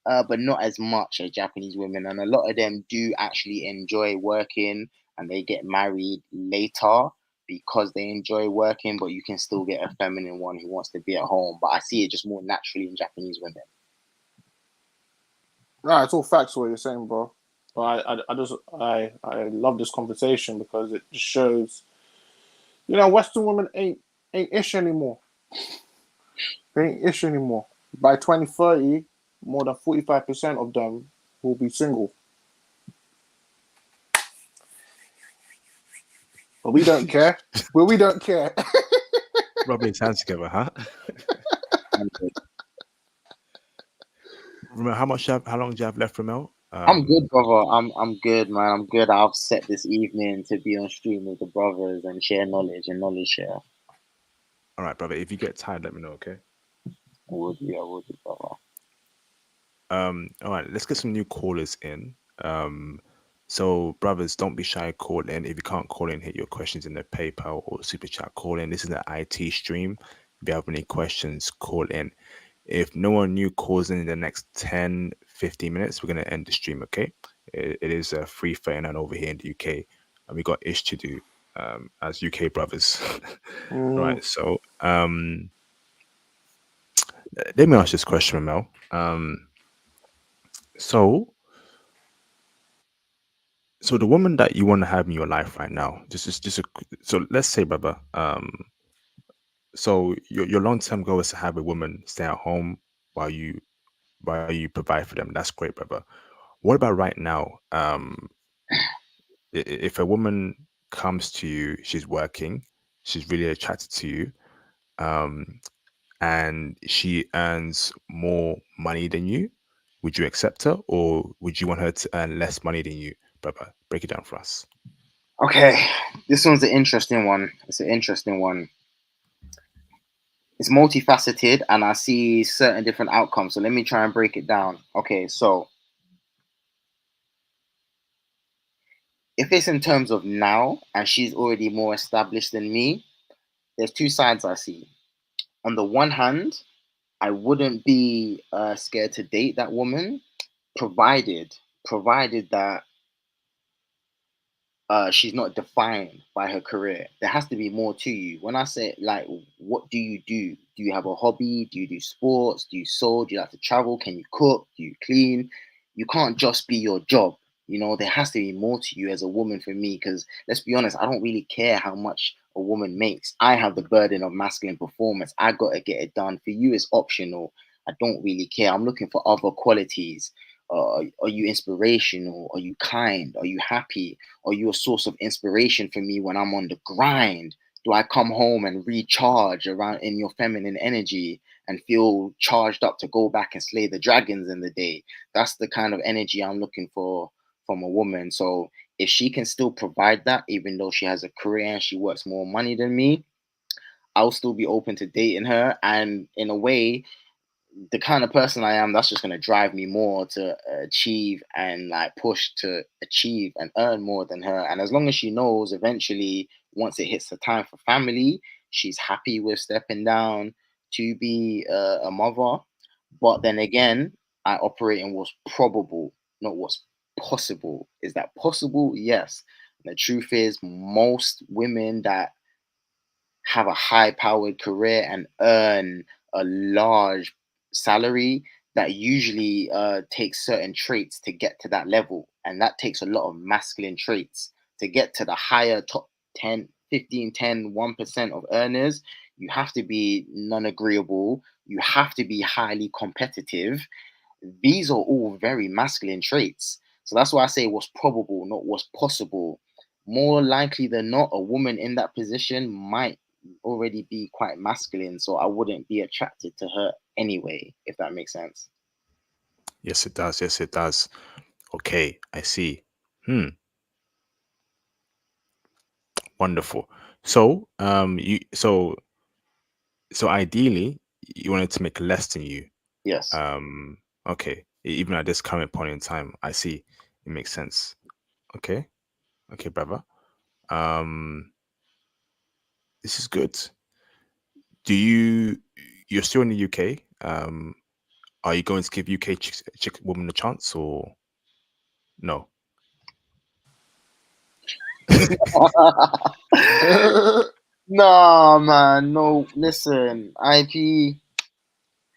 but not as much as Japanese women. And a lot of them do actually enjoy working and they get married later because they enjoy working, but you can still get a feminine one who wants to be at home. But I see it just more naturally in Japanese women. Nah, it's all facts what you're saying, bro. But I love this conversation because it just shows, Western women ain't ish anymore. They ain't ish anymore. By 2030, more than 45% of them will be single. But we don't care. We don't care. Rubbing his hands together, huh? Ramel, how long do you have left, Ramel? I'm good, brother. I'm good, man. I'm good. I've set this evening to be on stream with the brothers and share knowledge and knowledge share. All right, brother. If you get tired, let me know, okay? I would do, brother. All right, let's get some new callers in. So brothers, don't be shy, call in. If you can't call in, hit your questions in the PayPal or super chat, call in. This is an IT stream. If you have any questions, call in. If no one new calls in the next 10, 15 minutes, we're going to end the stream, okay? It is 3:39 over here in the UK, and we got ish to do as UK brothers. Right, so let me ask this question, Mel. So the woman that you want to have in your life right now, so let's say, brother, so your long-term goal is to have a woman stay at home while you provide for them. That's great, brother. What about right now? If a woman comes to you, she's working, she's really attracted to you, and she earns more money than you, would you accept her, or would you want her to earn less money than you, brother? Break it down for us. Okay, this one's an interesting one. It's an interesting one. It's multifaceted, and I see certain different outcomes. So let me try and break it down. Okay, so if it's in terms of now, and she's already more established than me, there's two sides I see. On the one hand, I wouldn't be scared to date that woman, provided that she's not defined by her career. There has to be more to you. When I say, like, what do you do? Do you have a hobby? Do you do sports? Do you sew? Do you like to travel? Can you cook? Do you clean? You can't just be your job. There has to be more to you as a woman for me, because let's be honest, I don't really care how much a woman makes. I have the burden of masculine performance. I got to get it done. For you, it's optional. I don't really care. I'm looking for other qualities. Are you inspirational? Are you kind? Are you happy? Are you a source of inspiration for me when I'm on the grind? Do I come home and recharge around in your feminine energy and feel charged up to go back and slay the dragons in the day? That's the kind of energy I'm looking for from a woman. So if she can still provide that, even though she has a career and she works more money than me, I'll still be open to dating her. And in a way, the kind of person I am, that's just going to drive me more to achieve and like push to achieve and earn more than her. And as long as she knows eventually, once it hits the time for family, she's happy with stepping down to be a mother. But then again, I operate in what's probable, not what's possible. Is that possible? Yes. And the truth is, most women that have a high powered career and earn a large salary, that usually takes certain traits to get to that level. And that takes a lot of masculine traits to get to the higher top 10, 15, 10, 1% of earners. You have to be non agreeable. You have to be highly competitive. These are all very masculine traits. So that's why I say what's probable, not what's possible. More likely than not, a woman in that position might already be quite masculine, so I wouldn't be attracted to her anyway, if that makes sense. Yes, it does. Yes, it does. Okay, I see. Hmm. Wonderful. So, so ideally, you wanted to make less than you. Yes. Okay. Even at this current point in time, I see. It makes sense. Okay. Okay, brother. Um, this is good. You're still in the UK? Are you going to give UK chick woman a chance or no? Nah, man, no. Listen, IP.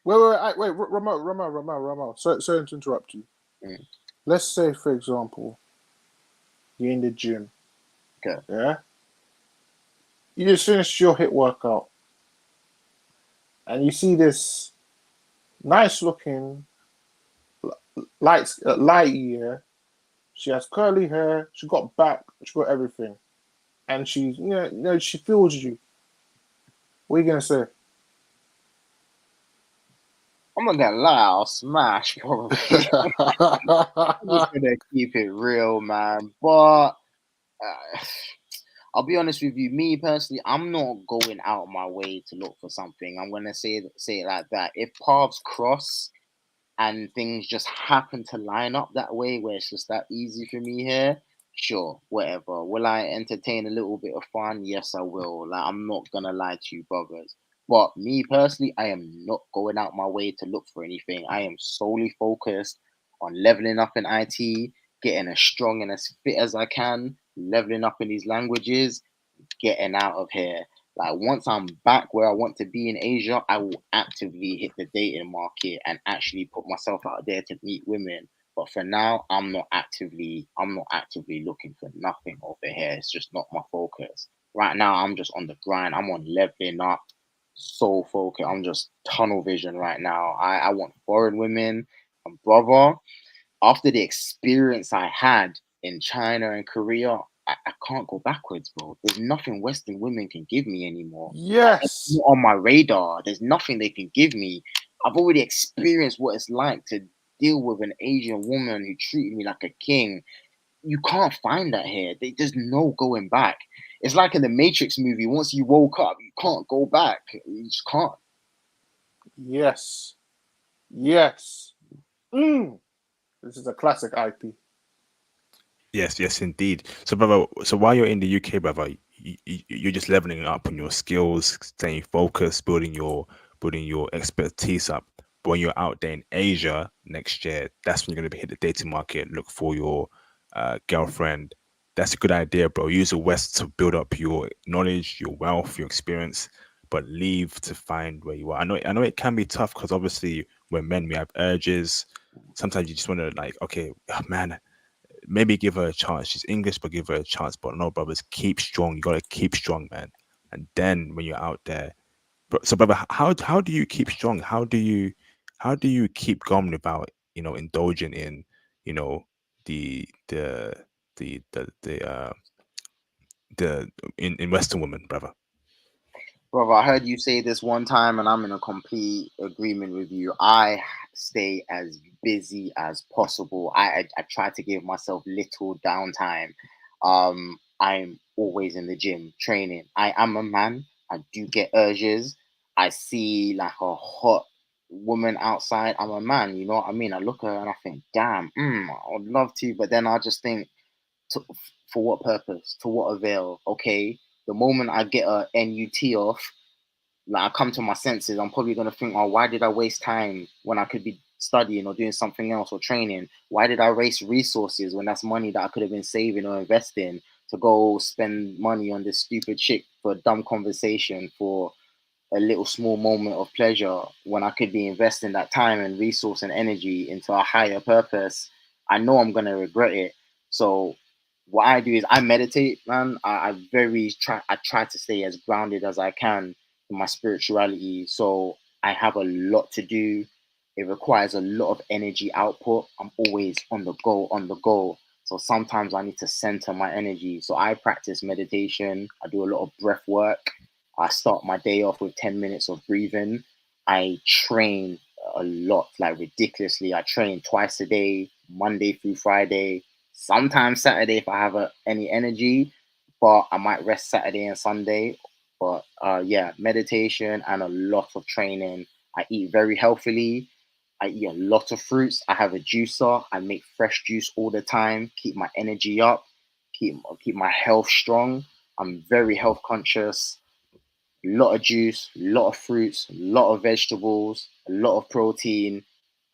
Wait, Ramon. Sorry to interrupt you. Mm. Let's say, for example, you're in the gym. Okay. Yeah. You just finished your hit workout, and you see this nice looking light year. She has curly hair. She got back. She got everything, and she's she feels you. What are you gonna say? I'm not gonna lie, I'll smash probably. I'm just gonna keep it real, man. But I'll be honest with you, me personally, I'm not going out of my way to look for something. I'm gonna say it like that. If paths cross and things just happen to line up that way where it's just that easy for me here, sure, whatever. Will I entertain a little bit of fun? Yes, I will. Like, I'm not gonna lie to you, brothers. But me personally, I am not going out my way to look for anything. I am solely focused on leveling up in IT, getting as strong and as fit as I can, leveling up in these languages, getting out of here. Like, once I'm back where I want to be in Asia, I will actively hit the dating market and actually put myself out there to meet women. But for now, I'm not actively looking for nothing over here. It's just not my focus. Right now, I'm just on the grind. I'm on leveling up, so focused. I'm just tunnel vision right now. I want foreign women. And brother, after the experience I had in China and Korea, I can't go backwards, bro. There's nothing Western women can give me anymore. Like, it's Yes. not on my radar. There's nothing they can give me. I've already experienced what it's like to deal with an Asian woman who treated me like a king. You can't find that here. There's no going back. It's like in the Matrix movie. Once you woke up, you can't go back. You just can't. Yes. Yes. Mm. This is a classic IP. Yes, yes, indeed. So, brother, so while you're in the UK, brother, you're just leveling up on your skills, staying focused, building your expertise up. But when you're out there in Asia next year, that's when you're gonna hit the dating market, look for your girlfriend. That's a good idea, bro. Use the West to build up your knowledge, your wealth, your experience, but leave to find where you are. I know it can be tough because obviously we're men, we have urges. Sometimes you just want to like, okay, oh, man, maybe give her a chance. She's English, but give her a chance. But no, brothers, keep strong. You gotta keep strong, man. And then when you're out there, so brother, how do you keep strong? How do you keep going without indulging in you know the the the in Western women, brother? Brother, I heard you say this one time, and I'm in a complete agreement with you. I stay as busy as possible. I try to give myself little downtime. I'm always in the gym training. I am a man. I do get urges. I see like a hot woman outside. I'm a man. You know what I mean? I look at her and I think, damn, I would love to, but then I just think, to, for what purpose? To what avail? Okay, the moment I get a NUT off, like I come to my senses, I'm probably gonna think, oh, why did I waste time when I could be studying or doing something else or training? Why did I waste resources when that's money that I could have been saving or investing to go spend money on this stupid shit for a dumb conversation for a little small moment of pleasure when I could be investing that time and resource and energy into a higher purpose? I know I'm gonna regret it. So what I do is I meditate, man. I try to stay as grounded as I can in my spirituality. So I have a lot to do. It requires a lot of energy output. I'm always on the go, on the go. So sometimes I need to center my energy. So I practice meditation. I do a lot of breath work. I start my day off with 10 minutes of breathing. I train a lot, like ridiculously. I train twice a day, Monday through Friday, sometimes Saturday if I have any energy, but I might rest Saturday and Sunday. But yeah, meditation and a lot of training. I eat very healthily. I eat a lot of fruits. I have a juicer. I make fresh juice all the time. Keep my energy up. Keep my health strong. I'm very health conscious. A lot of juice, a lot of fruits, a lot of vegetables, a lot of protein.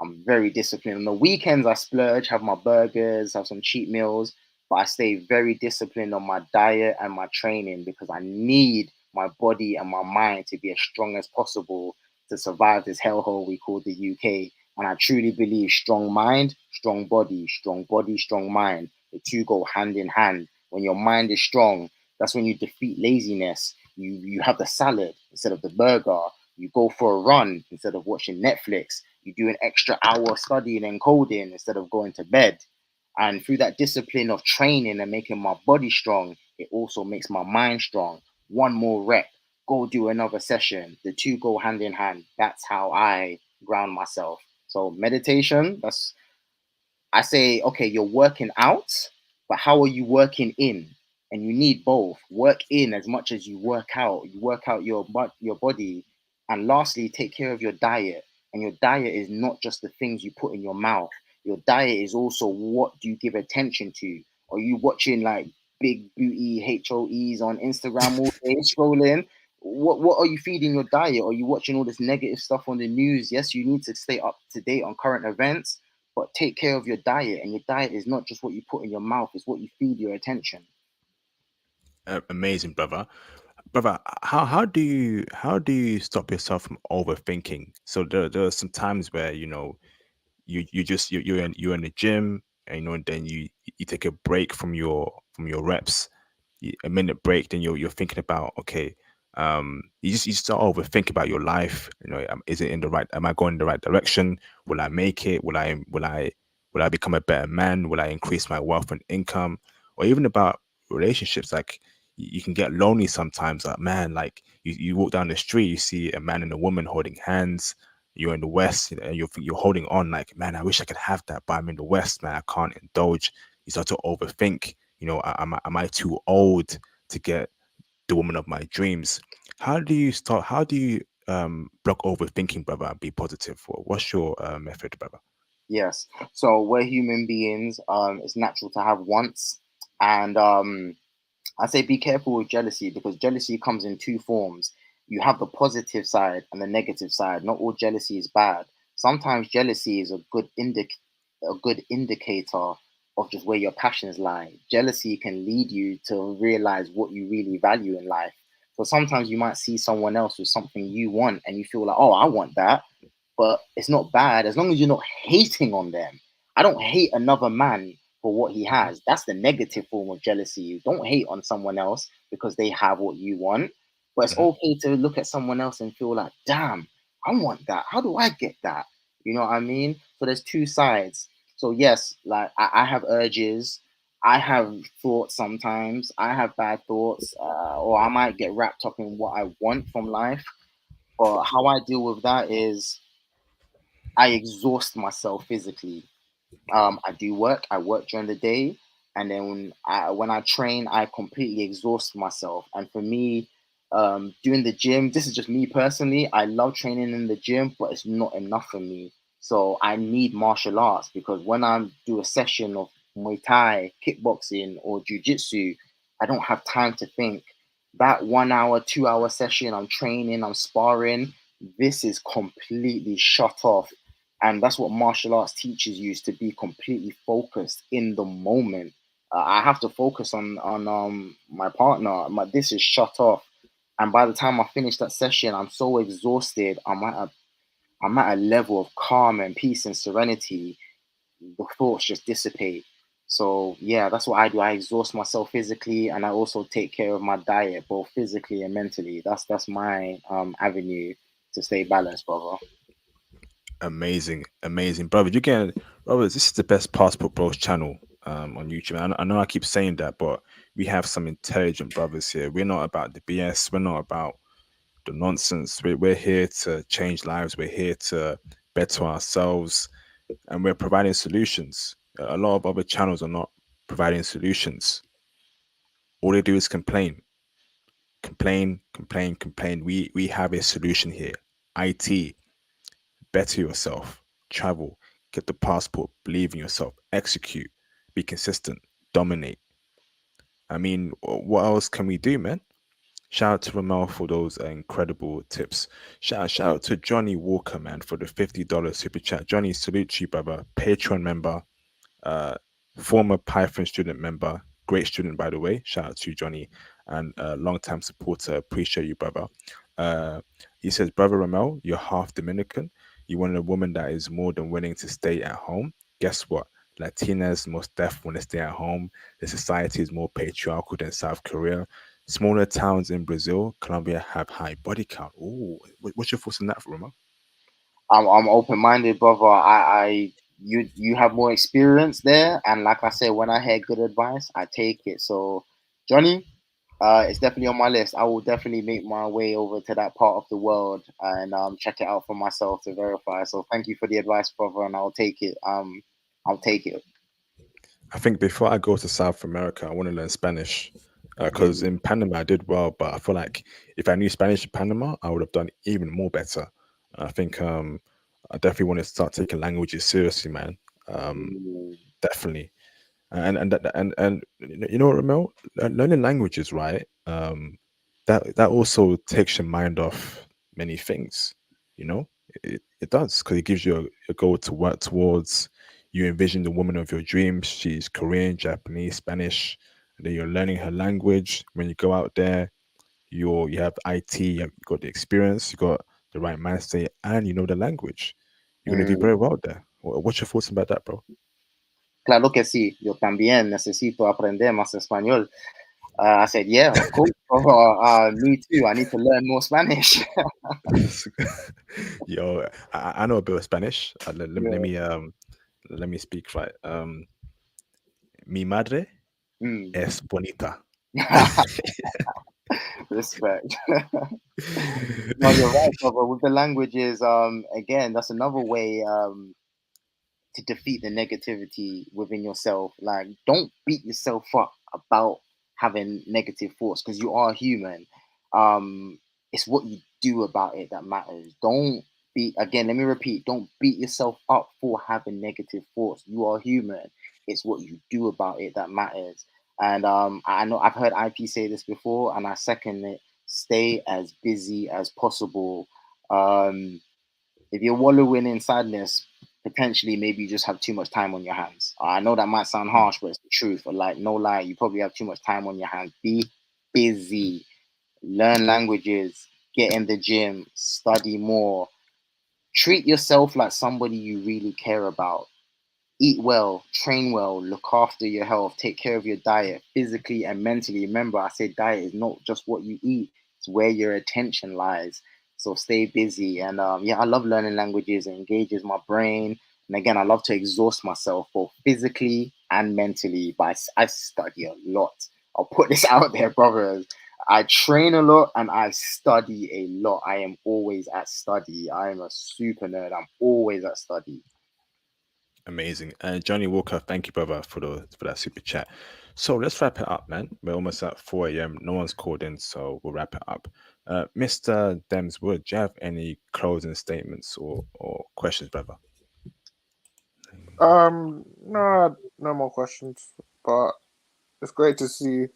I'm very disciplined. On the weekends, I splurge, have my burgers, have some cheat meals, but I stay very disciplined on my diet and my training because I need my body and my mind to be as strong as possible to survive this hellhole we call the UK. And I truly believe strong mind, strong body, strong body, strong mind. The two go hand in hand. When your mind is strong, that's when you defeat laziness. You have the salad instead of the burger. You go for a run instead of watching Netflix. You do an extra hour studying and coding instead of going to bed. And through that discipline of training and making my body strong, it also makes my mind strong. One more rep, go do another session. The two go hand in hand. That's how I ground myself. So meditation, that's I say, okay, you're working out, but how are you working in? And you need both. Work in as much as you work out. You work out your body, and lastly, take care of your diet. And your diet is not just the things you put in your mouth. Your diet is also what do you give attention to. Are you watching like big booty HOEs on Instagram all day scrolling? What are you feeding your diet? Are you watching all this negative stuff on the news? Yes, you need to stay up to date on current events, but take care of your diet. And your diet is not just what you put in your mouth, it's what you feed your attention. Amazing, brother. Brother, how do you stop yourself from overthinking? So there are some times where you're in the gym, and and then you take a break from your reps, a minute break, then you're thinking about, okay, you start overthink about your life. Is it in the right? Am I going in the right direction? Will I make it? Will I become a better man? Will I increase my wealth and income? Or even about relationships, like you can get lonely sometimes. Like, man, like you walk down the street, you see a man and a woman holding hands. You're in the West, and you're holding on, like, man, I wish I could have that, but I'm in the West, man, I can't indulge. You start to overthink. Am I too old to get the woman of my dreams? How do you block overthinking, brother, and be positive? What's your method, brother? Yes. So we're human beings. It's natural to have wants. And I say be careful with jealousy because jealousy comes in two forms. You have the positive side and the negative side. Not all jealousy is bad. Sometimes jealousy is a good indicator of just where your passions lie. Jealousy can lead you to realize what you really value in life. So sometimes you might see someone else with something you want and you feel like, oh, I want that, but it's not bad as long as you're not hating on them. I don't hate another man for what he has. That's the negative form of jealousy. You don't hate on someone else because they have what you want. But it's Mhm. okay to look at someone else and feel like, damn, I want that. How do I get that? You know what I mean? So there's two sides. So yes, like I have urges. I have thoughts sometimes. I have bad thoughts, or I might get wrapped up in what I want from life. But how I deal with that is I exhaust myself physically. I do work. I work during the day, and then when I train, I completely exhaust myself. And for me, doing the gym, this is just me personally. I love training in the gym, but it's not enough for me. So I need martial arts because when I do a session of Muay Thai, kickboxing, or Jiu-Jitsu, I don't have time to think. That 1 hour, 2 hour session, I'm training, I'm sparring. This is completely shut off, and that's what martial arts teaches you, is to be completely focused in the moment. I have to focus on my partner. This is shut off, and by the time I finish that session, I'm so exhausted. I'm at a level of calm and peace and serenity. The thoughts just dissipate. So yeah, that's what I do. I exhaust myself physically, and I also take care of my diet, both physically and mentally. That's my avenue to stay balanced, brother. Amazing, amazing, brother. Brothers, this is the best Passport Bros channel on YouTube. I know I keep saying that, but we have some intelligent brothers here. We're not about the BS. We're not about the nonsense. We're here to change lives. We're here to better ourselves, and we're providing solutions. A lot of other channels are not providing solutions. All they do is complain, complain, complain, complain. We have a solution here. IT, better yourself, travel, get the passport, believe in yourself, execute, be consistent, dominate. I mean, what else can we do, man? Shout out to Ramel for those incredible tips. Shout out to Johnny Walker, man, for the $50 super chat. Johnny, salute to you, brother. Patreon member, uh, former Python student member, great student, by the way. Shout out to you, Johnny, and long-time supporter. Appreciate you, brother. Uh, he says, brother Ramel, you're half Dominican. You want a woman that is more than willing to stay at home. Guess what? Latinas most deaf want to stay at home. The society is more patriarchal than South Korea. Smaller towns in Brazil, Colombia have high body count. Ooh, what's your thoughts on that, Roma? I'm open minded, brother. You have more experience there, and like I said, when I hear good advice, I take it. So, Johnny, it's definitely on my list. I will definitely make my way over to that part of the world and check it out for myself to verify. So, thank you for the advice, brother, and I'll take it. I'll take it. I think before I go to South America, I want to learn Spanish because Mm, in Panama I did well, but I feel like if I knew Spanish in Panama, I would have done even more better. I think I definitely want to start taking languages seriously, man. Um, mm, definitely. And you know what, Ramel? Learning languages, right? That also takes your mind off many things. You know, it does because it gives you a goal to work towards. You envision the woman of your dreams. She's Korean, Japanese, Spanish, and then you're learning her language. When you go out there, you have IT, you got the experience, you got the right mindset, and you know the language. You're gonna do very mm. well there. What's your thoughts about that, bro? Claro que sí. Yo también necesito aprender más español. I said, yeah, of course. Brother. Me too. I need to learn more Spanish. Yo, I know a bit of Spanish. Yeah. Let me speak right. Mi madre Mm. es bonita. Respect. No, you're right, brother. With the languages, again, that's another way. To defeat the negativity within yourself. Like, don't beat yourself up about having negative thoughts because you are human. It's what you do about it that matters. Don't be again. Let me repeat. Don't beat yourself up for having negative thoughts. You are human. It's what you do about it that matters. And I know I've heard IP say this before, and I second it. Stay as busy as possible. Um, if you're wallowing in sadness, potentially maybe you just have too much time on your hands. I know that might sound Mm. harsh, but it's the truth. But like, no lie, you probably have too much time on your hands. Be busy, learn languages, get in the gym, study more, treat yourself like somebody you really care about. Eat well, train well, look after your health, take care of your diet physically and mentally. Remember, I said diet is not just what you eat, it's where your attention lies. So stay busy. And yeah, I love learning languages. It engages my brain. And again, I love to exhaust myself both physically and mentally. But I study a lot. I'll put this out there, brothers. I train a lot and I study a lot. I am always at study. I am a super nerd. I'm always at study. Amazing. Johnny Walker, thank you, brother, for that super chat. So let's wrap it up, man. We're almost at 4 a.m. No one's called in, so we'll wrap it up. Mr. Demswood, do you have any closing statements or questions, brother? No, no more questions. But it's great to see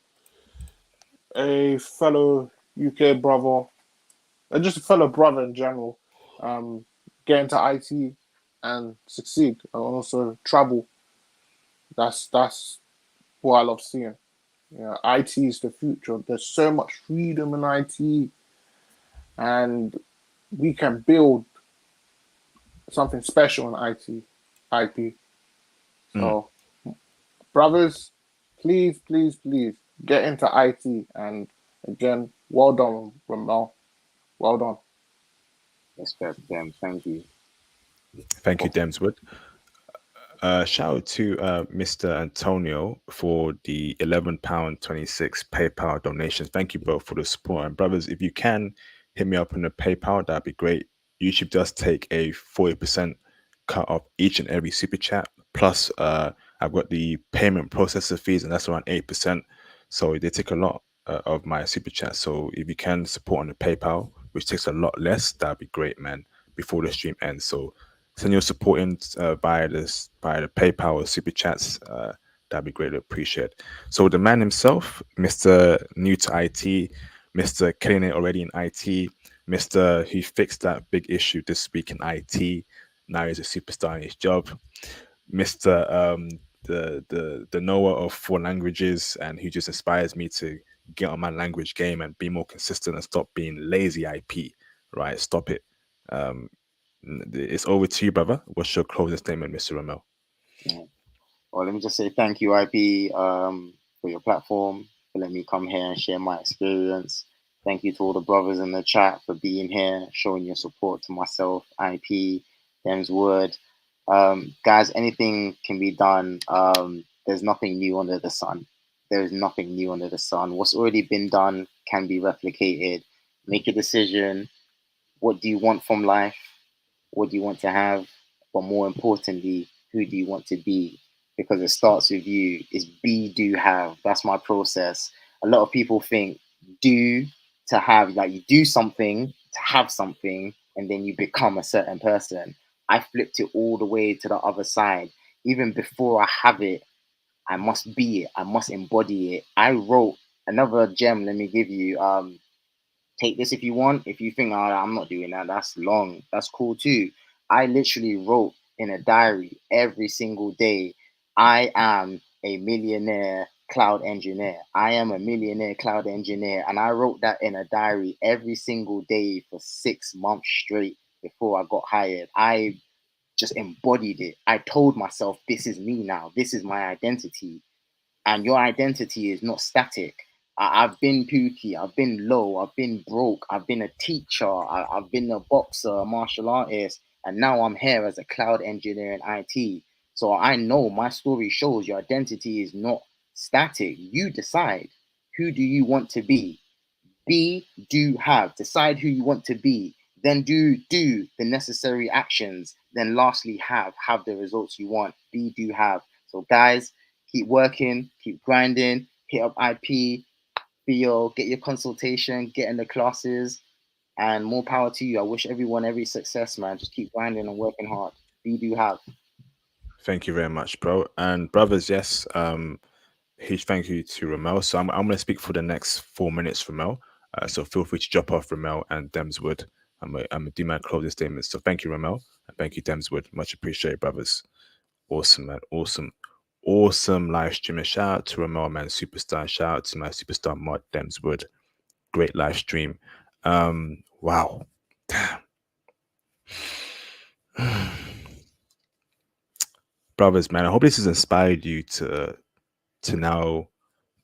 a fellow UK brother, just a fellow brother in general, um, get into IT and succeed, and also travel. That's what I love seeing. Yeah, IT is the future. There's so much freedom in IT, and we can build something special in IT, IP. Mm. So, brothers, please, please, please get into IT. And again, well done, Ramel. Well done. Respect them. Thank you. Thank you, Demswood. Shout out to Mr. Antonio for the £11.26 PayPal donations. Thank you both for the support. And brothers, if you can hit me up on the PayPal, that'd be great. YouTube does take a 40% cut off each and every super chat. Plus, I've got the payment processor fees, and that's around 8%. So they take a lot of my super chat. So if you can support on the PayPal, which takes a lot less, that'd be great, man, before the stream ends. So send your support in by the PayPal or super chats. That'd be greatly appreciated. So the man himself, Mr. New to IT, Mr. killing it already in IT, Mr. who fixed that big issue this week in IT. Now he's a superstar in his job. Mr. The knower of four languages and who just inspires me to get on my language game and be more consistent and stop being lazy IP. Right, stop it. Um, It's over to you, brother. What's your closing statement, Mr. Ramel? Yeah. Well, let me just say thank you, IP, for your platform, for letting me come here and share my experience. Thank you to all the brothers in the chat for being here, showing your support to myself, IP, Them's Word. Guys, anything can be done. There's nothing new under the sun. There is nothing new under the sun. What's already been done can be replicated. Make a decision. What do you want from life? What do you want to have? But more importantly, who do you want to be? Because it starts with you. It's be, do, have. That's my process. A lot of people think do to have, like you do something to have something, and then you become a certain person. I flipped it all the way to the other side. Even before I have it, I must be it. I must embody it. I wrote another gem. Let me give you. Take this if you want. If you think, oh, I'm not doing that, that's long. That's cool too. I literally wrote in a diary every single day, I am a millionaire cloud engineer. I am a millionaire cloud engineer. And I wrote that in a diary every single day for 6 months straight before I got hired. I just embodied it. I told myself, this is me now. This is my identity, and your identity is not static. Have been Pookie, I've been low, I've been broke, I've been a teacher, I've been a boxer, a martial artist, and now I'm here as a cloud engineer in IT. So I know my story shows your identity is not static. You decide, who do you want to be? Be, do, have. Decide who you want to be. Then do the necessary actions. Then lastly, have the results you want. Be, do, have. So guys, keep working, keep grinding, hit up IP, get your consultation, get in the classes, and more power to you. I wish everyone every success, man. Just keep grinding and working hard. Be, do, have. Thank you very much, bro. And brothers, yes, huge thank you to Ramel. So I'm going to speak for the next 4 minutes, Ramel. So feel free to drop off Ramel and Demswood. I'm gonna do my closing statements. So thank you, Ramel, and thank you, Demswood. Much appreciated, brothers. Awesome, man. Awesome. Awesome live stream. And shout out to Ramel, man. Superstar. Shout out to my superstar mod, Demswood. Great live stream. Wow. Damn. Brothers, man, I hope this has inspired you to now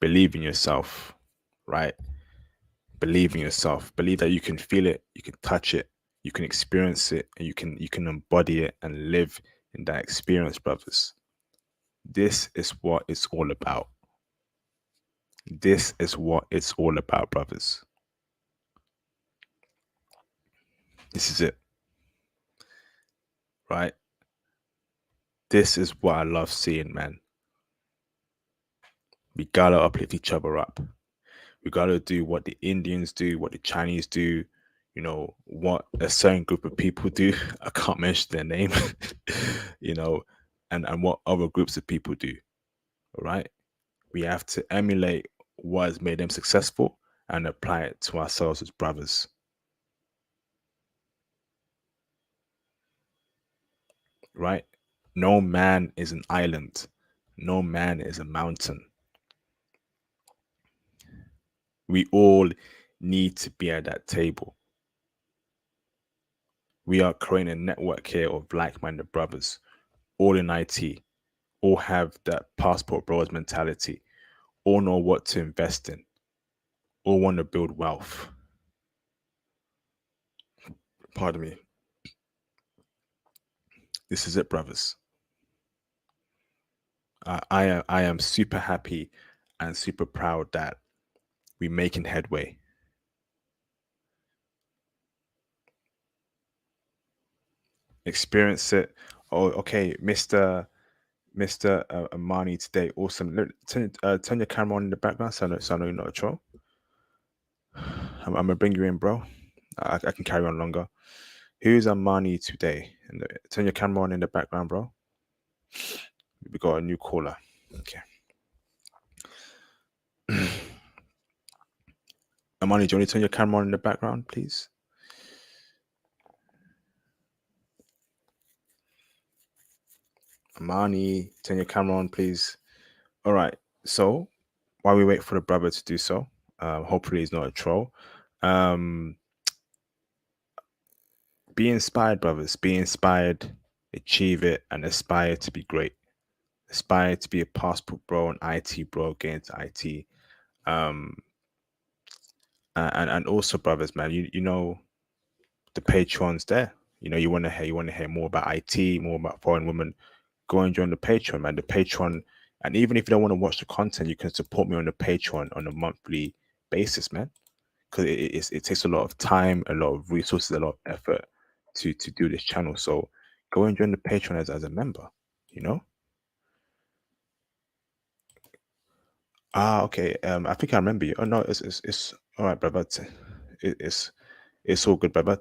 believe in yourself, right? Believe in yourself. Believe that you can feel it, you can touch it, you can experience it, and you can embody it and live in that experience, brothers. This is what it's all about. This is what it's all about, brothers. This is it, right? This is what I love seeing, man. We gotta uplift each other up. We gotta do what the Indians do, what the Chinese do, what a certain group of people do. I can't mention their name, you know, and what other groups of people do. All right. We have to emulate what has made them successful and apply it to ourselves as brothers. Right? No man is an island. No man is a mountain. We all need to be at that table. We are creating a network here of like-minded brothers, all in IT, all have that passport bros mentality, all know what to invest in, all want to build wealth. Pardon me. This is it, brothers. I am super happy and super proud that we're making headway. Experience it. Oh, okay, Mr. Amani today. Awesome. Turn your camera on in the background so I know you're not a troll. I'm gonna bring you in, bro. I can carry on longer. Who's Amani today? And turn your camera on in the background, bro. We got a new caller. Okay. Amani, do you want to turn your camera on in the background, please? Amani, turn your camera on, please. All right. So while we wait for the brother to do so, hopefully he's not a troll. Be inspired, brothers. Be inspired. Achieve it and aspire to be great. Aspire to be a passport bro, an IT bro, get into IT. Um, and also, brothers, man, you know the Patreon's there. You know, you want to hear more about IT, more about foreign women. Go and join the Patreon, man. The Patreon, and even if you don't want to watch the content, you can support me on the Patreon on a monthly basis, man. Because it takes a lot of time, a lot of resources, a lot of effort to do this channel. So go and join the Patreon as a member. You know. Ah, okay. I think I remember you. Oh no, it's all right, brother. It's it's all good, brother.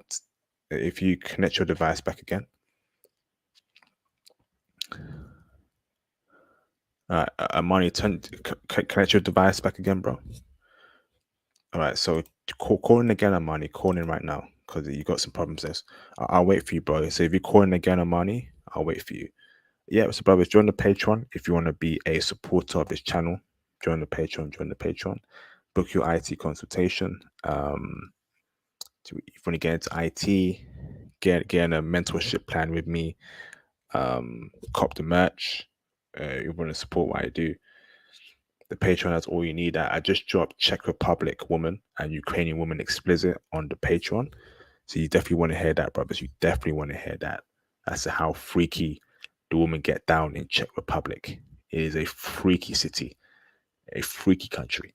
If you connect your device back again. All right, Amani, connect your device back again, bro. All right, so call in again, Amani. Call in right now because you got some problems there. I'll wait for you, bro. So if you call in again, Amani, I'll wait for you. Yeah, so brothers, join the Patreon if you want to be a supporter of this channel. Join the Patreon. Join the Patreon. Book your IT consultation. If you want to get into IT, get in a mentorship plan with me. Cop the merch. You want to support what I do. The Patreon has all you need. I just dropped Czech Republic woman and Ukrainian woman explicit on the Patreon. So you definitely want to hear that, brothers. You definitely want to hear that. As to how freaky the women get down in Czech Republic. It is a freaky city, a freaky country.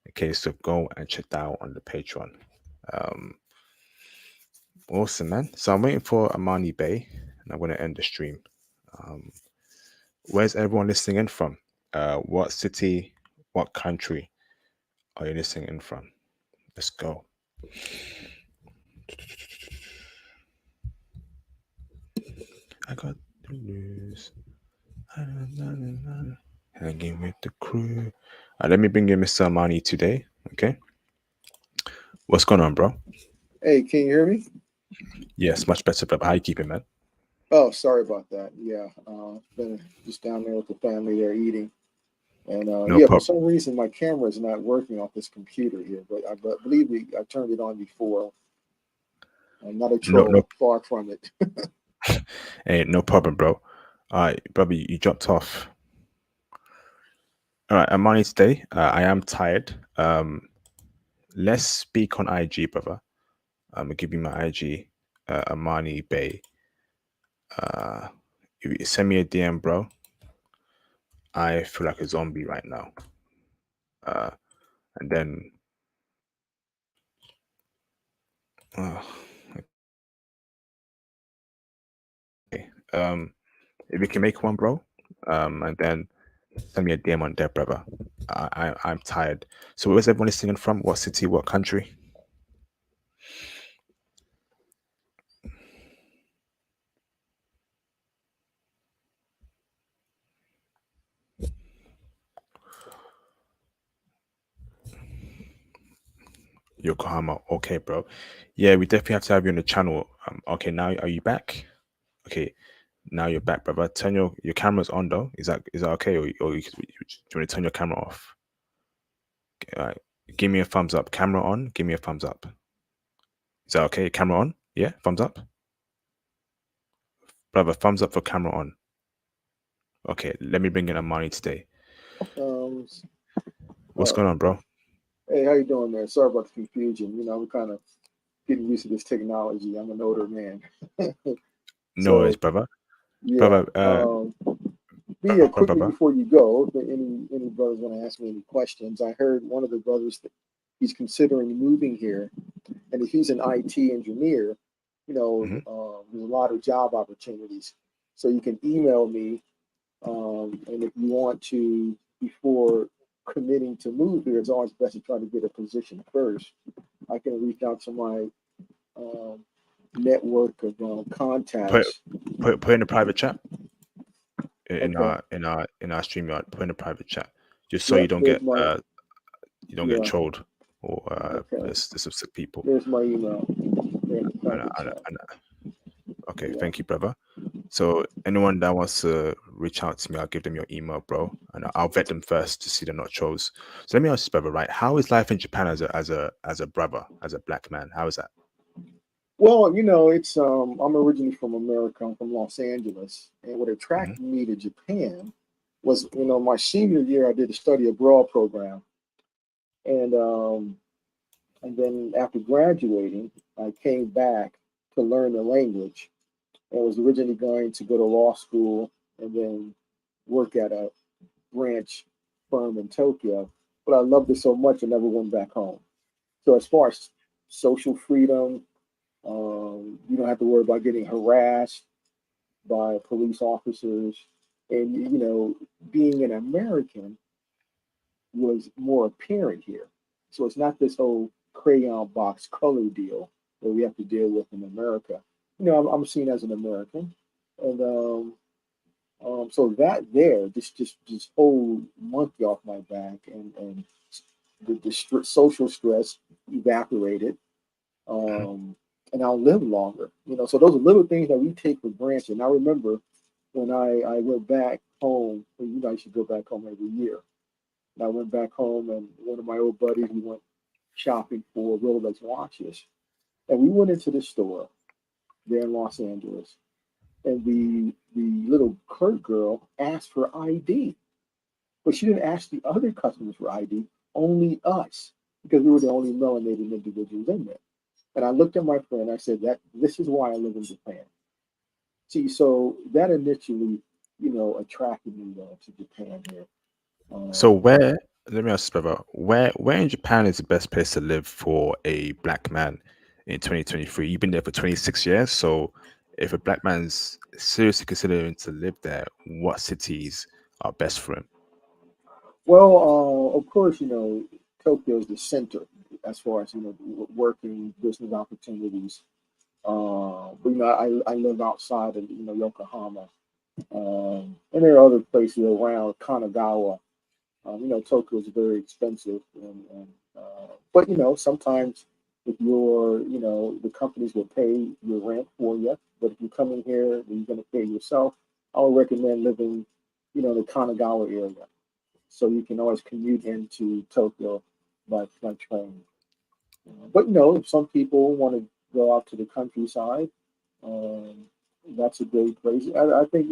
Okay, so go and check that out on the Patreon. Awesome, man. So I'm waiting for Amani Bay, and I'm going to end the stream. Where's everyone listening in from? What city, what country are you listening in from? Let's go. I got the news. Hanging with the crew. Let me bring you Mr. Amani today. Okay. What's going on, bro? Hey, can you hear me? Yes, much better, but how you keeping, man? Oh, sorry about that. Yeah, been just down there with the family. They're eating, and No yeah, for problem. some reason my camera is not working off this computer here. But I believe I turned it on before. I'm not a No, troll, far from it. hey, no problem, bro. All right, brother, you dropped off. All right, Amani today. I am tired. Let's speak on IG, brother. I'm gonna give you my IG, Amani Bay. If you send me a DM, bro. I feel like a zombie right now. And then, okay. If you can make one, bro, and then send me a DM on there, brother. I'm tired. So where's everyone listening from? What city? What country? Yokohama. Okay, bro. Yeah, we definitely have to have you on the channel. Okay, now are you back? Okay, now you're back, brother. Turn your cameras on though. Is that okay, or do you want to turn your camera off? All right. Give me a thumbs up. Camera on. Give me a thumbs up. Is that okay? Camera on. Yeah, thumbs up. Brother, thumbs up for camera on. Okay, let me bring in Amani today. Um, What's uh, going on, bro? hey, how you doing, man? Sorry about the confusion. You know, I'm kind of getting used to this technology. I'm an older man, No worries, so brother. yeah. Brother, But yeah, quickly brother. before you go, if any brothers want to ask me any questions, I heard one of the brothers that he's considering moving here, and if he's an IT engineer, you know, Mm-hmm. there's a lot of job opportunities. So you can email me, and if you want to, before committing to move here, it's always best to try to get a position first. I can reach out to my um, network of Put contacts. put in the private chat in Okay. our StreamYard. Put in the private chat just so Yep. There's my you don't get yeah. trolled or Okay. there's some sick people. There's my email. There in the And, private and, chat. and, okay, Yeah. thank you, brother. So anyone that wants to reach out to me, I'll give them your email, bro, and I'll vet them first to see they're not trolls. So let me ask you, brother, right? How is life in Japan as a brother, as a black man? How is that? Well, it's I'm originally from America. I'm from Los Angeles, and what Hmm. attracted me to Japan was, my senior year I did a study abroad program, and then after graduating, I came back to learn the language, and was originally going to go to law school and then work at a branch firm in Tokyo, but I loved it so much I never went back home. So as far as social freedom, you don't have to worry about getting harassed by police officers, and being an American was more apparent here. So it's not this whole crayon box color deal that we have to deal with in America. I'm seen as an American, and so that there, this whole monkey off my back, and the social stress evaporated, Hmm. um, and I'll live longer. So those are little things that we take for granted. And I remember when I went back home. I used to go back home every year. And I went back home, and one of my old buddies, we went shopping for Rolex watches, and we went into the store there in Los Angeles, and the little clerk girl asked for ID, but she didn't ask the other customers for ID, only us, because we were the only melanated individuals in there. And I looked at my friend. I said that this is why I live in Japan. See, so that initially, attracted me to Japan here. So Um, where? Let me ask you, brother. Where in Japan is the best place to live for a black man in 2023? You've been there for 26 years, so if a black man's seriously considering to live there, what cities are best for him? well, of course, Tokyo is the center as far as working business opportunities. But I live outside of Yokohama, and there are other places around Kanagawa. Tokyo is very expensive, but sometimes if the companies will pay your rent for you, but if you come in here and you're going to pay yourself, I would recommend living, in the Kanagawa area, so you can always commute into Tokyo by train. But if some people want to go out to the countryside, um, that's a great place. I think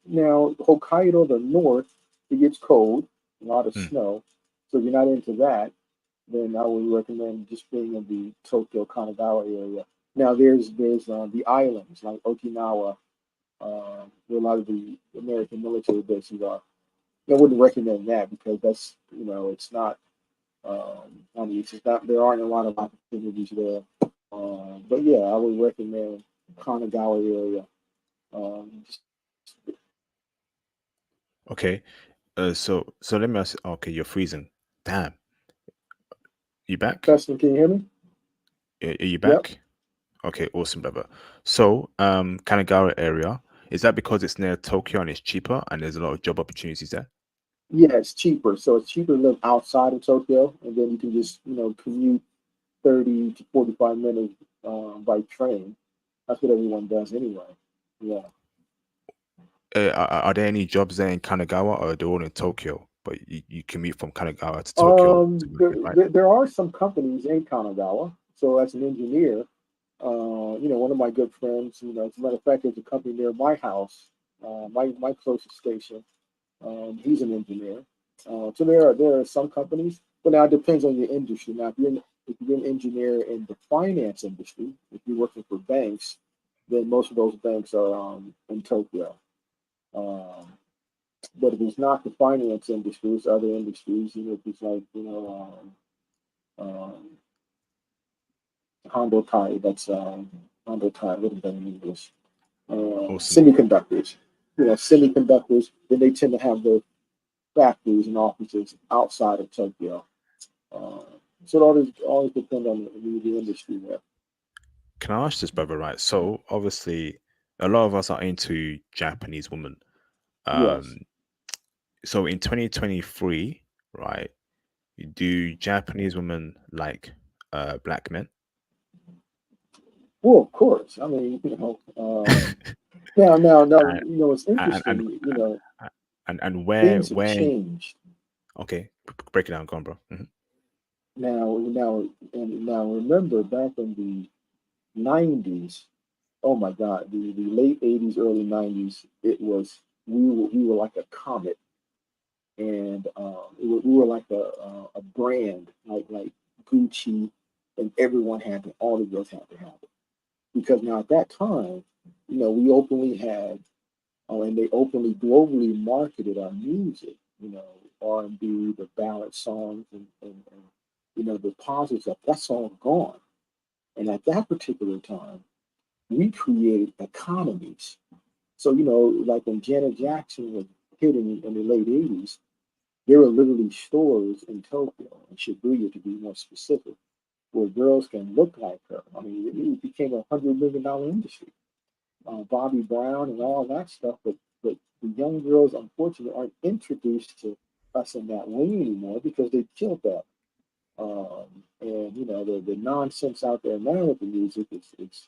now Hokkaido, the north, it gets cold, a lot of Hmm. snow. So if you're not into that, then I would recommend just being in the Tokyo Kanagawa area. Now there's the islands like Okinawa, where a lot of the American military bases are. I wouldn't recommend that because that's it's not. I mean, it's just not, there aren't a lot of opportunities there. But yeah, I would recommend Kanagawa area. Just Okay. So let me ask. Okay, you're freezing. Damn. You back? Dustin, can you hear me? Are you Yep. back? Okay, awesome, brother. So, Kanagawa area, is that because it's near Tokyo and it's cheaper and there's a lot of job opportunities there? Yeah, it's cheaper. So it's cheaper to live outside of Tokyo, and then you can just commute 30 to 45 minutes by train. That's what everyone does anyway. Yeah. Are there any jobs there in Kanagawa or are they all in Tokyo? But you commute from Kanagawa to Tokyo to work There, there, right? there, there are some companies in Kanagawa. So as an engineer, one of my good friends, as a matter of fact, there's a company near my house, my closest station. He's an engineer. So there are some companies, but now it depends on your industry. Now, if you're an engineer in the finance industry, if you're working for banks, then most of those banks are in Tokyo. Um, but if it's not the finance industry, it's other industries. If it's like Hondo Tai, that's Hondo Tai. What is that in English? Awesome. Semiconductors. Semiconductors. Then they tend to have their factories and offices outside of Tokyo. Uh, so it always depends on the industry there. Can I ask this, brother, right? So obviously a lot of us are into Japanese women. Yes. Um, so in 2023, right, do Japanese women like black men? Well, of course. I mean, now, and, it's and and interesting. and Things have where changed okay, break it down, go on, bro. now. And now, remember back in the 90s, oh my God, the late 80s, early 90s, it was, we were like a comet. And we were like a brand, like Gucci, and everyone had to, all the girls had to have it. Because now at that time, we openly had, and they openly globally marketed our music, R&B, the ballad songs, and the positive stuff. That's all gone. And at that particular time, we created economies. So, like when Janet Jackson was hitting in the late 80s, there were literally stores in Tokyo and Shibuya, to be more specific, where girls can look like her. I mean, it became $100 million industry. Bobby Brown and all that stuff, but the young girls unfortunately aren't introduced to us in that way anymore because they killed that. And the nonsense out there now with the music, it's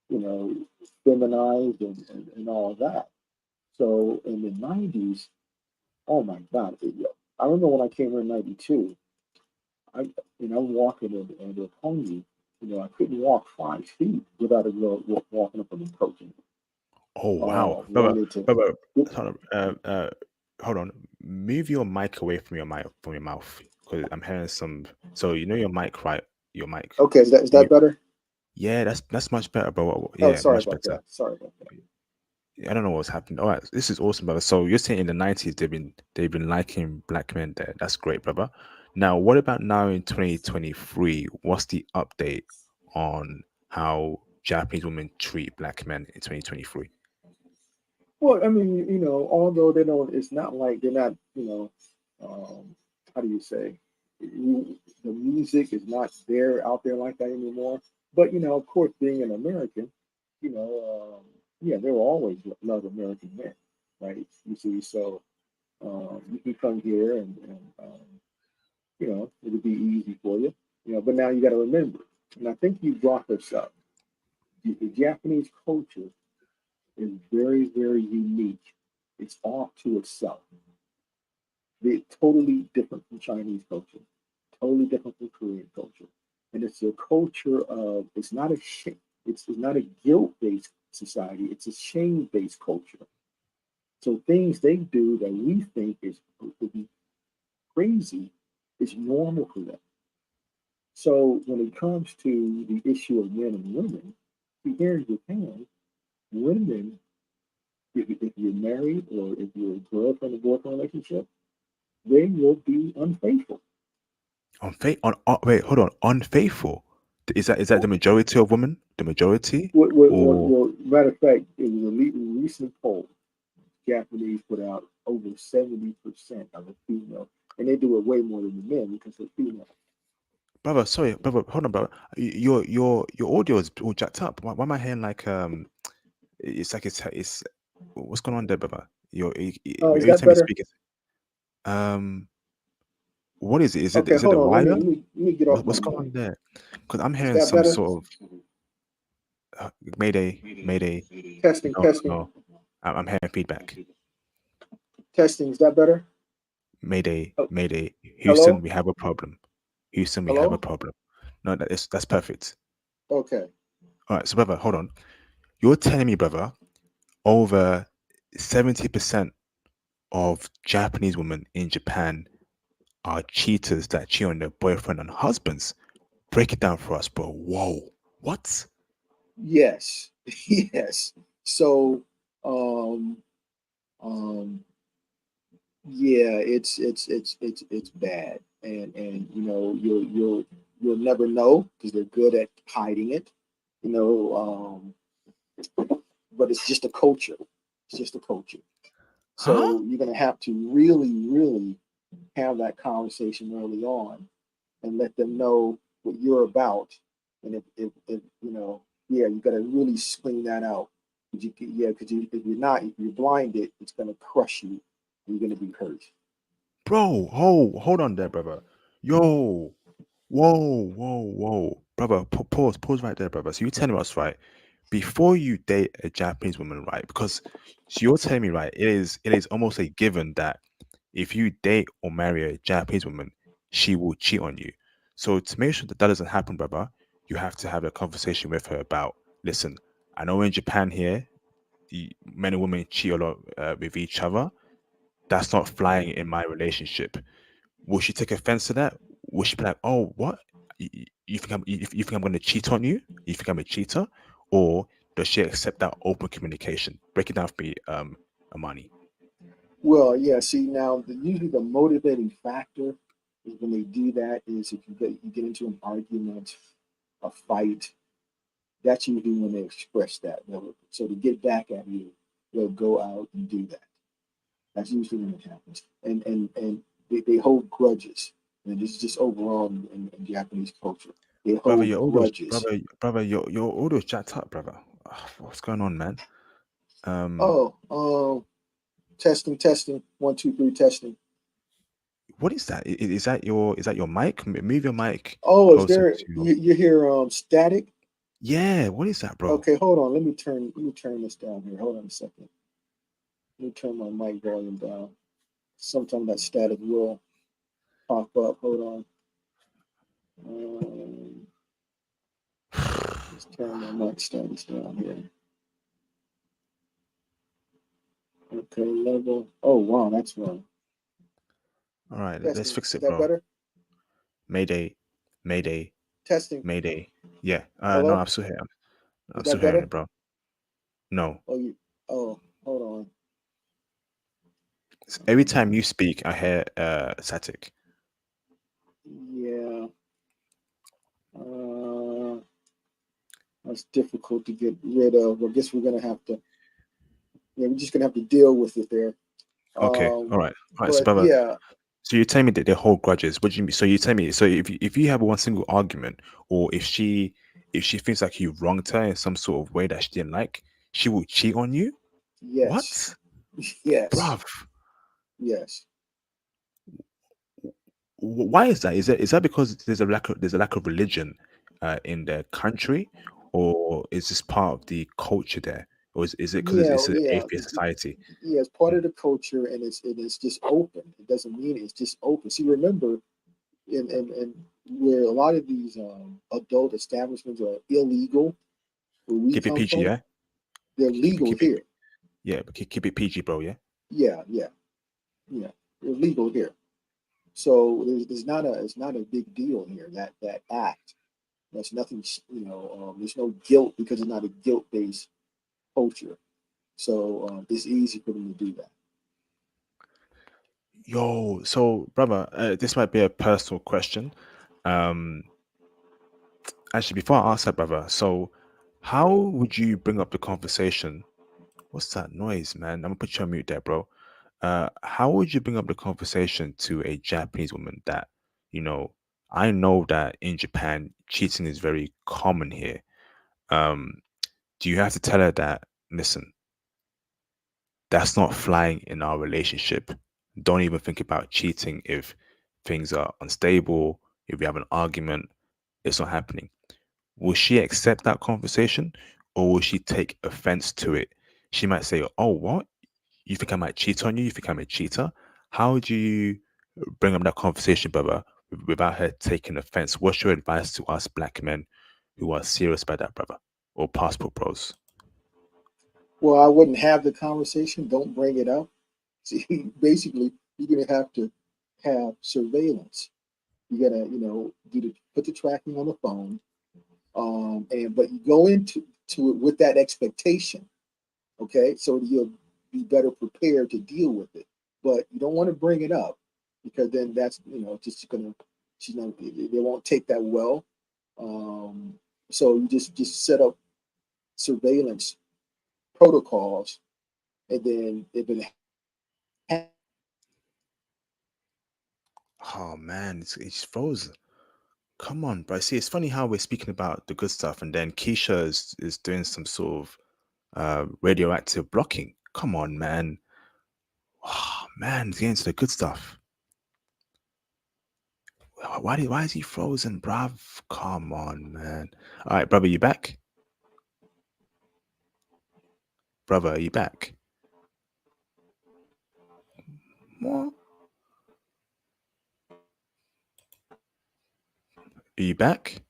you know feminized and all of that. So in the '90s, oh my God, I remember when I came here in '92. I I'm walking and a pony. I couldn't walk 5 feet without a girl walking up and approaching me. Oh wow, brother, Wanted to. brother, hold on, hold on. Move your mic away from your mouth, because I'm hearing some. So you know your mic, right? Your mic. Okay, is You, that better? yeah, that's much better, bro. Oh, Yeah, sorry much about better. that. Sorry about that. I don't know what's happening. All right, this is awesome, brother. So you're saying in the '90s they've been liking black men there. That's great, brother. Now, what about now in 2023? What's the update on how Japanese women treat black men in 2023? Well, I mean, although they don't, it's not like they're not, how do you say, the music is not there out there like that anymore. But of course, being an American, yeah, there will always love American men, right? You see, so you can come here and it'll be easy for you, But now you got to remember, and I think you brought this up. The Japanese culture is very, very unique. It's off to itself. They're totally different from Chinese culture, totally different from Korean culture. And it's a culture of, it's not a shame, it's not a guilt-based society, it's a shame-based culture. So things they do that we think is would be crazy is normal for them. So when it comes to the issue of men and women, here in Japan, women, if you're married or if you're a girlfriend or boyfriend relationship, they will be unfaithful. On wait, hold on. Unfaithful. Is that the majority of women? The majority, or Matter of fact, it was a recent poll. Japanese put out over 70% of the female, and they do it way more than the men because they're female. brother? Sorry, brother. Hold on, brother. Your audio is all jacked up. Why am I hearing like it's like it's what's going on there, brother? Is Every that time you better? speak, um, what is it? Is it Okay, is it hold the on. wire? Let me get off What's my going on mic. there? Because I'm Is hearing that some better? sort of Mayday, Mayday. Testing, No, testing, no. I'm hearing feedback. testing. Is that better? Mayday, Oh, Mayday. Houston, hello, we have a problem. Houston, we have a hello. problem. No, that's perfect. Okay. All right, so brother, hold on. You're telling me, brother, over 70% of Japanese women in Japan are cheaters that cheat on their boyfriend and husbands. Break it down for us, bro. Whoa. What? Yes, yes. So, um, um, yeah, it's bad, and you'll never know because they're good at hiding it, you know. But it's just a culture. It's just a culture. Huh? So you're gonna have to really, really have that conversation early on and let them know what you're about. And if yeah, you got to really swing that out. Yeah, because if you're not, if you're blinded, it's going to crush you. You're going to be hurt. Bro, hold on there, brother. Yo. Whoa. Brother, pause right there, brother. So you're telling us, right, before you date a Japanese woman, right? Because so you're telling me, right, it is almost a given that if you date or marry a Japanese woman, she will cheat on you. So to make sure that that doesn't happen, brother, you have to have a conversation with her about, listen, I know in Japan here, men and women cheat a lot with each other. That's not flying in my relationship. Will she take offense to that? Will she be like, "Oh, what? You think you think I'm going to cheat on you? You think I'm a cheater?" Or does she accept that open communication? Break it down for me, Amani. Well, yeah. See, now usually the motivating factor is when they do that is if you get into an argument, a fight. That's usually when they express that. So to get back at you, they'll go out and do that. That's usually when it happens. And they hold grudges. And this is just overall in Japanese culture. They Brother, hold grudges. your audio's jacked up, brother. What's going on, man? Um, Oh, testing, testing. One, two, three, testing. what is that? Is that your mic? Move your mic Oh, is closer there to your. you hear static? Yeah, what is that, bro? Okay, hold on. Let me turn this down here. Hold on a second. Let me turn my mic volume down. Sometimes that static will pop up. Hold on. Let's turn my mic status down here. Okay, level. Oh wow, that's wrong. All right, let's Testing. fix Is it, that bro. better? Mayday, Mayday, Testing. Mayday. Yeah. No, Hello? I'm still here. Is I'm still that hearing better? it, bro. No. Oh you oh, hold on. Every time you speak, I hear static. Yeah. Uh that's difficult to get rid of. I guess we're gonna have to yeah, we're just gonna have to deal with it there. Okay. Um All right. All right. So, but brother, yeah, so you're telling me that they hold grudges. What do you mean? So you tell me. So if you have one single argument, or if she feels like you wronged her in some sort of way that she didn't like, she will cheat on you. yes. What, Yes. bruv? Yes. Why is that? Is that because there's a lack of religion in their country, or is this part of the culture there, or is it because Yeah, it's an yeah. atheist society? Yeah, it's part Mm. of the culture and it's just open. It doesn't mean it's just open. See, remember in where a lot of these adult establishments are illegal where we Keep it come PG, from, yeah. they're legal Keep it, here. yeah, but keep it PG, bro. Yeah. Yeah, yeah, yeah. They're legal here. So there's not a it's not a big deal here. That act. That's nothing. There's no guilt because it's not a guilt based culture. So it's easy for them to do that. Yo, so brother, this might be a personal question. Um, actually, before I ask that, brother, so how would you bring up the conversation? What's that noise, man? I'm gonna put you on mute there, bro. How would you bring up the conversation to a Japanese woman that, you know, I know that in Japan cheating is very common here. Um, do you have to tell her that, listen, that's not flying in our relationship. Don't even think about cheating if things are unstable, if we have an argument, it's not happening. Will she accept that conversation or will she take offense to it? She might say, oh, what? You think I might cheat on you? You think I'm a cheater? How do you bring up that conversation, brother, without her taking offense? What's your advice to us black men who are serious about that, brother? Or passport bros? Well, I wouldn't have the conversation. Don't bring it up. See, basically, you're gonna have to have surveillance. You gotta, put the tracking on the phone, and but you go into it with that expectation, okay? So you'll be better prepared to deal with it. But you don't want to bring it up because then that's just gonna she's not they won't take that well. Um, so you just set up surveillance protocols, and then if it Oh man, it's frozen. Come on, bro. See, it's funny how we're speaking about the good stuff, and then Keisha is doing some sort of radioactive blocking. Come on, man. Oh, man, it's getting to the good stuff. Why is he frozen, bruv? Come on, man. All right, brother, you back? Brother, are you back? What? Are you back?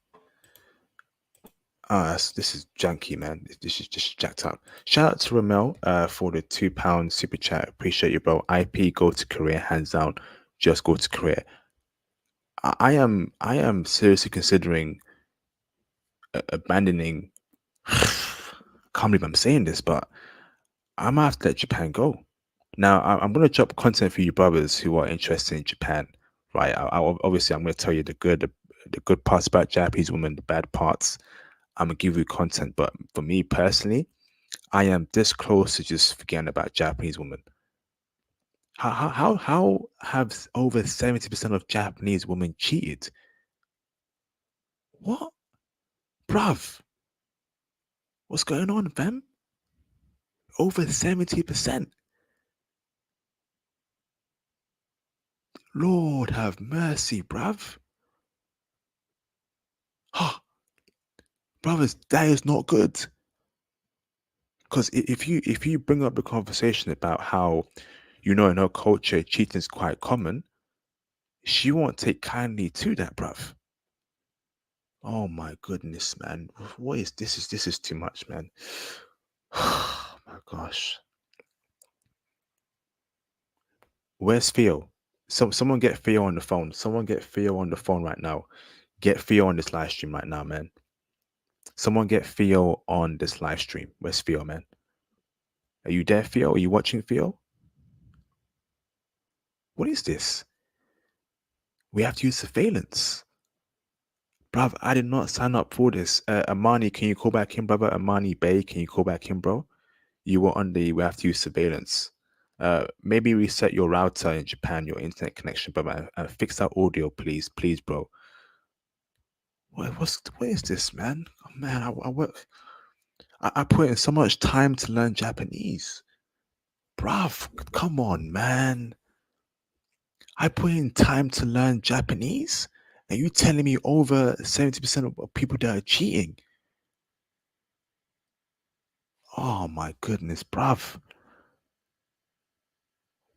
This is janky, man. This is just jacked up. Shout out to Ramel for the £2 super chat. Appreciate you, bro. IP, go to Korea, hands down. Just go to Korea. I am seriously considering abandoning. Can't believe I'm saying this, but I might have to let Japan go. Now I'm gonna drop content for you brothers who are interested in Japan, right? Obviously I'm gonna tell you the good parts about Japanese women, the bad parts. I'm gonna give you content, but for me personally, I am this close to just forgetting about Japanese women. How have over 70% of Japanese women cheated? What, bruv? What's going on, fam? Over 70%. Lord have mercy, bruv. Ha, brothers, that is not good. Because if you bring up the conversation about how, in her culture cheating is quite common, she won't take kindly to that, bruv. Oh my goodness, man. What is this? This is too much, man. Oh my gosh. Where's Theo? Someone get Theo on the phone. Someone get Theo on the phone right now. Get Theo on this live stream right now, man. Someone get Theo on this live stream. Where's Theo, man? Are you there, Theo? Are you watching, Theo? What is this? We have to use surveillance. Bruv, I did not sign up for this. Amani, can you call back in, brother? Amani Bay, can you call back in, bro? You were on the we have to use surveillance. Maybe reset your router in Japan, your internet connection, brother, and fix that audio, please, bro. What is this, man? Oh, man, I work. I put in so much time to learn Japanese, bruv. Come on, man. I put in time to learn Japanese, and you telling me over 70% of people that are cheating? Oh my goodness, bruv.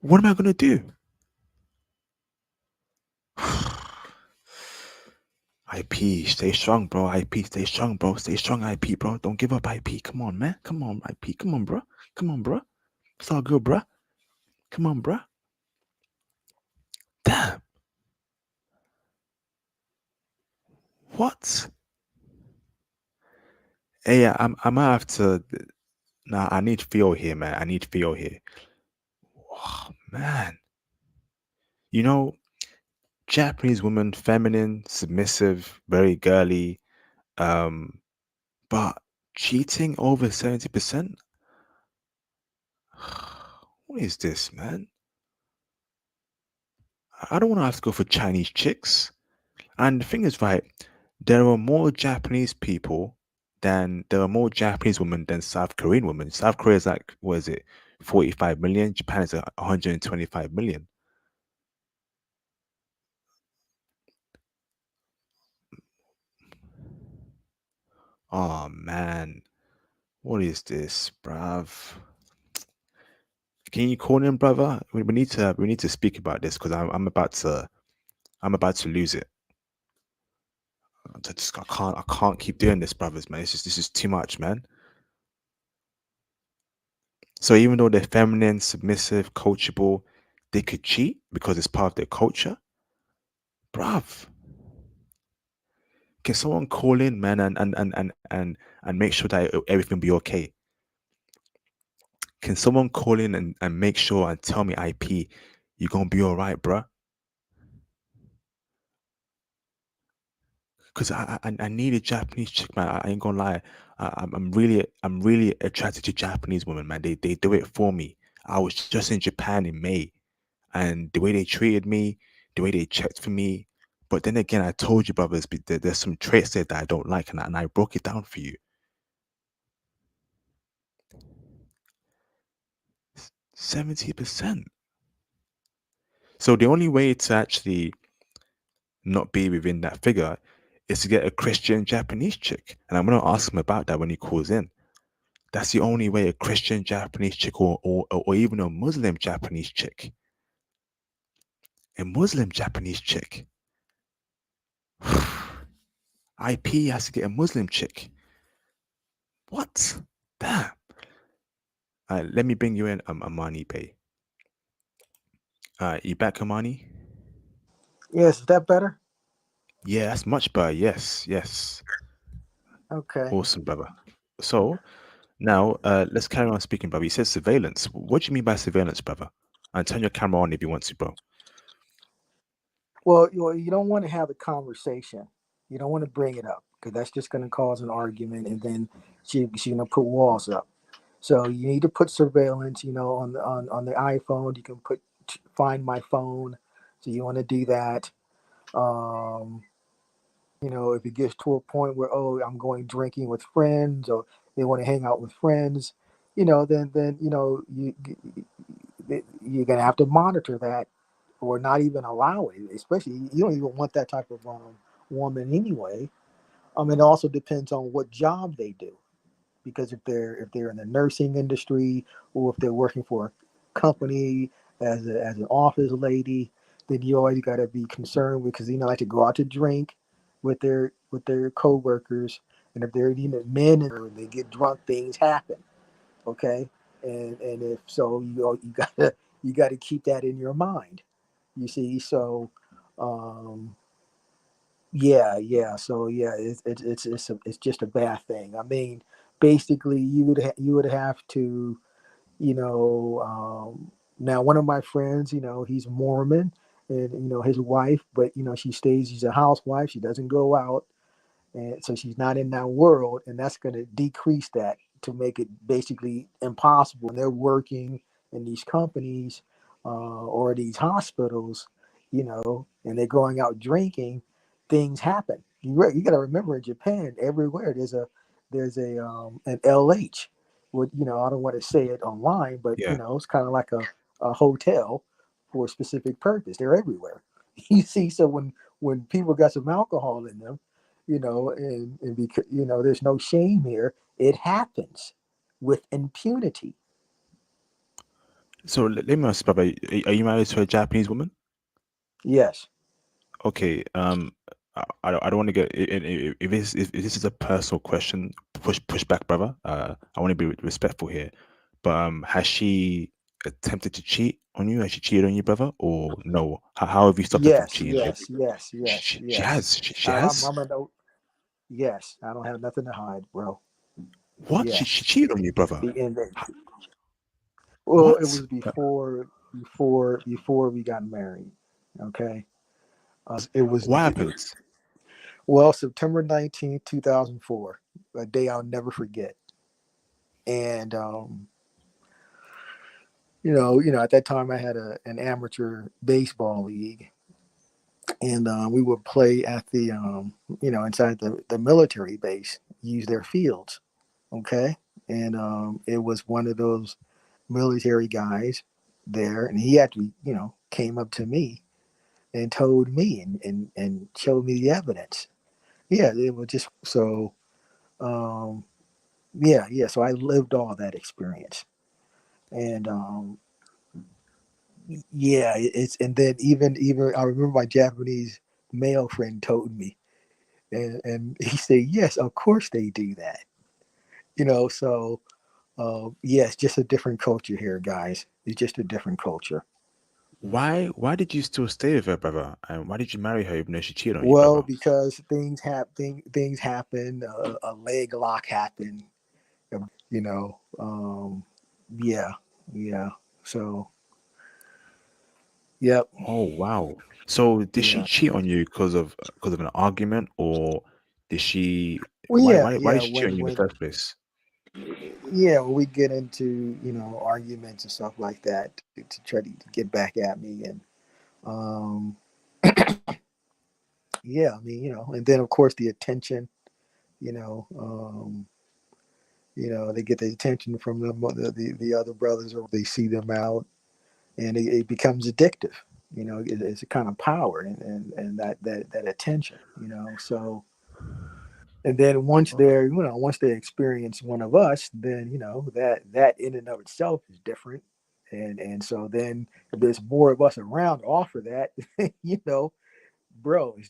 What am I gonna do? IP, stay strong, bro. IP, stay strong, bro. Stay strong, IP, bro. Don't give up, IP. Come on, man. Come on, IP. Come on, bro. Come on, bro. It's all good, bro. Come on, bro. Damn. What? Hey, I might have to. Nah, I need feel here, man. I need feel here. Oh, man. Japanese woman, feminine, submissive, very girly, but cheating over 70%? What is this, man? I don't want to have to go for Chinese chicks. And the thing is, right, there are more Japanese women than South Korean women. South Korea is like, what is it, 45 million? Japan is 125 million. Oh man, what is this, bruv? Can you call him, brother? We need to speak about this because I'm about to lose it. I can't keep doing this, brothers, man. This is too much, man. So even though they're feminine, submissive, coachable, they could cheat because it's part of their culture, bruv. Can someone call in, man, and make sure that everything be okay? Can someone call in and make sure and tell me, IP, you're gonna be all right, bruh? Because I need a Japanese chick, man. I ain't gonna lie. I'm really attracted to Japanese women, man. They do it for me. I was just in Japan in May, and the way they treated me, the way they checked for me. But then again, I told you, brothers, there's some traits there that I don't like, and I broke it down for you. 70%. So the only way to actually not be within that figure is to get a Christian Japanese chick. And I'm going to ask him about that when he calls in. That's the only way, a Christian Japanese chick or even a Muslim Japanese chick. A Muslim Japanese chick. IP has to get a Muslim chick. What? Damn. Let me bring you in, Amani Bay. You back, Amani? Yes, is that better? Yeah, that's much better. Yes, yes. Okay. Awesome, brother. So now, let's carry on speaking, brother. You said surveillance. What do you mean by surveillance, brother? And turn your camera on if you want to, bro. Well, you don't want to have a conversation. You don't want to bring it up because that's just going to cause an argument, and then she's going to put walls up. So you need to put surveillance. On the iPhone, you can put find my phone. So you want to do that. Um, if it gets to a point where I'm going drinking with friends, or they want to hang out with friends, then you're gonna have to monitor that, or not even allow it. Especially you don't even want that type of woman anyway. It also depends on what job they do, because if they're in the nursing industry, or if they're working for a company as an office lady, then you always got to be concerned, because like to go out to drink with their coworkers, and if they're men and they get drunk, things happen. Okay, and if so, you gotta keep that in your mind. You see, so yeah. So yeah, it's just a bad thing. Basically, you would have to, now one of my friends, he's Mormon, and his wife, but she stays. She's a housewife. She doesn't go out, and so she's not in that world, and that's going to decrease that to make it basically impossible. And they're working in these companies, or these hospitals, and they're going out drinking. Things happen. You got to remember, in Japan, everywhere there's a an LH. What I don't want to say it online, but Yeah. it's kind of like a hotel for a specific purpose. They're everywhere. You see, so when people got some alcohol in them, and because there's no shame here. It happens with impunity. So let me ask, brother. Are you married to a Japanese woman? Yes, Okay. I don't want to get if this is a personal question, push back, brother. I want to be respectful here, but has she attempted to cheat on you? Has she cheated on you, brother, or no? How have you stopped her from yes, cheating? yes, yes, yes, She yes. has. She I'm, has. I'm a no. Yes, I don't have nothing to hide, bro. What? She Yes, cheated on you, brother? and H- well, it What? was before we got married. Okay, it was What happened? well, September 19th, 2004, a day I'll never forget. And at that time I had an amateur baseball league, and we would play at the inside the military base, use their fields. Okay, and it was one of those military guys there, and he actually came up to me and told me, and showed me the evidence. Yeah, it was just so. Um, yeah. So I lived all that experience, and yeah, it's and then even I remember my Japanese male friend told me, and he said, yes, of course they do that. So yeah, it's just a different culture here, guys. It's just a different culture. Why did you still stay with her, brother? And why did you marry her even though she cheated on you, Well, brother? because things happen. A leg lock happened. You know, yeah, yeah. So, yep, Oh wow. So did she yeah. cheat on you because of an argument, or did she Well, why yeah. did she cheat on you in the first place? When we get into arguments and stuff like that, to try to get back at me, and um, yeah, and then of course the attention. You know, um, they get the attention from the other brothers, or they see them out, and it becomes addictive. It's a kind of power, and that attention. So, and then once they experience one of us, then that in and of itself is different. And so then if there's more of us around to offer that, bro, it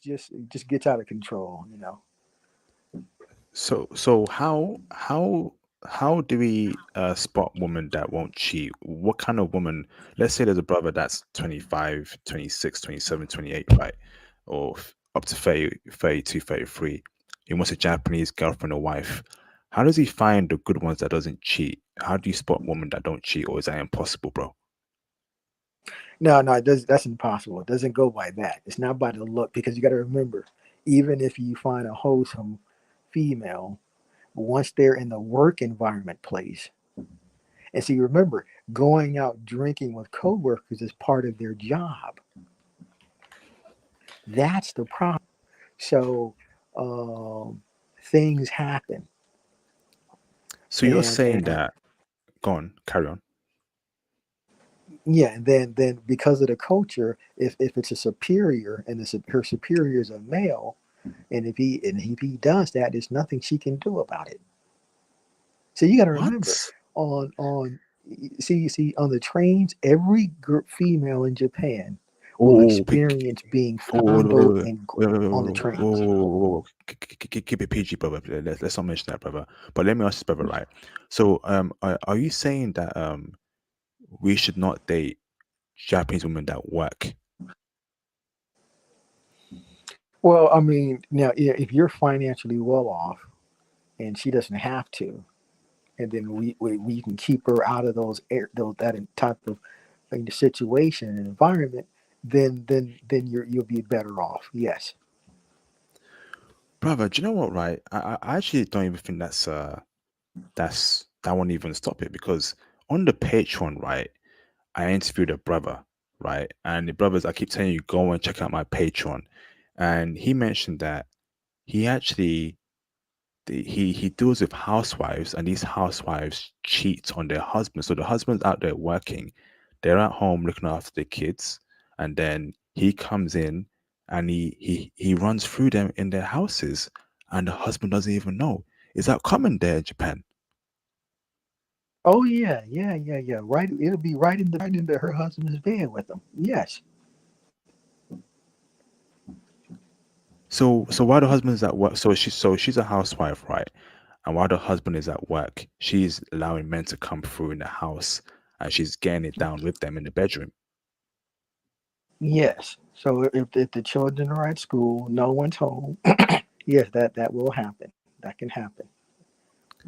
just gets out of control. So how do we spot women that won't cheat? What kind of woman? Let's say there's a brother that's 25, 26, 27, 28, right? Or up to 30, 32, 33. He wants a Japanese girlfriend or wife. How does he find the good ones that doesn't cheat? How do you spot women that don't cheat, or is that impossible, bro? No, no, it does. That's impossible. It doesn't go by that. It's not by the look because you got to remember, even if you find a wholesome female, once they're in the work environment place, and see, remember, going out drinking with coworkers is part of their job. That's the problem. So um, things happen, So you're saying and that, go on, carry on. yeah, and then because of the culture, if it's a superior and her superior is a male, and if he does that, there's nothing she can do about it. So you got to remember What? on see on the trains, every female in Japan will Oh, experience being oh, wait, wait, fondled wait, and wait, wait, wait, on the wait, wait, trains. wait, wait. Keep it PG, brother. Let's not mention that, brother. But let me ask this, brother, right? So, are you saying that we should not date Japanese women that work? Well, I mean, now if you're financially well off and she doesn't have to, and then we can keep her out of those that type of situation and environment, then you'll be better off. Yes. Brother, do you know what, right? I actually don't even think that won't even stop it because on the Patreon, right, I interviewed a brother, right? And the brothers, I keep telling you, go and check out my Patreon. And he mentioned that he actually he deals with housewives, and these housewives cheat on their husbands. So the husband's out there working, they're at home looking after the kids, and then he comes in and he runs through them in their houses, and the husband doesn't even know. Is that common there in Japan? Oh yeah, yeah, yeah, yeah. Right, it'll be right into her husband's bed with them. Yes. So while the husband's at work, so she's a housewife, right? And while the husband is at work, she's allowing men to come through in the house, and she's getting it down with them in the bedroom. Yes. So if the children are at school, no one's home. Yes, that will happen. That can happen.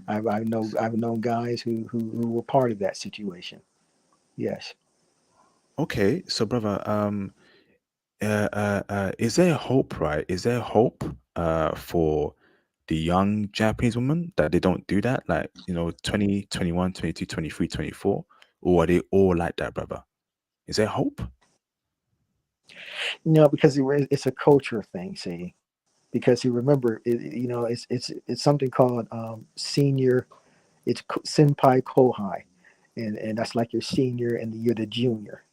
I've known guys who were part of that situation. Yes. Okay, so brother, is there hope, right? Is there hope for the young Japanese women that they don't do that? Like, 20, 21, 22, 23, 24, or are they all like that, brother? Is there hope? No, because it's a culture thing. See, because you remember, it's something called senior. It's senpai kohai, and that's like your senior and you're the junior.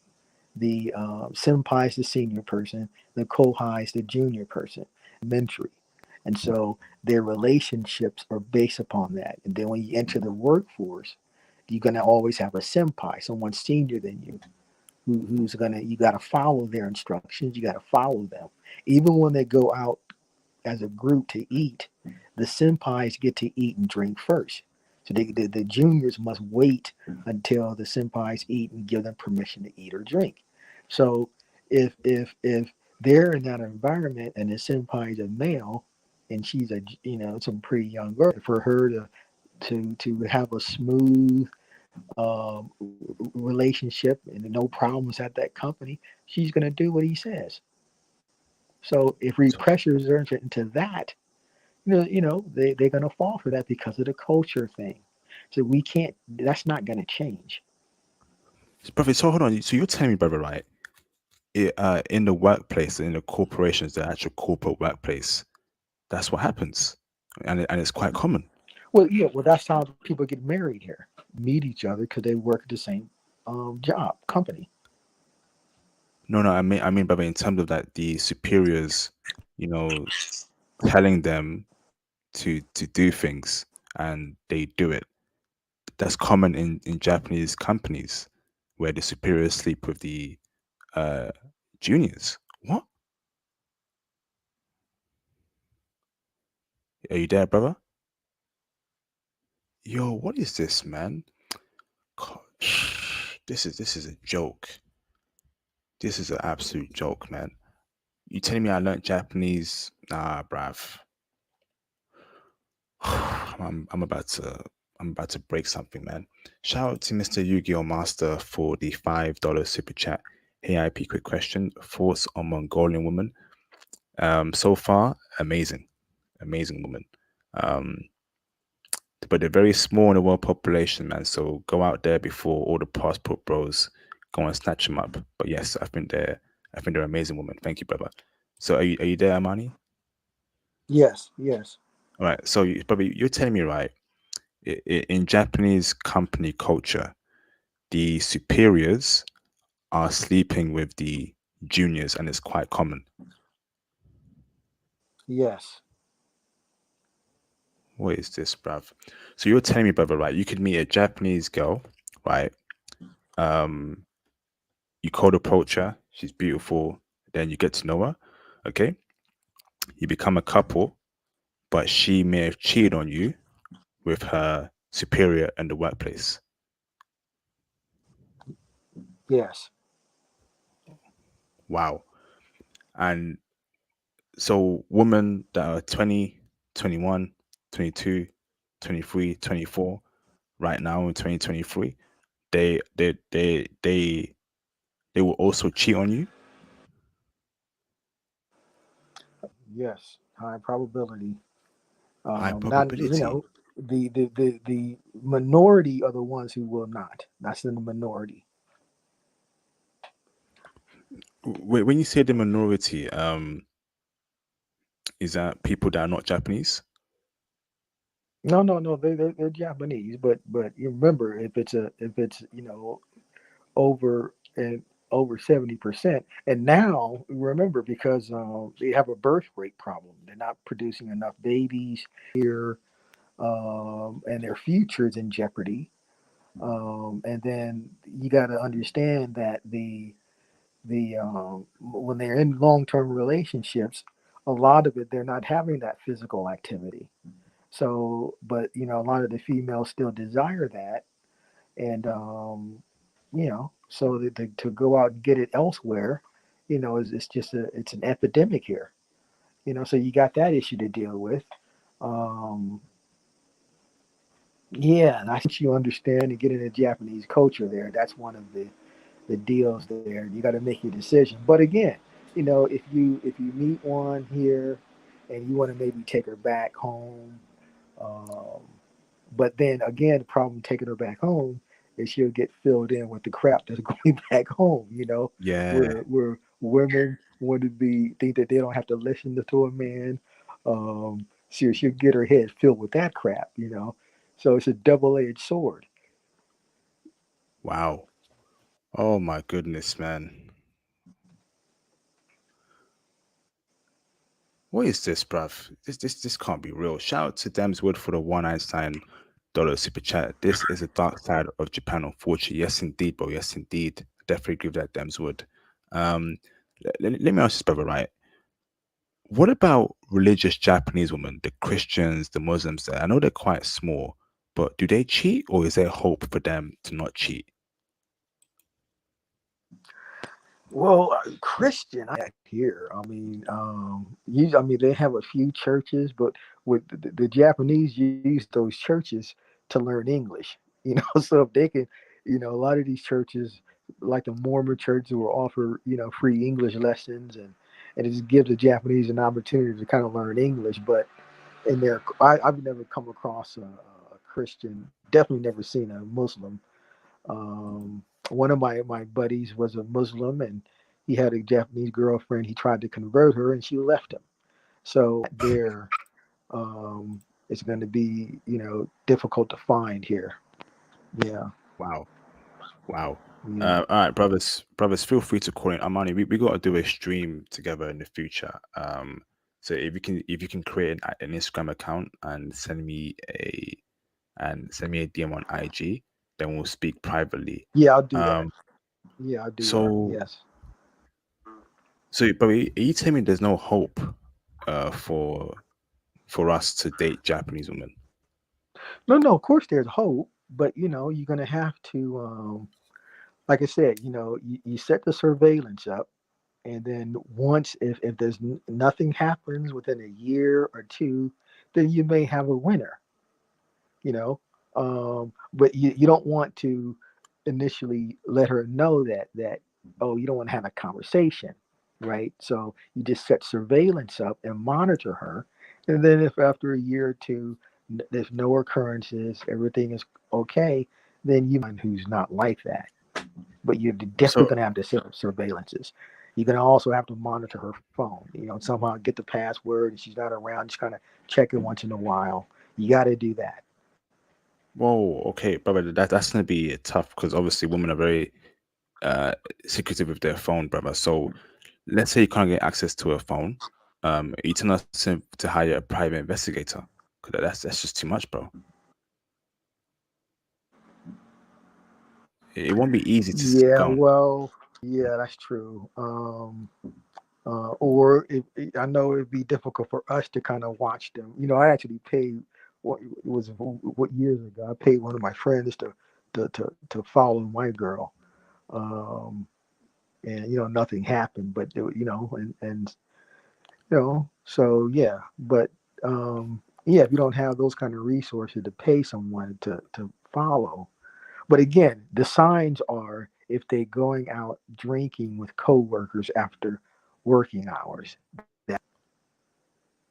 The senpai is the senior person, the kohai is the junior person, mentoring. And so their relationships are based upon that. And then when you enter the workforce, you're going to always have a senpai, someone senior than you, who's going to, you got to follow their instructions, you got to follow them. Even when they go out as a group to eat, the senpais get to eat and drink first. So the juniors must wait until the senpais eat and give them permission to eat or drink. So if they're in that environment and the senpai is a male and she's a some pretty young girl, for her to have a smooth relationship and no problems at that company, she's going to do what he says. So if we So, pressures her into that, they're going to fall for that because of the culture thing. So we can't, that's not going to change. brother, so hold on. So you're telling me, brother, right? In the workplace, in the corporations, the actual corporate workplace, that's what happens, and it's quite common. Well, yeah, well, that's how people get married here, meet each other because they work at the same job, company. No, no, I mean, brother, in terms of that, the superiors, you know, telling them to do things, and they do it. That's common in Japanese companies where the superiors sleep with the uh juniors. What? Are you there, brother? Yo, what is this, man? God, this is a joke. This is an absolute joke, man. You telling me I learned Japanese? Nah, bruv. I'm about to break something, man. Shout out to Mr. Yu-Gi-Oh Master for the $5 super chat. Hey, IP, quick question. Thoughts on Mongolian woman? So far, amazing, amazing woman. Um, but they're very small in the world population, man. So go out there before all the passport bros go and snatch them up. But yes, I think they're amazing women. Thank you, brother. So are you there, Amani? Yes, yes, All right. So brother, you're telling me, right? In Japanese company culture, the superiors are sleeping with the juniors, and it's quite common. yes, What is this, bruv? So you're telling me, brother, right? You could meet a Japanese girl, right? Um, you cold approach her, she's beautiful, then you get to know her, okay? You become a couple, but she may have cheated on you with her superior in the workplace. yes, Wow. And so women that are 20, 21, 22, 23, 24, right now in 2023, they they they they they will also cheat on you. yes. High probability. High Not probability. the minority are the ones who will not. That's in the minority. When you say the minority, is that people that are not Japanese? No, no, no. They're Japanese, but you remember if it's over and over 70%, and now remember because they have a birth rate problem. They're not producing enough babies here, and their future is in jeopardy. And then you got to understand that the when they're in long term relationships, a lot of it they're not having that physical activity. So, but a lot of the females still desire that, and so to go out and get it elsewhere, is it's just it's an epidemic here. So you got that issue to deal with. Um, yeah, and I think you understand and get into Japanese culture there. That's one of the deals there. You got to make your decision. But again, if you meet one here and you want to maybe take her back home, um, but then again, the problem taking her back home is she'll get filled in with the crap that's going back home. Yeah. Where women want to be think that they don't have to listen to a man. She'll get her head filled with that crap. So it's a double-edged sword. Wow. Oh my goodness, man. What is this, bruv? This can't be real. Shout out to Dems Wood for the one Einstein dollar super chat. This is a dark side of Japan, unfortunately. Yes, indeed, bro. Yes, indeed. Definitely agree with that, Dems Wood. Um, let me ask this, brother. Right? What about religious Japanese women, the Christians, the Muslims? There, I know they're quite small, but do they cheat, or is there hope for them to not cheat? Well, Christian, here. I mean, they have a few churches, but with the Japanese use those churches to learn English. So if they can, a lot of these churches, like the Mormon churches, will offer free English lessons, and it just gives the Japanese an opportunity to kind of learn English. But I've never come across a Christian. Definitely never seen a Muslim. One of my buddies was a Muslim, and he had a Japanese girlfriend. He tried to convert her, and she left him. So there, it's going to be difficult to find here. Yeah, Wow. Wow. yeah, All right, brothers, feel free to call in. Amani, we got to do a stream together in the future. So if you can create an Instagram account and send me a DM on IG, then we'll speak privately. yeah. I'll do that. Um, Yeah, I'll do that. so Yes. but are you telling me there's no hope, for us to date Japanese women? No, of course there's hope, but you're gonna have to, like I said, you set the surveillance up, and then once if there's nothing happens within a year or two, then you may have a winner. you know but you don't want to initially let her know that oh, you don't want to have a conversation, right? So you just set surveillance up and monitor her, and then if after a year or two there's no occurrences, everything is okay, then you find who's not like that. But you're definitely So going to have to set up surveillances. You're going to also have to monitor her phone, somehow get the password, and she's not around, just kind of check it once in a while. You got to do that. whoa, okay, brother, that's gonna be tough because obviously women are very uh secretive with their phone, brother. So let's say you can't get access to her phone, you tell us to hire a private investigator. 'Cause that's just too much, bro. It won't be easy to Yeah, go on. well, yeah, that's true. Or I know it'd be difficult for us to kind of watch them. I actually paid what it was what years ago. I paid one of my friends to follow my girl, um, and nothing happened. But and so yeah. But yeah, if you don't have those kind of resources to pay someone to follow. But again, the signs are if they're going out drinking with coworkers after working hours.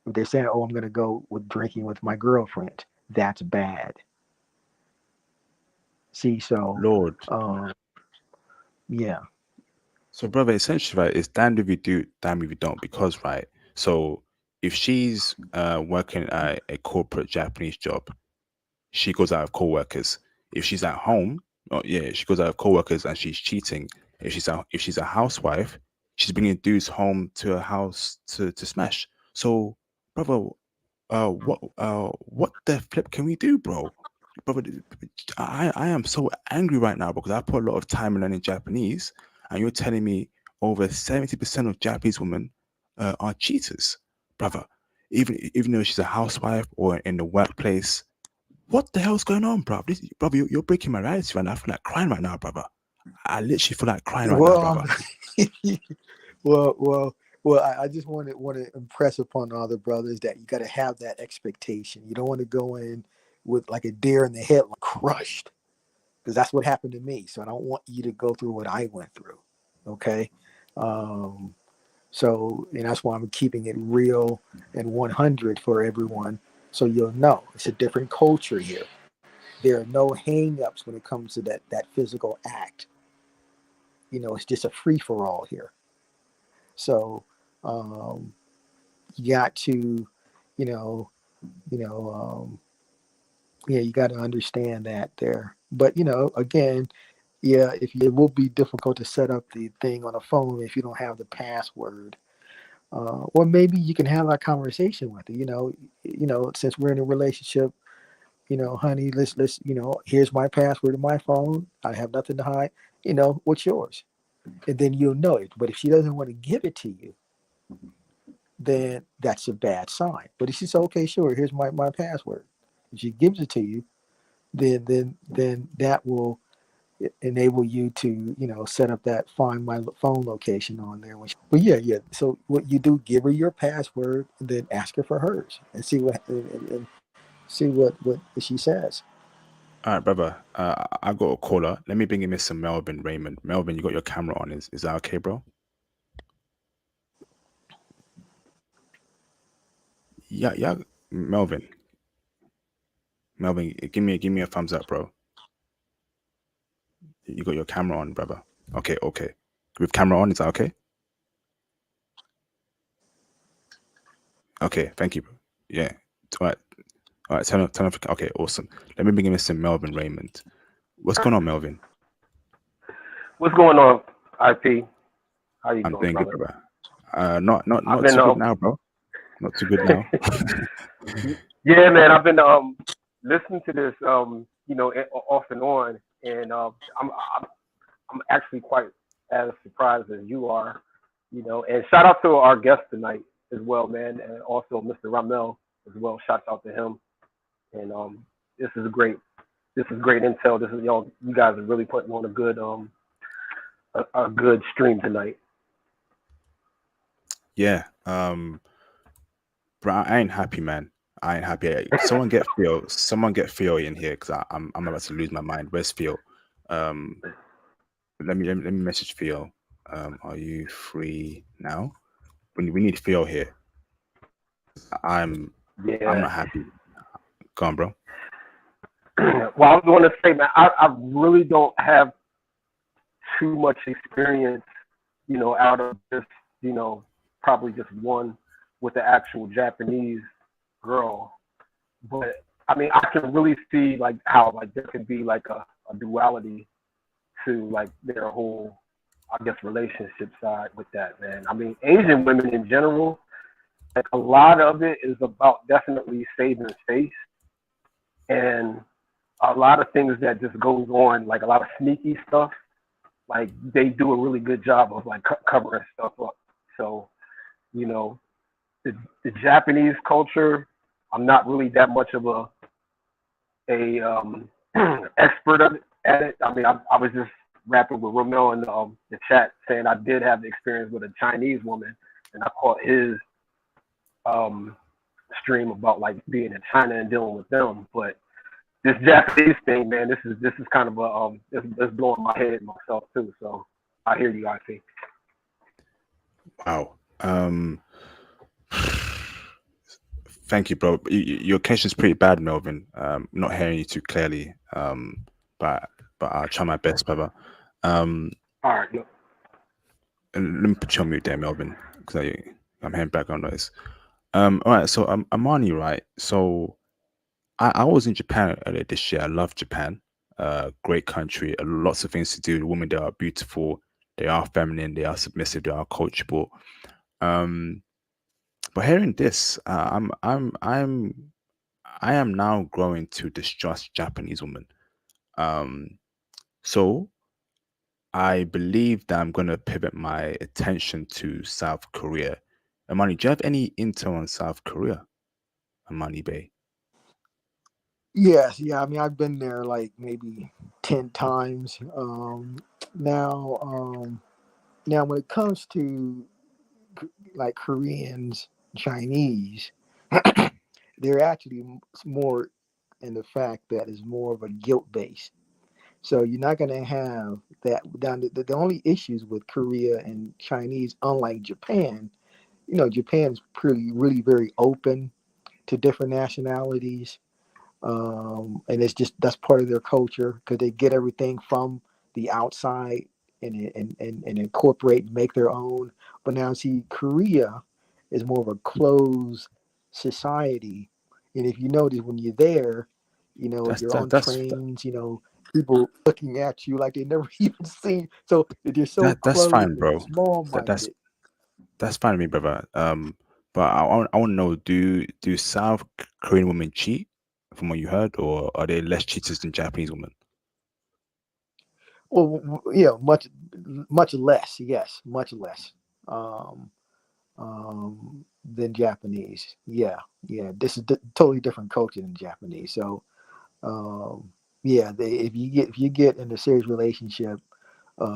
If they're saying, "Oh, I'm going to go with drinking with my girlfriend," that's bad. See, so Lord. um, yeah, So, brother, essentially, right, it's damned if you do, damned if you don't, because, right, so if she's working at a corporate Japanese job, she goes out with co-workers. If she's at home, oh yeah, she goes out with co-workers and she's cheating. If she's a housewife, she's bringing dudes home to her house to smash. So, brother, what the flip can we do, bro? Brother, I am so angry right now because I put a lot of time in learning Japanese, and you're telling me over 70% of Japanese women are cheaters, brother. Even though she's a housewife or in the workplace, what the hell's going on, bro? Brother, you're breaking my rights right now. I feel like crying right now, brother. I literally feel like crying right now, well, brother. well, I just want to impress upon all the brothers that you got to have that expectation. You don't want to go in with like a deer in the headlight, crushed, because that's what happened to me. So I don't want you to go through what I went through. Okay. Um, so, and that's why I'm keeping it real and 100 for everyone. So you'll know it's a different culture here. There are no hang-ups when it comes to that physical act. It's just a free for all here. So um, you got to, you know, you know, yeah, you got to understand that there. But again, yeah, if it will be difficult to set up the thing on a phone if you don't have the password. Or maybe you can have that conversation with her. Since we're in a relationship, honey, let's here's my password to my phone. I have nothing to hide. What's yours? And then you'll know it. But if she doesn't want to give it to you, then that's a bad sign. But if she says, okay, sure, here's my password, if she gives it to you, then that will enable you to set up that find my phone location on there. But yeah. So what you do, give her your password, and then ask her for hers, and see and see what she says. All right, brother. I got a caller. Let me bring in Mr. Melvin Raymond. Melvin, you got your camera on. Is that okay, bro? Yeah, yeah. Melvin, Melvin, give me a thumbs up, bro. You got your camera on, brother. Okay, okay. With camera on, is that okay? Okay, thank you, bro. Yeah. All right, all right. Turn off. Okay, awesome. Let me bring in Mr. Melvin Raymond. What's going on, Melvin? What's going on, IP? How you I'm doing, doing good, brother? brother. Not not I've not been too good now, bro. Not too good now. yeah, man. I've been listening to this off and on, and I'm actually quite as surprised as you are, And shout out to our guest tonight as well, man, and also Mr. Ramel as well. Shout out to him, and this is great. This is great intel. This is y'all. You guys are really putting on a good stream tonight. Yeah. Bro, I ain't happy, man. I ain't happy. Someone get Theo. Someone get Theo in here because I'm about to lose my mind. Where's Theo? Um, let me message Theo. Are you free now? We need Theo here. I'm Yeah. not happy. Go on, bro. Well, I was going to say, man, I really don't have too much experience, out of just, probably just one with the actual Japanese girl. But I mean, I can really see like how like there could be like a duality to like their whole, I guess, relationship side with that, man. I mean, Asian women in general, like a lot of it is about definitely saving face and a lot of things that just goes on, like a lot of sneaky stuff. Like they do a really good job of like covering stuff up. So you know, the Japanese culture, I'm not really that much of a expert at it. I mean, I was just rapping with Romeo in the chat saying I did have the experience with a Chinese woman, and I caught his um, stream about like being in China and dealing with them. But this Japanese thing, man, this is kind of a it's blowing my head myself too. So I hear you, I think. Wow. Thank you, bro. Your connection's pretty bad, Melvin. Not hearing you too clearly. But I'll try my best, brother. All right. Look. And let me put you on mute there, Melvin, because I'm hearing background noise. All right. So Amani, right? So I was in Japan earlier this year. I love Japan. Great country. Lots of things to do. The women there are beautiful. They are feminine. They are submissive. They are coachable. But hearing this, I am now growing to distrust Japanese women. So I believe that I'm going to pivot my attention to South Korea. Amani, do you have any intel on South Korea? Amani Bay. Yes, yeah. I mean, I've been there like maybe 10 times. Now, now when it comes to like Koreans, Chinese, they're actually more in the fact that it's more of a guilt base. So you're not going to have that. Down the only issues with Korea and Chinese, unlike Japan, Japan is pretty really very open to different nationalities, and it's just that's part of their culture because they get everything from the outside and incorporate and make their own. But now see, Korea is more of a closed society, and if you notice when you're there, That's you're that on that's trains, people looking at you like they never even seen. So they're so that's fine, closed and bro. small That that's minded. that's fine with me, brother. But I want to know, do South Korean women cheat, from what you heard, or are they less cheaters than Japanese women? Well, yeah, much less. Yes, much less. Um, than Japanese. Yeah, yeah. This is totally different culture than Japanese. So, yeah, if you get in a serious relationship,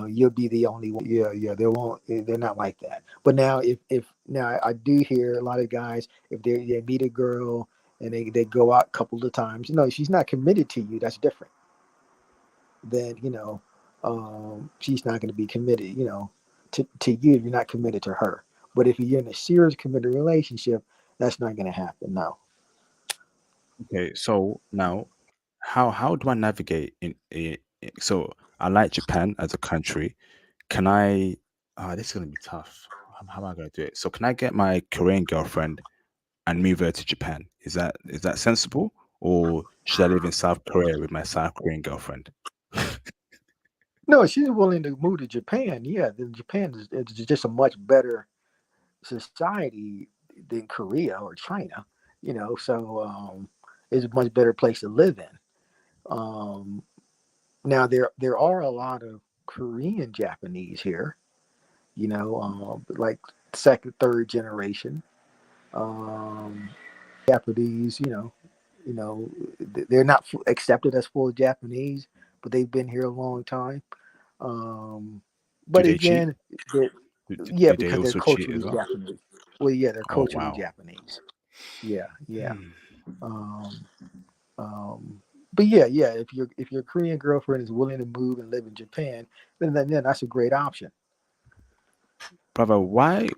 you'll be the only one. Yeah, yeah. They're not like that. But now, if now I do hear a lot of guys if they meet a girl and they go out a couple of times. She's not committed to you. That's different. Then she's not going to be committed. To you, you're not committed to her. But if you're in a serious committed relationship, that's not going to happen. No. Okay, so now, how do I navigate so I like Japan as a country. Can I? This is gonna be tough. How am I gonna do it? So can I get my Korean girlfriend and move her to Japan? Is that sensible, or should I live in South Korea with my South Korean girlfriend? No, she's willing to move to Japan. Yeah, then Japan is it's just a much better society than Korea or China. So it's a much better place to live in. Um, Now there are a lot of Korean Japanese here. Like second, third generation um, Japanese. you know, they're not accepted as full Japanese, but they've been here a long time. Um, Do but they cheat? again, they're, yeah, Do they because they're also cheat as culturally well? Japanese. Well, yeah, they're Oh culturally wow. Japanese. Yeah, yeah. Hmm. Um, but yeah, yeah. If your Korean girlfriend is willing to move and live in Japan, then that's a great option. Brother, why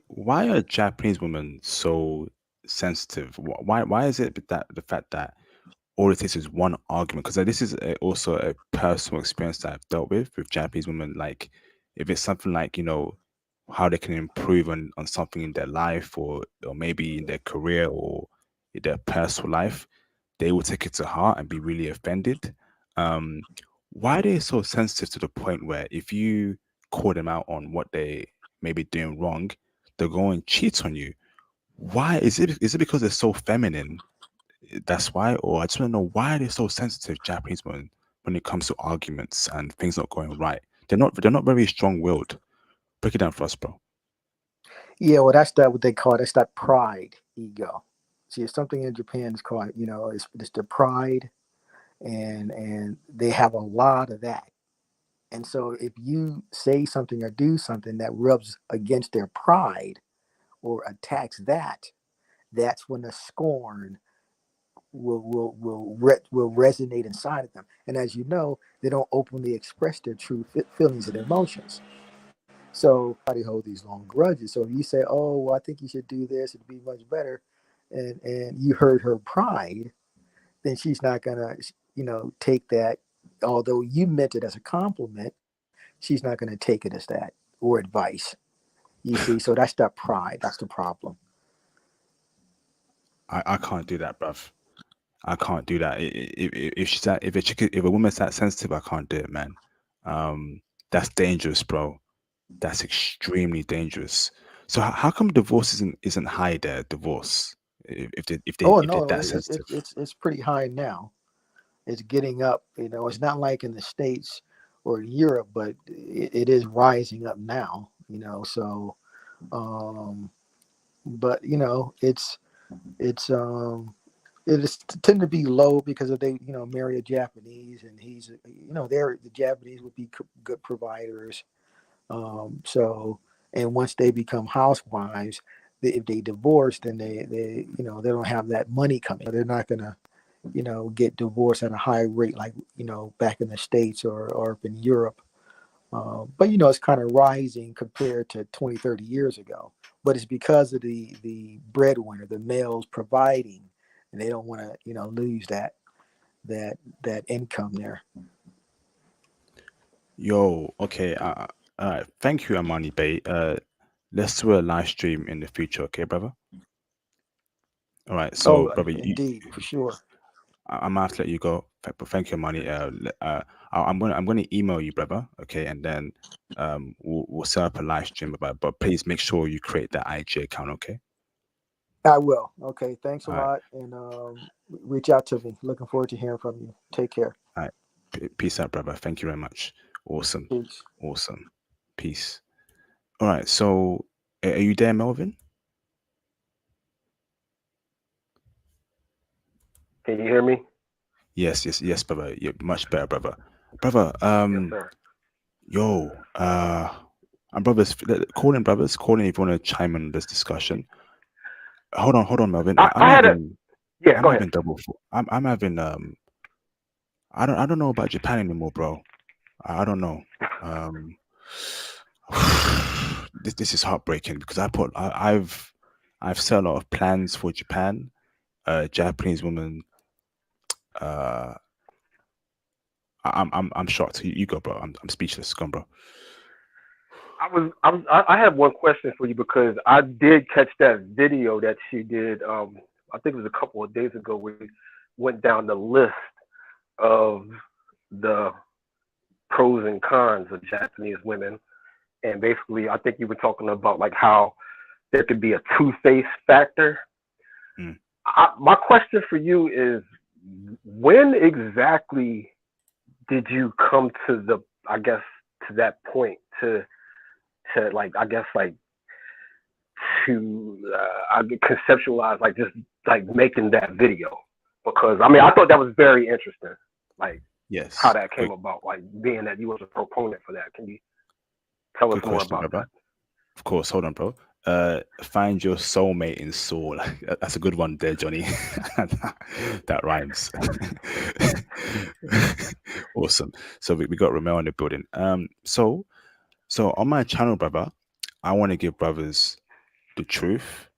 are Japanese women so sensitive? Why is it that the fact that all it takes is one argument? Because this is also a personal experience that I've dealt with Japanese women. Like, if it's something like, how they can improve on something in their life, or maybe in their career, or in their personal life, they will take it to heart and be really offended. Um, why are they so sensitive to the point where if you call them out on what they may be doing wrong, they'll go and cheat on you? Why is it because they're so feminine? That's why, or I just want to know why they're so sensitive, Japanese women, when it comes to arguments and things not going right. They're not very strong willed. Break it down for us, bro. Yeah, well, that's that what they call that's that pride ego. See, it's something in Japan is called, it's the pride, and they have a lot of that. And so if you say something or do something that rubs against their pride or attacks that, that's when the scorn will resonate inside of them. And as you know, they don't openly express their true feelings and emotions. So they hold these long grudges. So if you say, "Oh, well, I think you should do this; it'd be much better," and you hurt her pride, then she's not gonna, take that. Although you meant it as a compliment, she's not gonna take it as that or advice. You see, so that's that pride. That's the problem. I can't do that, bruv. I can't do that. If she's that, if a woman's that sensitive, I can't do it, man. Um, that's dangerous, bro. That's extremely dangerous. So how come divorce isn't high there? Divorce, Oh if they're no, that sensitive. it's pretty high now. It's getting up. It's not like in the States or in Europe, but it is rising up now. Um, but it's it is tend to be low because if they marry a Japanese and he's they're the Japanese would be good providers. So and once they become housewives, if they divorce, then they don't have that money coming. They're not gonna get divorced at a high rate like back in the States or up in Europe. But it's kind of rising compared to 20, 30 years ago. But it's because of the breadwinner, the males providing, and they don't want to lose that income there. Yo, okay. All right. Thank you, Amani Bay. Let's do a live stream in the future, okay, brother? All right. So, Oh, brother, indeed, for sure. I'm gonna have to let you go. But thank you, Amani. I'm gonna email you, brother. Okay, and then we'll set up a live stream about. But please make sure you create that IG account, okay? I will. Okay, thanks a All right. lot, and reach out to me. Looking forward to hearing from you. Take care. All right. Peace out, brother. Thank you very much. Awesome. Peace. Awesome. Peace. All right. So, are you there, Melvin? Can you hear me? Yes, yes, yes, brother. Yeah, much better, brother. Brother, Yes, sir. yo, and brothers, calling brothers, calling if you want to chime in this discussion. Hold on, Melvin. I'm I had a having, yeah. I'm Go ahead. having I'm having, I don't know about Japan anymore, bro. I don't know. Um, this is heartbreaking because I've set a lot of plans for Japan. Japanese woman. Uh, I'm shocked. You go, bro. I'm speechless. Go on, bro. I had one question for you because I did catch that video that she did. I think it was a couple of days ago. We went down the list of the pros and cons of Japanese women, and basically, I think you were talking about like how there could be a two-face factor. Mm. My question for you is, when exactly did you come to I guess, to that point to like, I guess, like, to conceptualize, like, just like making that video? because I mean I thought that was very interesting, like how Yes. that came about, like being that you was a proponent for that. Can you tell us Good more question, about that? brother. Of course. Hold on, bro. Find your soulmate in Saul. That's a good one there, Johnny. That rhymes. Awesome. So we got Romeo in the building. So on my channel, brother, I want to give brothers the truth,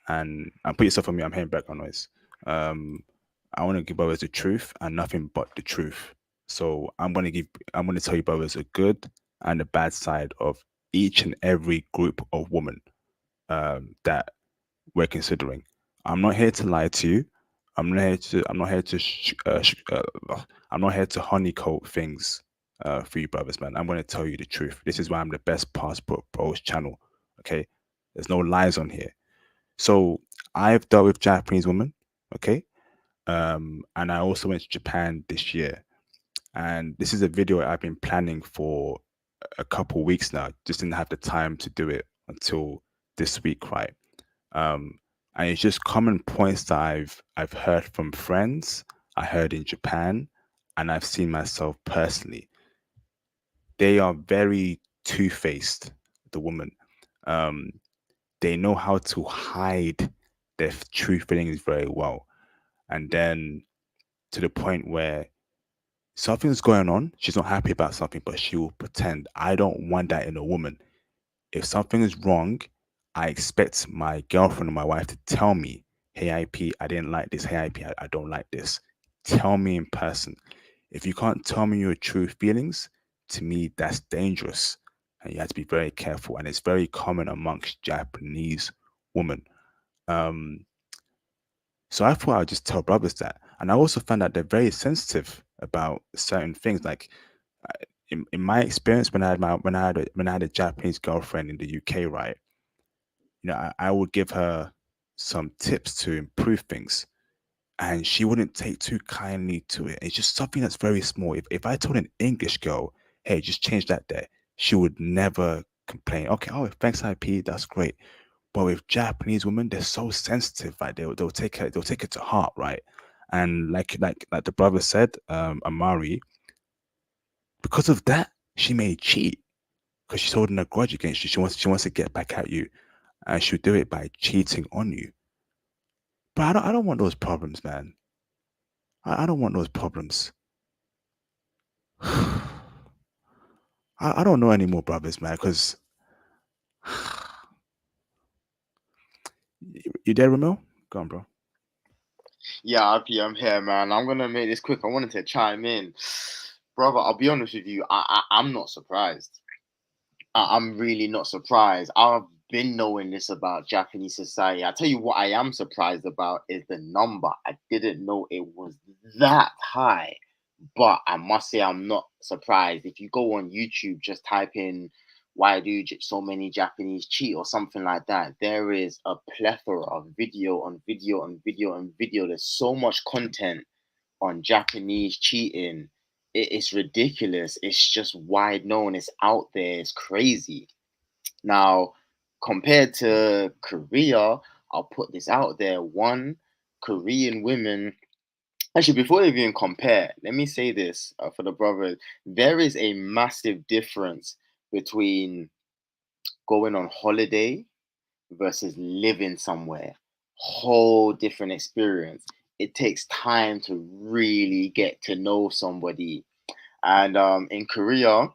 and put yourself on me. I'm hearing background noise. Um, I want to give brothers the truth and nothing but the truth. So I'm gonna tell you brothers a good and a bad side of each and every group of women that we're considering. I'm not here to lie to you. I'm not here to I'm not here to honeycoat things for you brothers, man. I'm going to tell you the truth. This is why I'm the best passport bros channel. Okay, there's no lies on here. So I've dealt with Japanese women. Okay, and I also went to Japan this year. And this is a video I've been planning for a couple weeks now. Just didn't have the time to do it until this week, right? Um, and it's just common points that I've heard from friends, I heard in Japan, and I've seen myself personally. They are very two-faced, the woman. Um, they know how to hide their true feelings very well. And then to the point where something's going on, she's not happy about something, but she will pretend. I don't want that in a woman. If something is wrong, I expect my girlfriend or my wife to tell me, hey, IP, I didn't like this. Hey, IP, I don't like this. Tell me in person. If you can't tell me your true feelings, to me, that's dangerous. And you have to be very careful. And it's very common amongst Japanese women. Um, so I thought I'd just tell brothers that. And I also found that they're very sensitive about certain things. Like in my experience, when I had a Japanese girlfriend in the UK, right? I would give her some tips to improve things, and she wouldn't take too kindly to it. It's just something that's very small. If I told an English girl, hey, just change that there, she would never complain. Okay, oh, thanks, IP, that's great. But with Japanese women, they're so sensitive, right? They'll take it to heart, right? And like the brother said, Amari, because of that, she may cheat because she's holding a grudge against you. She wants to get back at you, and she'll do it by cheating on you. But I don't want those problems, man. I don't want those problems. I don't know any more brothers, man, because you there, Ramil? Go on, bro. Yeah, IP, I'm here, man. I'm gonna make this quick. I wanted to chime in, brother. I'll be honest with you. I'm not surprised. I'm really not surprised. I've been knowing this about Japanese society. I tell you what, I am surprised about is the number. I didn't know it was that high, but I must say I'm not surprised. If you go on YouTube, just type in "why do so many Japanese cheat" or something like that. There is a plethora of video on video on video on video. There's so much content on Japanese cheating. It's ridiculous. It's just wide known. It's out there. It's crazy. Now, compared to Korea, I'll put this out there. One, Korean women. Actually, before we even compare, let me say this for the brothers. There is a massive difference between going on holiday versus living somewhere. Whole different experience. It takes time to really get to know somebody. And in Korea,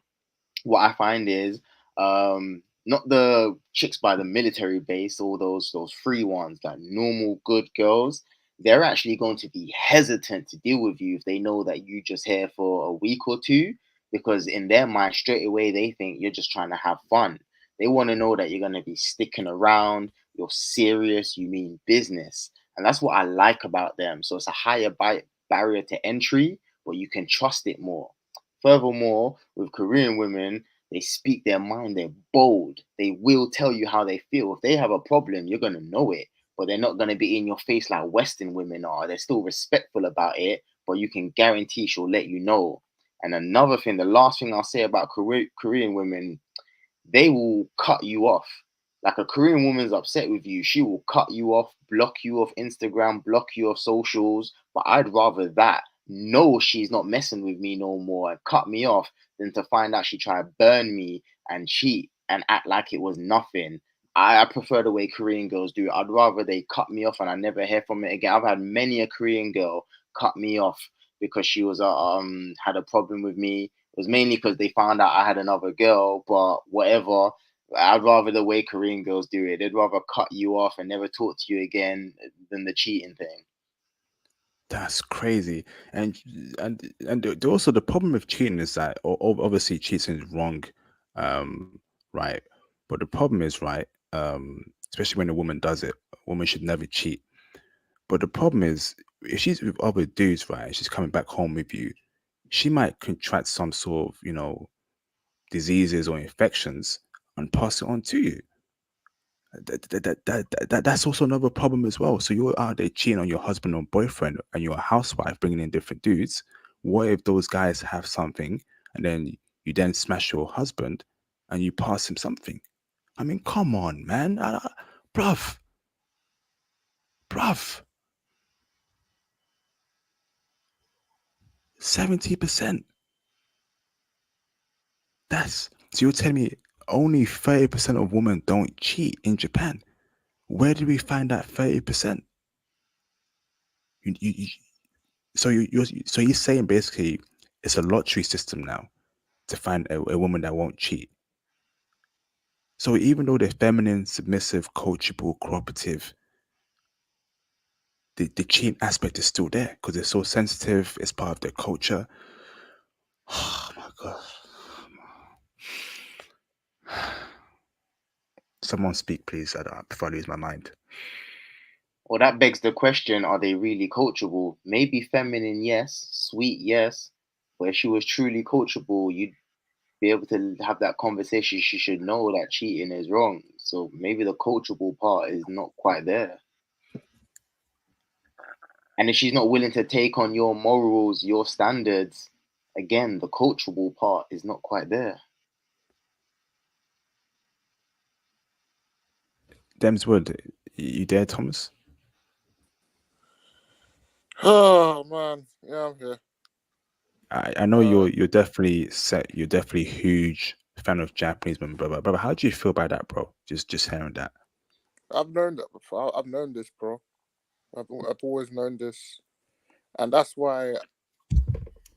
what I find is not the chicks by the military base, all those free ones, like normal good girls. They're actually going to be hesitant to deal with you if they know that you just here for a week or two, because in their mind, straight away they think you're just trying to have fun. They want to know that you're going to be sticking around, you're serious, you mean business, and that's what I like about them. So it's a higher barrier to entry, but you can trust it more. Furthermore, with Korean women, they speak their mind, they're bold. They will tell you how they feel. If they have a problem, you're going to know it, but they're not going to be in your face like Western women are. They're still respectful about it, but you can guarantee she'll let you know. And another thing, the last thing I'll say about Korean women, they will cut you off. Like a Korean woman's upset with you, she will cut you off, block you off Instagram, block you off socials. But I'd rather that know she's not messing with me no more and cut me off than to find out she tried to burn me and cheat and act like it was nothing. I prefer the way Korean girls do it. I'd rather they cut me off and I never hear from it again. I've had many a Korean girl cut me off because she was had a problem with me. It was mainly because they found out I had another girl, but whatever. I'd rather the way Korean girls do it. They'd rather cut you off and never talk to you again than the cheating thing. That's crazy. Also the problem with cheating is that obviously cheating is wrong, right? But the problem is, right, especially when a woman does it, a woman should never cheat. But the problem is, if she's with other dudes, right, and she's coming back home with you, she might contract some sort of, diseases or infections and pass it on to you. That's also another problem as well. So you're out there cheating on your husband or boyfriend and you're a housewife bringing in different dudes. What if those guys have something and then you then smash your husband and you pass him something? I mean, come on, man. Bruv. Bruv. 70%. So you're telling me only 30% of women don't cheat in Japan. Where did we find that 30%? So you're saying basically it's a lottery system now to find a woman that won't cheat. So even though they're feminine, submissive, coachable, cooperative, the cheating aspect is still there because they're so sensitive. It's part of their culture. Oh my god! Someone speak, please, before I lose my mind. Well, that begs the question, are they really coachable? Maybe feminine, yes. Sweet, yes. But if she was truly coachable, you'd be able to have that conversation. She should know that cheating is wrong. So maybe the coachable part is not quite there. And if she's not willing to take on your morals, your standards, again, the coachable part is not quite there. Demswood, you there, Thomas? Oh man, yeah, I'm here. I know you're definitely set. You're definitely a huge fan of Japanese women, brother. How do you feel about that, bro? Just hearing that. I've known that before. I've known this, bro. I've always known this, and that's why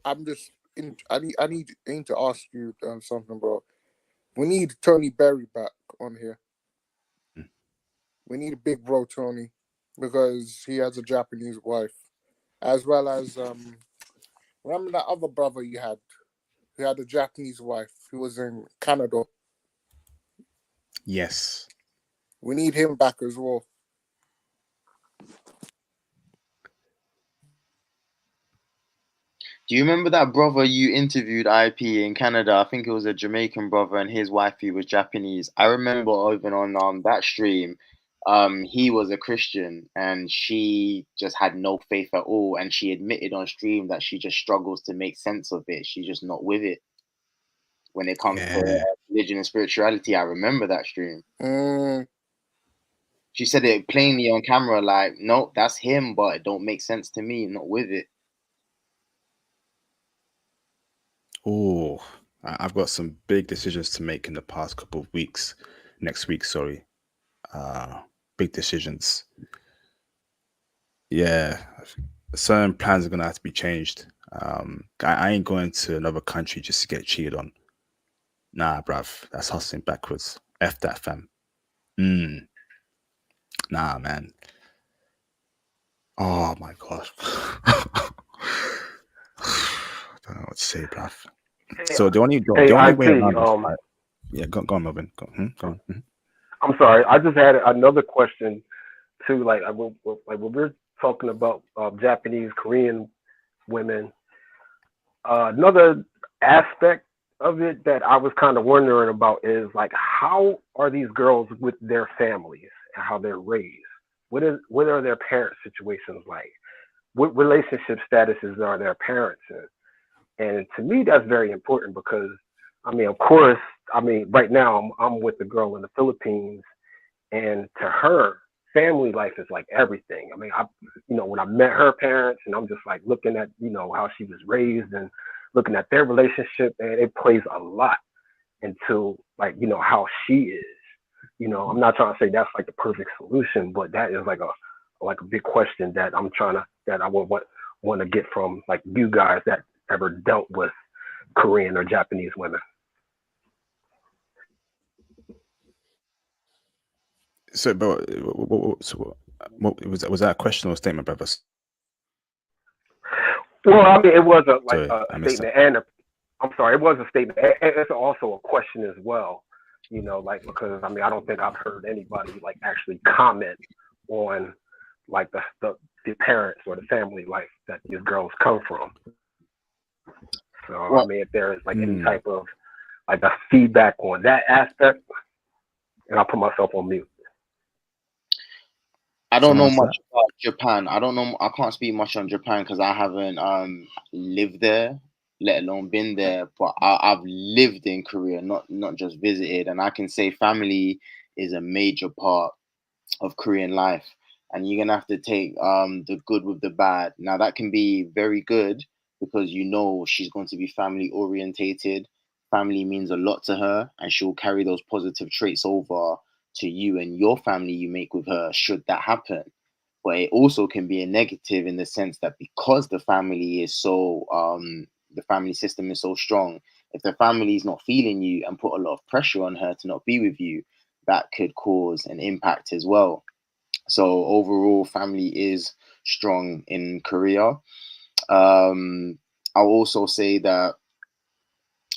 I'm just in. I need to ask you something, bro. We need Tony Berry back on here. Mm. We need a big bro Tony because he has a Japanese wife, as well as remember that other brother you had who had a Japanese wife who was in Canada. Yes. We need him back as well. Do you remember that brother you interviewed, IP, in Canada? I think it was a Jamaican brother, and his wife, he was Japanese. I remember even on that stream, he was a Christian, and she just had no faith at all. And she admitted on stream that she just struggles to make sense of it. She's just not with it when it comes to Yeah. religion and spirituality. I remember that stream. Mm, She said it plainly on camera, like, no, that's him, but it don't make sense to me. Not with it. Oh, I've got some big decisions to make in the past couple of weeks. Next week, sorry. Big decisions. Yeah, certain plans are gonna have to be changed. I ain't going to another country just to get cheated on. Nah, bruv, that's hustling backwards. F that, fam. Nah, man. Oh my gosh. I don't know what to say, bruv. So the only way IP, around this, right? Yeah, go on, Melvin. Go on. Mhm. I'm sorry. I just had another question too. Like when we're talking about Japanese, Korean women, another aspect of it that I was kind of wondering about is like how are these girls with their families and how they're raised? What are their parent situations like? What relationship statuses are their parents in? And to me, that's very important because, I mean, of course, I mean, right now I'm with a girl in the Philippines, And to her, family life is like everything. I mean, when I met her parents, and I'm just like looking at, how she was raised and looking at their relationship, and it plays a lot into like, how she is. I'm not trying to say that's like the perfect solution, but that is like a big question that I would want to get from like you guys that ever dealt with Korean or Japanese women. So, but was that a question or a statement, brother? Well, I mean, it was Sorry, a I missed statement, that. and I'm sorry, it was a statement. It's also a question as well. Like because I mean, I don't think I've heard anybody like actually comment on like the parents or the family life that these girls come from. So I Well, mean, if there is like any type of like a feedback on that aspect, and I'll put myself on mute. I don't know Someone else much about Japan. I don't know. I can't speak much on Japan because I haven't lived there, let alone been there. But I've lived in Korea, not just visited, and I can say family is a major part of Korean life, and you're gonna have to take the good with the bad. Now that can be very good because she's going to be family orientated. Family means a lot to her, and she'll carry those positive traits over to you and your family you make with her should that happen. But it also can be a negative in the sense that because the family system is so strong, if the family is not feeling you and put a lot of pressure on her to not be with you, that could cause an impact as well. So overall, family is strong in Korea. I'll also say that,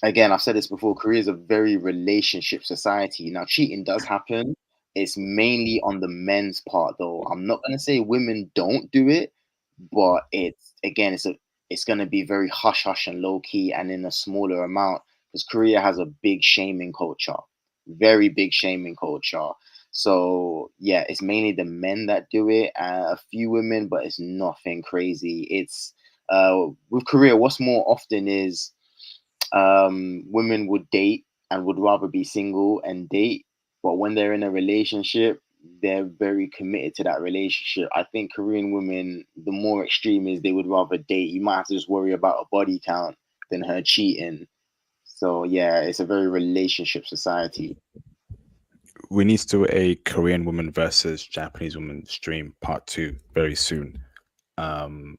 again, I've said this before, Korea is a very relationship society. Now, cheating does happen. It's mainly on the men's part, though. I'm not gonna say women don't do it, but it's gonna be very hush hush and low key and in a smaller amount because Korea has a big shaming culture, very big shaming culture. So yeah, it's mainly the men that do it, a few women, but it's nothing crazy. It's with Korea, what's more often is women would date and would rather be single and date, but when they're in a relationship, they're very committed to that relationship. I think Korean women, the more extreme is they would rather date. You might have to just worry about a body count than her cheating. So yeah, it's a very relationship society. We need to do a Korean woman versus Japanese woman stream part 2 very soon. Um,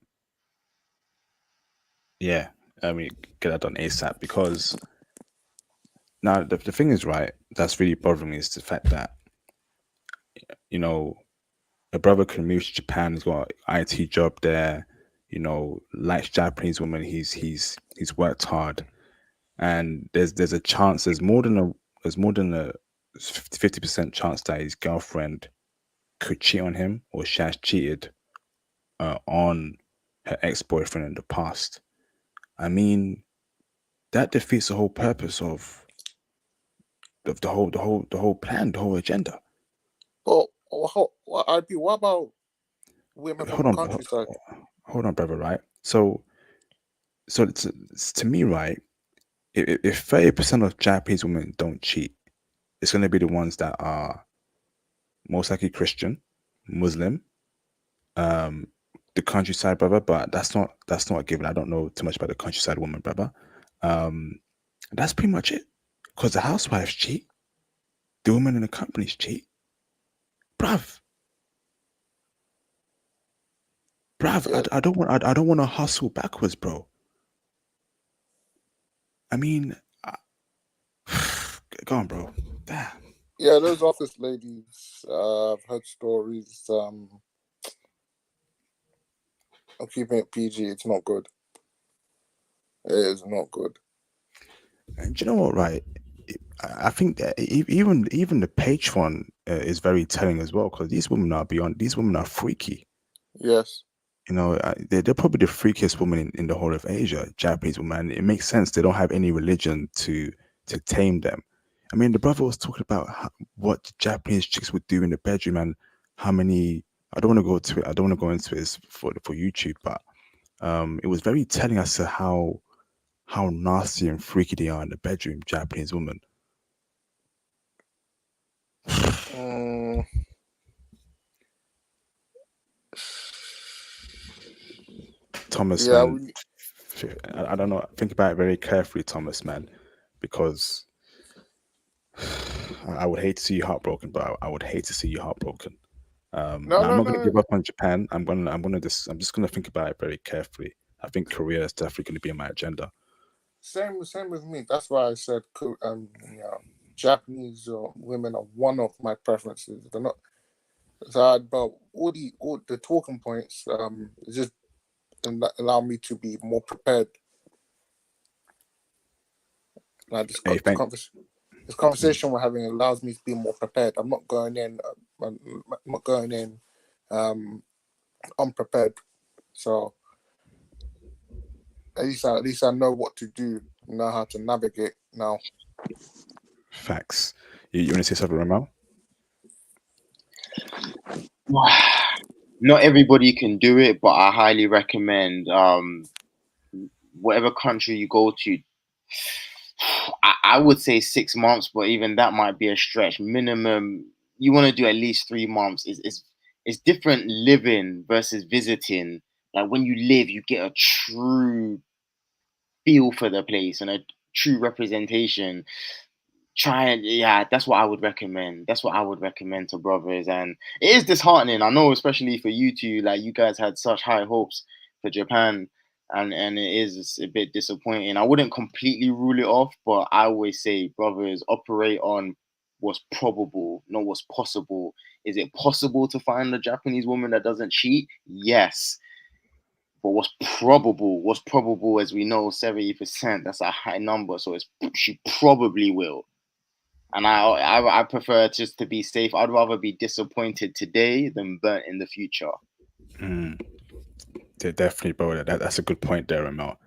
yeah, I mean, get that done ASAP because now the thing is right. That's really bothering me is the fact that you know a brother can move to Japan. He's got an IT job there. Likes Japanese woman. He's worked hard, and there's a chance. There's more than a 50% chance that his girlfriend could cheat on him or she has cheated on her ex-boyfriend in the past. I mean, that defeats the whole purpose of the whole plan, the whole agenda. But what about women from Hold the on, countryside? hold on, brother. Right. So to me, right, if 30% of Japanese women don't cheat, it's going to be the ones that are most likely Christian, Muslim, um, the countryside brother. But that's not a given. I don't know too much about the countryside woman, brother. Um, that's pretty much it. Because the housewives cheat, the women in the companies cheat, bruv. Bruv, Yeah, I don't want to hustle backwards, bro. I mean, go on, bro. Damn. yeah. Those office ladies. I've heard stories. I'm keeping it PG. It's not good. It is not good. And do you know what? Right, I think that even the Patreon is very telling as well because these women are beyond. These women are freaky. Yes. They're probably the freakiest woman in the whole of Asia. Japanese woman. It makes sense. They don't have any religion to tame them. I mean, the brother was talking about what Japanese chicks would do in the bedroom and how many. I don't want to go to it. I don't want to go into it for YouTube, but it was very telling as to how nasty and freaky they are in the bedroom. Japanese women. Thomas, Yeah, man. I don't know. Think about it very carefully, Thomas, man, because I would hate to see you heartbroken, but I would hate to see you heartbroken. no, Now I'm no, not gonna no. give up on Japan. I'm just gonna think about it very carefully. I think Korea is definitely gonna be on my agenda. Same with me. That's why I said, Japanese women are one of my preferences. They're not. So, but all the talking points just allow me to be more prepared. Like Hey, thank. this conversation we're having allows me to be more prepared. I'm not going in. I'm not going in unprepared. So at least I know what to do. Know how to navigate now. Facts. You want to say something, Ramel? Not everybody can do it, but I highly recommend whatever country you go to. I would say 6 months, but even that might be a stretch. Minimum, you want to do at least 3 months. It's different living versus visiting. Like when you live, you get a true feel for the place and a true representation. Yeah, that's what I would recommend. That's what I would recommend to brothers. And it is disheartening. I know, especially for you two, like you guys had such high hopes for Japan, and it is a bit disappointing. I wouldn't completely rule it off, but I always say, brothers, operate on what's probable, not what's possible. Is it possible to find a Japanese woman that doesn't cheat? Yes. But what's probable, as we know, 70%, that's a high number. So she probably will. And I prefer just to be safe. I'd rather be disappointed today than burnt in the future. Mm, yeah, definitely, bro. That's a good point there, Ramel.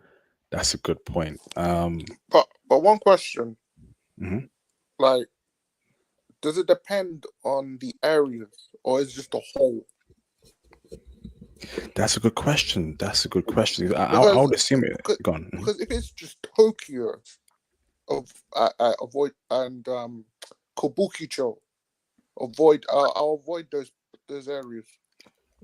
That's a good point. But one question, Mhm. like, does it depend on the areas or is it just a whole? That's a good question. That's a good question. I Because would assume it. because, Go on. because if it's just Tokyo, I avoid Kabukicho, I'll avoid those areas.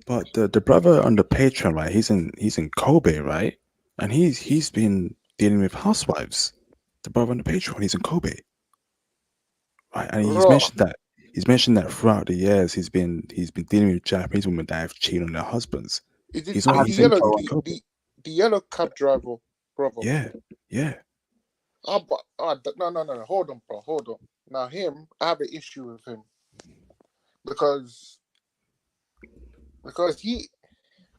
But the brother on the Patreon, right? He's in Kobe, right? And he's been dealing with housewives. The brother on the Patreon, he's in Kobe, right? And Bro, he's mentioned that throughout the years he's been dealing with Japanese women that have cheated on their husbands. He's not. is the He's in yellow Kobe. the yellow cab driver, brother? Yeah, yeah. No, hold on, bro, hold on. Now him, I have an issue with him because he,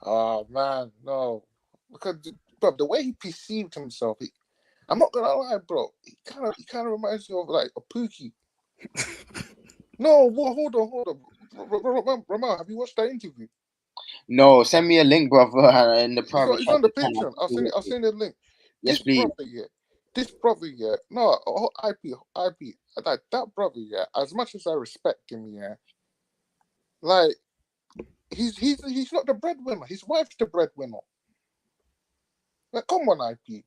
oh man, no, because bro, the way he perceived himself, I'm not gonna lie, bro. He kind of reminds me of like a Pookie. No, well, hold on. Ramon, have you watched that interview? No, send me a link, brother, in the private It's chat. on the Patreon. I'll send you a link. Yes, please. This brother, yeah. No, IP. Like that brother, yeah. As much as I respect him, yeah. Like he's not the breadwinner. His wife's the breadwinner. Like, come on, IP.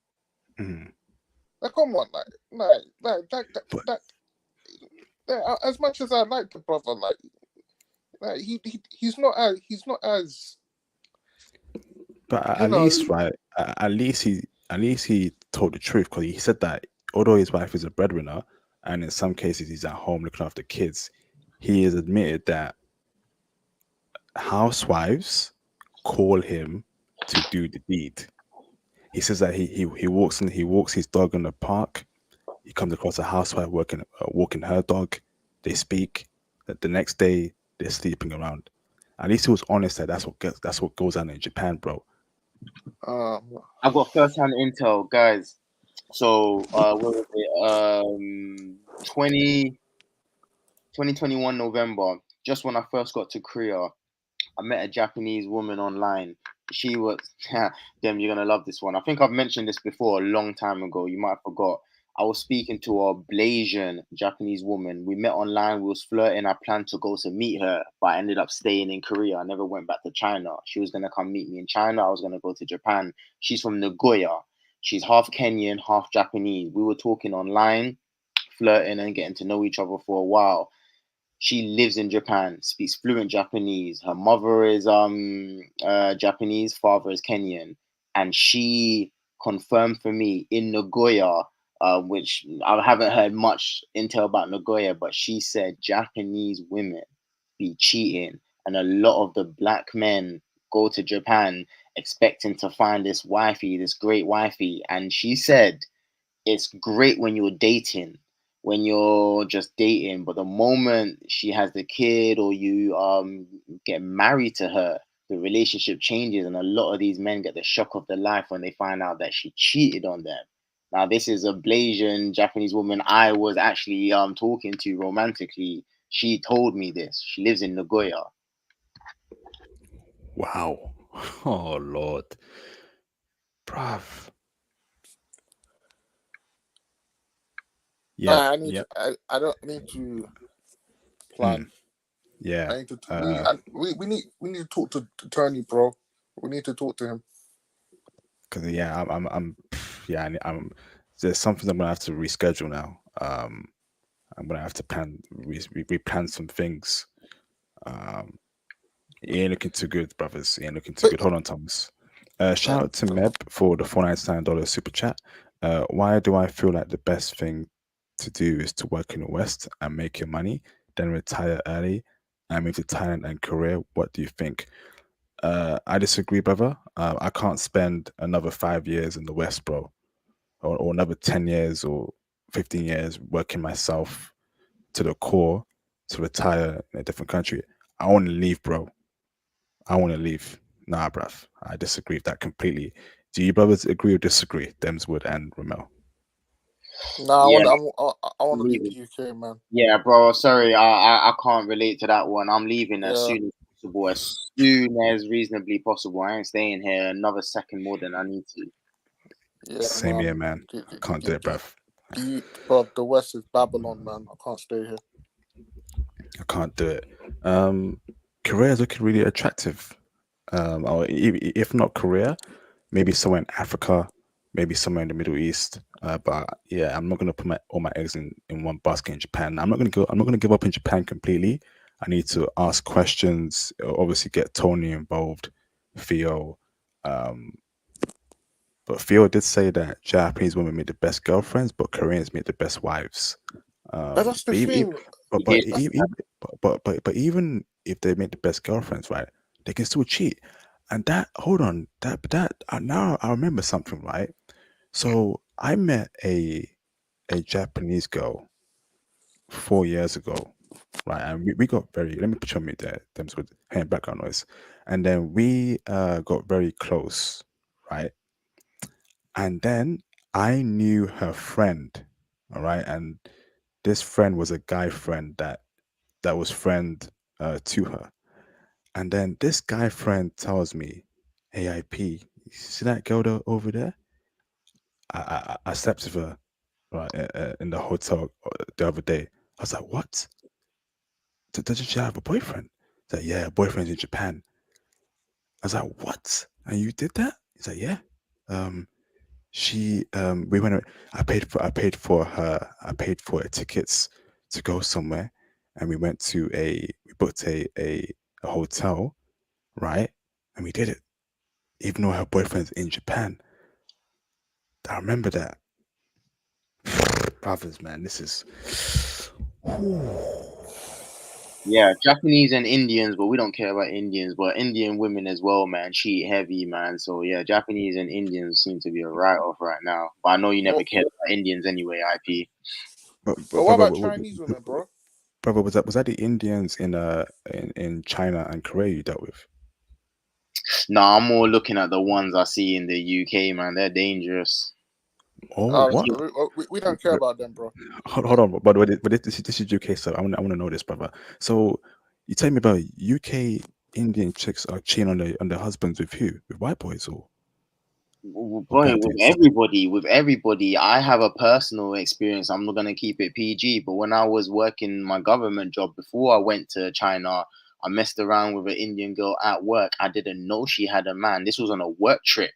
Mhm. Like, come on, But as much as I like the brother, he's not as but you at know. least, right? At least he told the truth because he said that although his wife is a breadwinner and in some cases he's at home looking after kids, he has admitted that housewives call him to do the deed. He says that he walks his dog in the park. He comes across a housewife walking her dog. They speak. That the next day they're sleeping around. At least he was honest that that's what goes on in Japan, bro. Um, I've got first-hand intel, guys. So, what was it? 2021 November, just when I first got to Korea, I met a Japanese woman online. She was, damn, you're gonna love this one. I think I've mentioned this before a long time ago. You might have forgot. I was speaking to a Blasian Japanese woman. We met online. We was flirting. I planned to go to meet her, but I ended up staying in Korea. I never went back to China. She was gonna come meet me in China. I was gonna go to Japan. She's from Nagoya. She's half Kenyan, half Japanese. We were talking online, flirting and getting to know each other for a while. She lives in Japan, speaks fluent Japanese. Her mother is Japanese, father is Kenyan. and she confirmed for me in Nagoya, which I haven't heard much intel about Nagoya, but she said Japanese women be cheating, and a lot of the black men go to Japan expecting to find this wifey, this great wifey, and she said it's great when you're dating, when you're just dating, but the moment she has the kid or you get married to her, the relationship changes, and a lot of these men get the shock of their life when they find out that she cheated on them. Now, this is a Blasian Japanese woman I was actually talking to romantically. She told me this. She lives in Nagoya. Wow. Oh Lord. Bruv. I Yep. need to. Yep. I don't need to Mm, plan. I yeah. need to. We need to talk to Tony, bro. We need to talk to him. Because yeah, yeah, I'm. There's something I'm gonna have to reschedule now. I'm gonna have to replan some things. Um, it ain't looking too good, brothers. It ain't looking too But good. Hold on, Thomas. yeah, Shout out to Meb for the $4.99 super chat. Why do I feel like the best thing to do is to work in the West and make your money, then retire early and move to Thailand and Korea? What do you think? I disagree, brother. I can't spend another 5 years in the West, bro, or another 10 years or 15 years working myself to the core to retire in a different country. I want to leave, bro. I want to leave. Nah, bruv. I disagree with that completely. Do you brothers agree or disagree, Demswood and Ramel? no, Yeah, I want to leave leaving. the UK, man. Yeah, bro. Sorry, I can't relate to that one. I'm leaving as Yeah, soon as possible, as soon as reasonably possible. I ain't staying here another second more than I need to. yeah, Same man. here, man. The, I the, can't do the, it, the, bruv. bro, the West is Babylon, man. I can't stay here. I can't do it. Korea is looking really attractive. Or if not Korea, maybe somewhere in Africa, maybe somewhere in the Middle East. But yeah, I'm not gonna put all my eggs in one basket in Japan. I'm not gonna give up in Japan completely. I need to ask questions. Obviously, get Tony involved, Theo. Um, but Theo did say that Japanese women make the best girlfriends, but Koreans make the best wives. But that's the But, thing. You did. but even if they make the best girlfriends, right, they can still cheat. And that, hold on, that now I remember something, right? So I met a Japanese girl 4 years ago, right, and we got very. Let me put you on mute there, them with hearing background noise, and then we got very close, right, and then I knew her friend, all right, and this friend was a guy friend that was friend to her. And then this guy friend tells me, "Hey, IP, you see that girl over there? I slept with her right in the hotel the other day." I was like, "What? Does she have a boyfriend?" He's like, "Yeah, boyfriend's in Japan." I was like, "What? And you did that?" He's like, "Yeah." Um, we went. I paid for her tickets to go somewhere, and we booked a hotel, right? And we did it, even though her boyfriend's in Japan. I remember that. Brothers, man, this is. Yeah, Japanese and Indians, but we don't care about Indians. But Indian women as well, man, cheat heavy, man. So yeah, Japanese and Indians seem to be a write-off right now. But I know you never What? cared about Indians anyway, IP. But what about Chinese women, bro? Brother, was that the Indians in China and Korea you dealt with? No, I'm more looking at the ones I see in the UK, man. They're dangerous. Oh, what? We don't care about them, bro. Hold on, but this is UK, so I want to know this, brother. So you tell me about UK Indian chicks are cheating on their husbands with who? With white boys or what Boy, black with dudes? everybody, I have a personal experience. I'm not gonna keep it PG, but when I was working my government job before I went to China, I messed around with an Indian girl at work. I didn't know she had a man. This was on a work trip.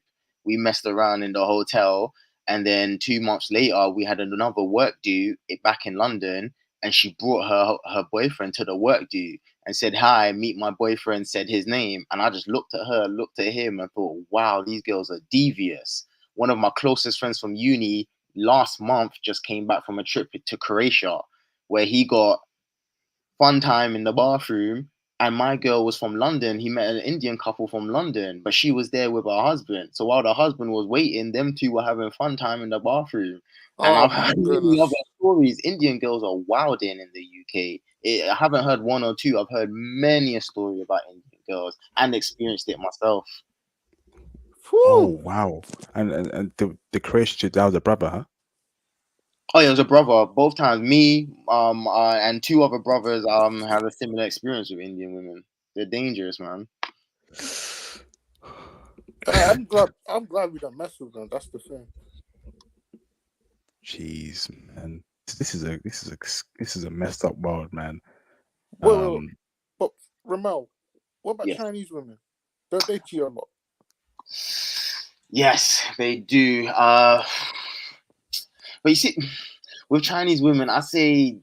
We messed around in the hotel, and then 2 months later, we had another work due back in London, and she brought her boyfriend to the work dude and said, "Hi, meet my boyfriend," said his name. And I just looked at her, looked at him, and thought, wow, these girls are devious. One of my closest friends from uni last month just came back from a trip to Croatia where he got fun time in the bathroom. And my girl was from London. He met an Indian couple from London, but she was there with her husband. So while the husband was waiting, them two were having fun time in the bathroom. And Oh I've my heard many other goodness. stories. Indian girls are wilding in the UK. I haven't heard one or two. I've heard many a story about Indian girls and experienced it myself. Oh Whew. wow! And the Croatian, that was a brother, huh? Oh yeah, it was a brother. Both times, me, and two other brothers, have a similar experience with Indian women. They're dangerous, man. I'm glad. I'm glad we don't mess with them. That's the thing. Jeez, man, this is a messed up world, man. Wait. Um, But Ramel, what about Yes, Chinese women? Don't they cheat a lot? yes, they do. But you see, with Chinese women, I say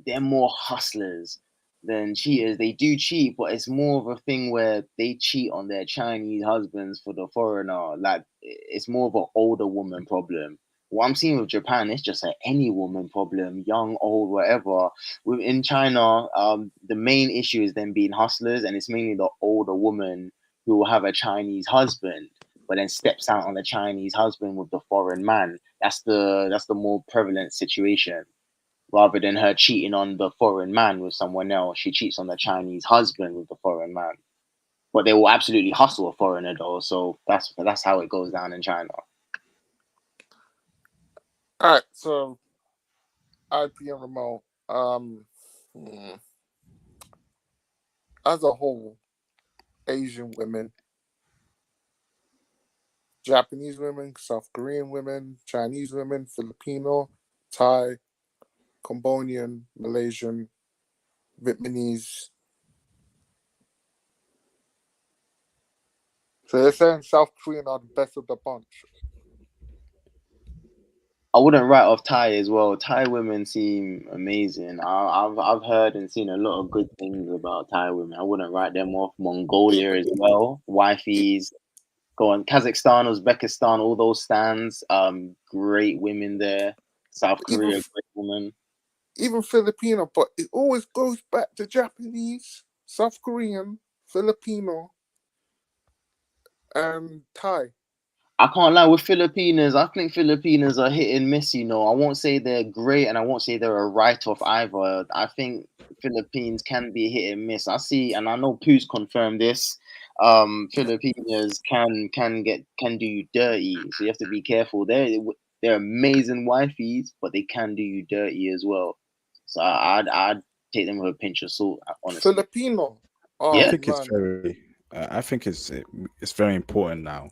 they're more hustlers than cheaters. They do cheat, but it's more of a thing where they cheat on their Chinese husbands for the foreigner. Like it's more of an older woman problem. What I'm seeing with Japan, it's just an any woman problem, young, old, whatever. In China, the main issue is them being hustlers, and it's mainly the older woman who will have a Chinese husband, but then steps out on the Chinese husband with the foreign man. That's the more prevalent situation. Rather than her cheating on the foreign man with someone else, she cheats on the Chinese husband with the foreign man. But they will absolutely hustle a foreigner though, so that's how it goes down in China. All right. So IP and Ramel. Hmm, as a whole, Asian women, Japanese women, South Korean women, Chinese women, Filipino, Thai, Cambodian, Malaysian, Vietnamese. So they're saying South Korean are the best of the bunch. I wouldn't write off Thai as well. Thai women seem amazing. I've heard and seen a lot of good things about Thai women. I wouldn't write them off. Mongolia Even as well. e- Wifeys. Go on. Kazakhstan, Uzbekistan, all those stands. Great women there. South even Korea, great woman. even Filipino, but it always goes back to Japanese, South Korean, Filipino, and Thai. I can't lie with Filipinas. I think Filipinas are hit and miss. I won't say they're great, and I won't say they're a write-off either. I think Philippines can be hit and miss. I see, and I know Pooh's confirmed this. Filipinas can do you dirty, so you have to be careful. They're amazing wifeys, but they can do you dirty as well. So I'd take them with a pinch of salt, honestly. Filipino. I Oh Yeah. think it's man, very, I think it's very important now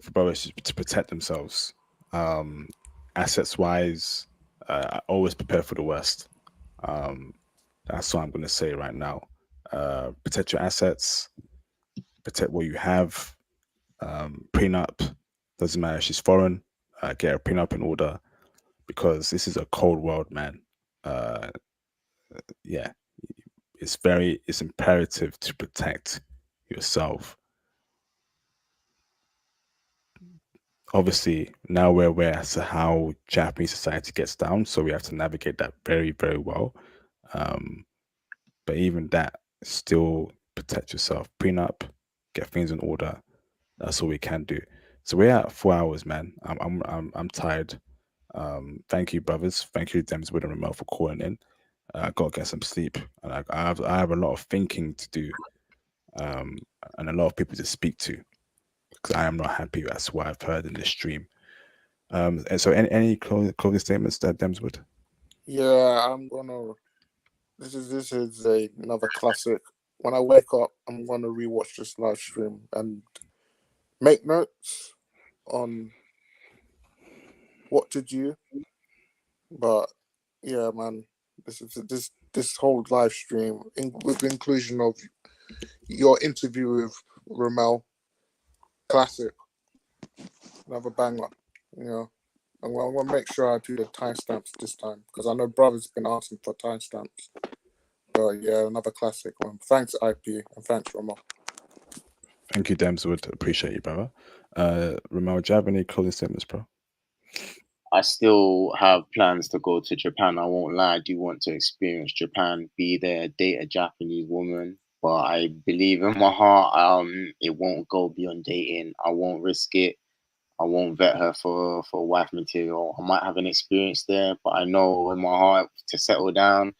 for brothers to protect themselves, um, assets wise. Always prepare for the worst. Um, that's what I'm going to say right now. Protect your assets, protect what you have. Prenup doesn't matter if she's foreign. Get a prenup in order because this is a cold world, man. Uh, yeah, it's imperative to protect yourself. Obviously, now we're aware as to how Japanese society gets down, so we have to navigate that very, very well. Um, but even that, still protect yourself. Prenup, get things in order. That's all we can do. So we're at 4 hours, man. I'm tired. Thank you, brothers. Thank you, Demswood and Ramel, for calling in. I gotta get some sleep, and I have a lot of thinking to do, um, and a lot of people to speak to because I am not happy as what I've heard in the stream. And so any closing statements that Demswood? yeah, I'm gonna. Another classic. When I wake up, I'm gonna rewatch this live stream and make notes on what to do. But yeah, man, this whole live stream, with the inclusion of your interview with Ramel, classic, another banger. You know, I'm gonna make sure I do the timestamps this time because I know brother's been asking for timestamps. But yeah, another classic one. Thanks, IP, and thanks, Ramo. Thank you, Demswood. Appreciate you, brother. Ramel, do you have any closing statements, bro? I still have plans to go to Japan. I won't lie. I do want to experience Japan, be there, date a Japanese woman. But I believe in my heart, it won't go beyond dating. I won't risk it. I won't vet her for wife material. I might have an experience there, but I know in my heart to settle down,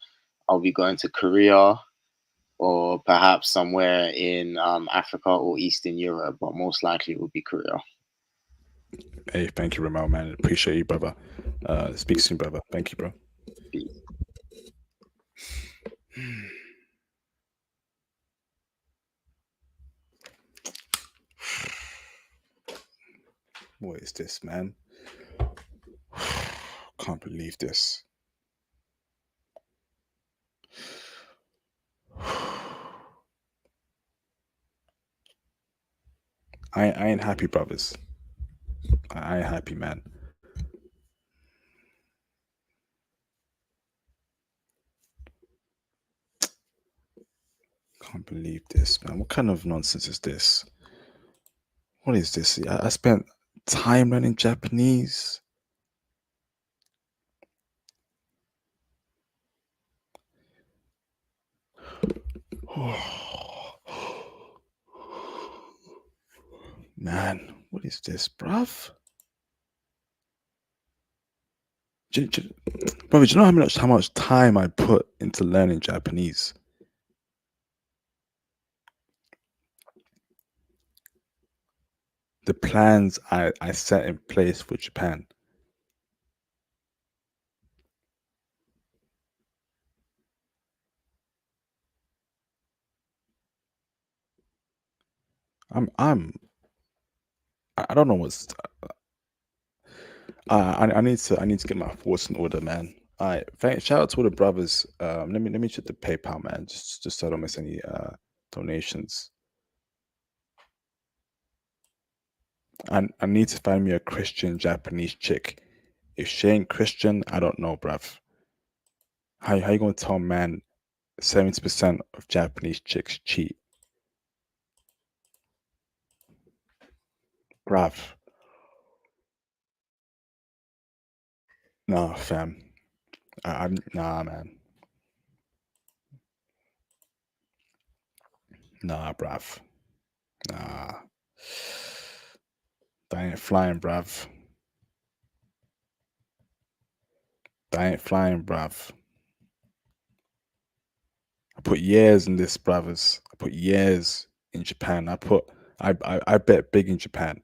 I'll be going to Korea or perhaps somewhere in Africa or Eastern Europe, but most likely it would be Korea. Hey, thank you, Ramel, man. Appreciate you, brother. Speak soon, brother. Thank you, bro. Peace. What is this, man? Can't believe this. I ain't happy, brothers. I ain't happy, man. Can't believe this, man. What kind of nonsense is this? What is this? I spent time learning Japanese. Man, what is this, bruv? Brother, do you know how much time I put into learning Japanese? The plans I set in place for Japan. I don't know what's. I need to get my thoughts in order, man. All right, shout out to all the brothers. Let me check the PayPal, man, just so I don't miss any donations. I need to find me a Christian Japanese chick. If she ain't Christian, I don't know, bruv. How you gonna tell man 70% of Japanese chicks cheat? Bruv. Nah, fam. Nah, man. Nah, bruv. Nah. That ain't flying, bruv. That ain't flying, bruv. I put years in this, brothers. I put years in Japan. I bet big in Japan.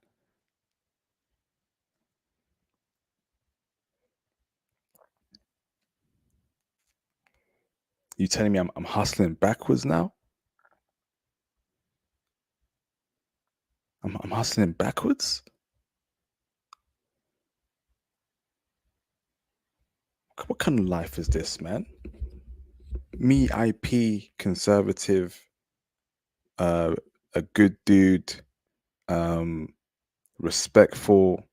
You telling me I'm hustling backwards now? I'm hustling backwards? What kind of life is this, man? Me, IP, conservative, a good dude, respectful,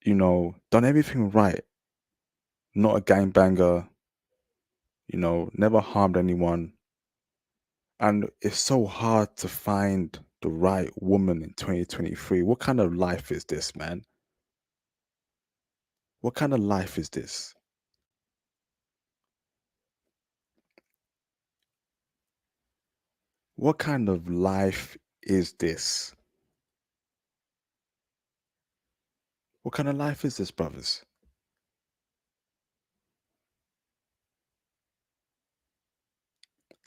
done everything right. Not a gangbanger, never harmed anyone. And it's so hard to find the right woman in 2023. What kind of life is this, man? What kind of life is this? What kind of life is this? What kind of life is this, brothers?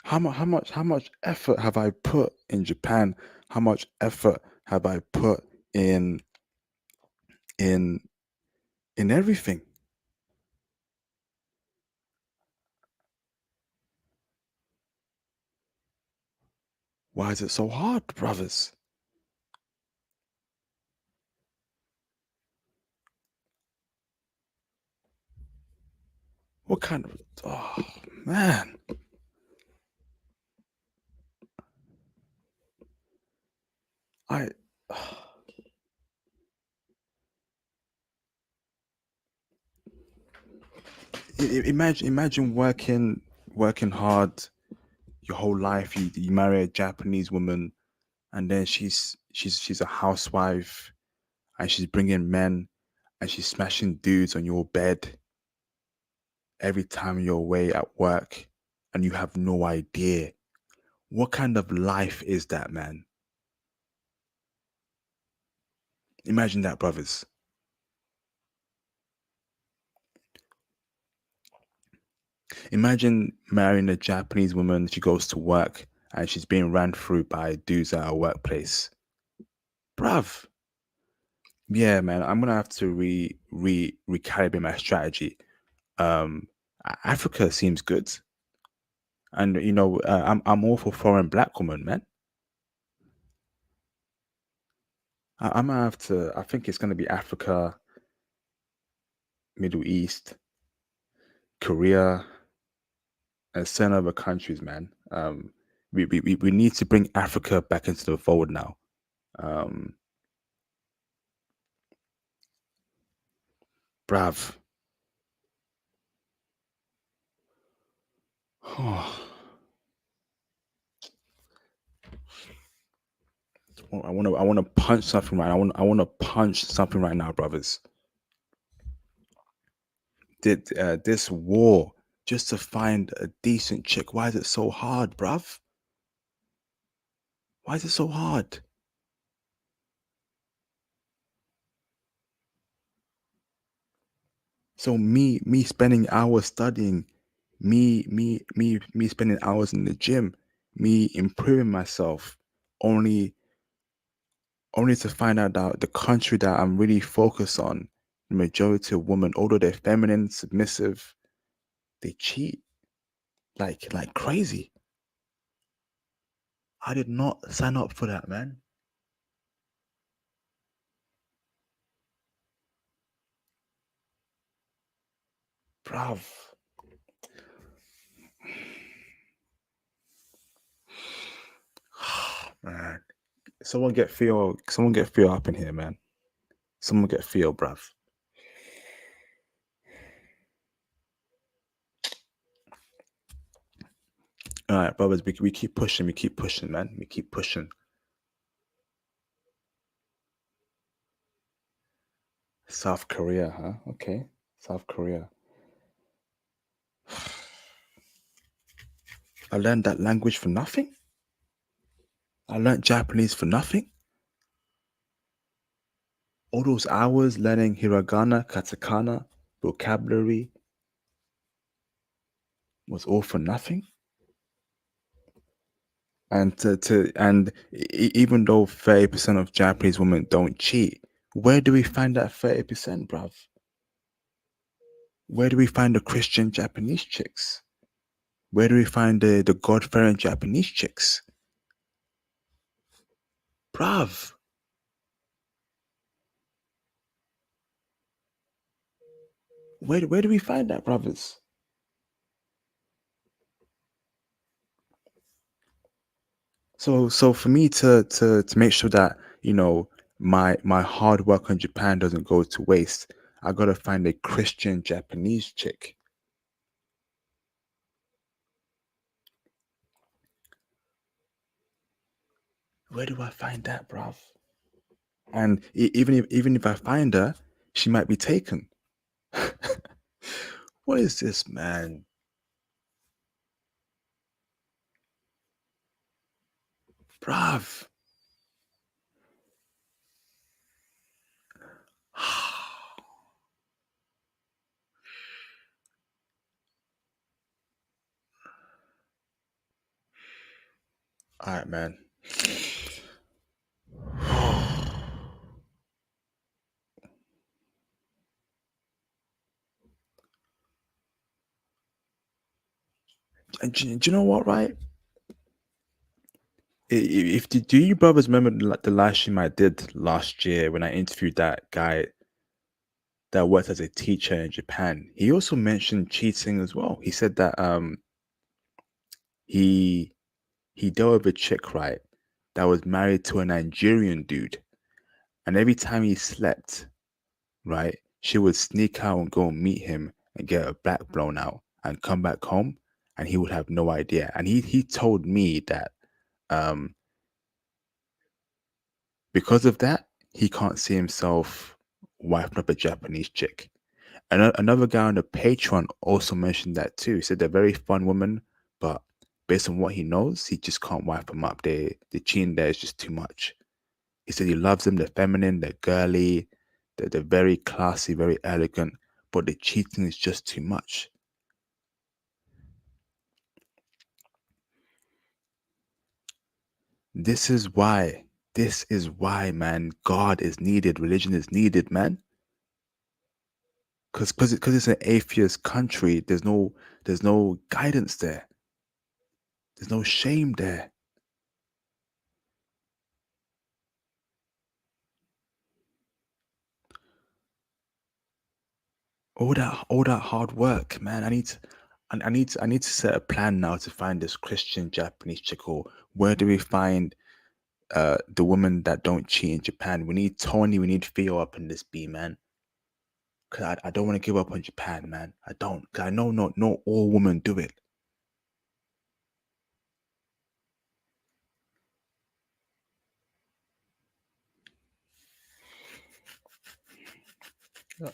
How much effort have I put in Japan? How much effort have I put in everything? Why is it so hard, brothers? What kind of oh man. I imagine working hard your whole life. You marry a Japanese woman, and then she's a housewife, and she's bringing men, and she's smashing dudes on your bed every time you're away at work, and you have no idea. What kind of life is that, man? Imagine that, brothers. Imagine marrying a Japanese woman. She goes to work and she's being ran through by dudes at her workplace. Bruv. Yeah, man. I'm gonna have to recalibrate my strategy. Africa seems good, and I'm all for foreign black women, man. I'm gonna have to. I think it's gonna be Africa, Middle East, Korea, and certain other countries, man. We need to bring Africa back into the fold now. Um, Bruv. I want to punch something right. I want to punch something right now, brothers. Did this war just to find a decent chick? Why is it so hard, bruv? Why is it so hard? So me spending hours studying, me spending hours in the gym, me improving myself, only to find out that the country that I'm really focused on, the majority of women, although they're feminine, submissive, they cheat like crazy. I did not sign up for that, man. Bruv. Man. Someone get Theo up in here, man. Someone get Theo, bruv. All right, brothers, we keep pushing, man. We keep pushing. South Korea, huh? Okay. South Korea. I learned that language for nothing? I learned Japanese for nothing? All those hours learning hiragana, katakana, vocabulary was all for nothing? And even though 30% of Japanese women don't cheat, where do we find that 30%, bruv? Where do we find the Christian Japanese chicks? Where do we find the God-fearing Japanese chicks? Bruv. Where do we find that, brothers? So for me to make sure that, my hard work on Japan doesn't go to waste, I gotta find a Christian Japanese chick. Where do I find that, bruv? And even if I find her, she might be taken. What is this, man? Bruv. All right, man. And do you know what, right? Do you brothers remember the live stream I did last year when I interviewed that guy that worked as a teacher in Japan? He also mentioned cheating as well. He said that he dealt with a chick, right, that was married to a Nigerian dude, and every time he slept, right, she would sneak out and go and meet him and get a back blown out and come back home, and he would have no idea. And he told me that um, because of that, he can't see himself wiping up a Japanese chick. And another guy on the Patreon also mentioned that too. He said they're very fun women, but based on what he knows, he just can't wipe them up. The cheating there is just too much. He said he loves them. They're feminine, they're girly, they're very classy, very elegant, but the cheating is just too much. This is why. This is why, man. God is needed. Religion is needed, man. Because it's an atheist country. There's no guidance there. There's no shame there. All that hard work, man. I need to set a plan now to find this Christian Japanese chick. Or where do we find the women that don't cheat in Japan? We need Tony. We need Theo up in this B, man. Cause I don't want to give up on Japan, man. I don't. Cause I know not all women do it.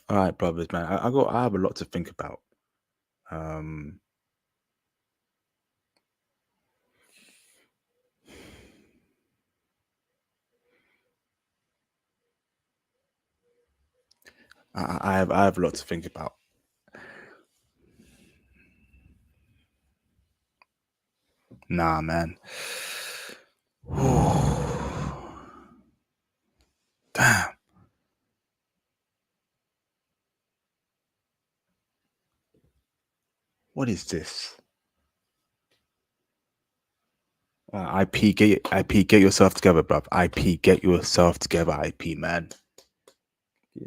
All right, brothers, man. I have a lot to think about. Um, I have a lot to think about. Nah, man. Damn. What is this? IP, get yourself together, bruv. IP, get yourself together, IP, man.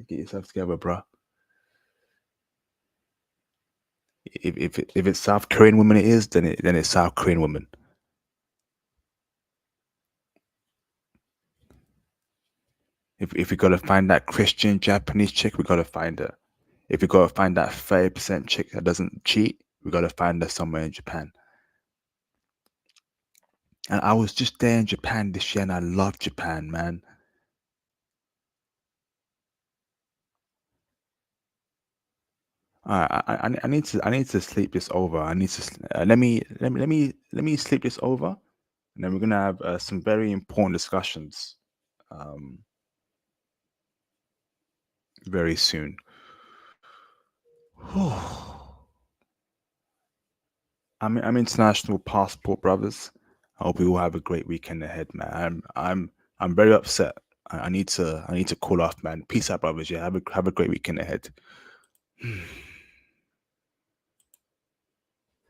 Get yourself together, bro. If it's South Korean woman, it is, then it's South Korean woman. If we gotta find that Christian Japanese chick, we gotta find her. If we gotta find that 30% chick that doesn't cheat, we gotta find her somewhere in Japan. And I was just there in Japan this year, and I love Japan, man. I need to sleep this over. I need to let me sleep this over, and then we're gonna have some very important discussions very soon. I'm international passport brothers. I hope we all have a great weekend ahead, man. I'm very upset. I need to cool off, man. Peace out, brothers. Yeah, have a great weekend ahead.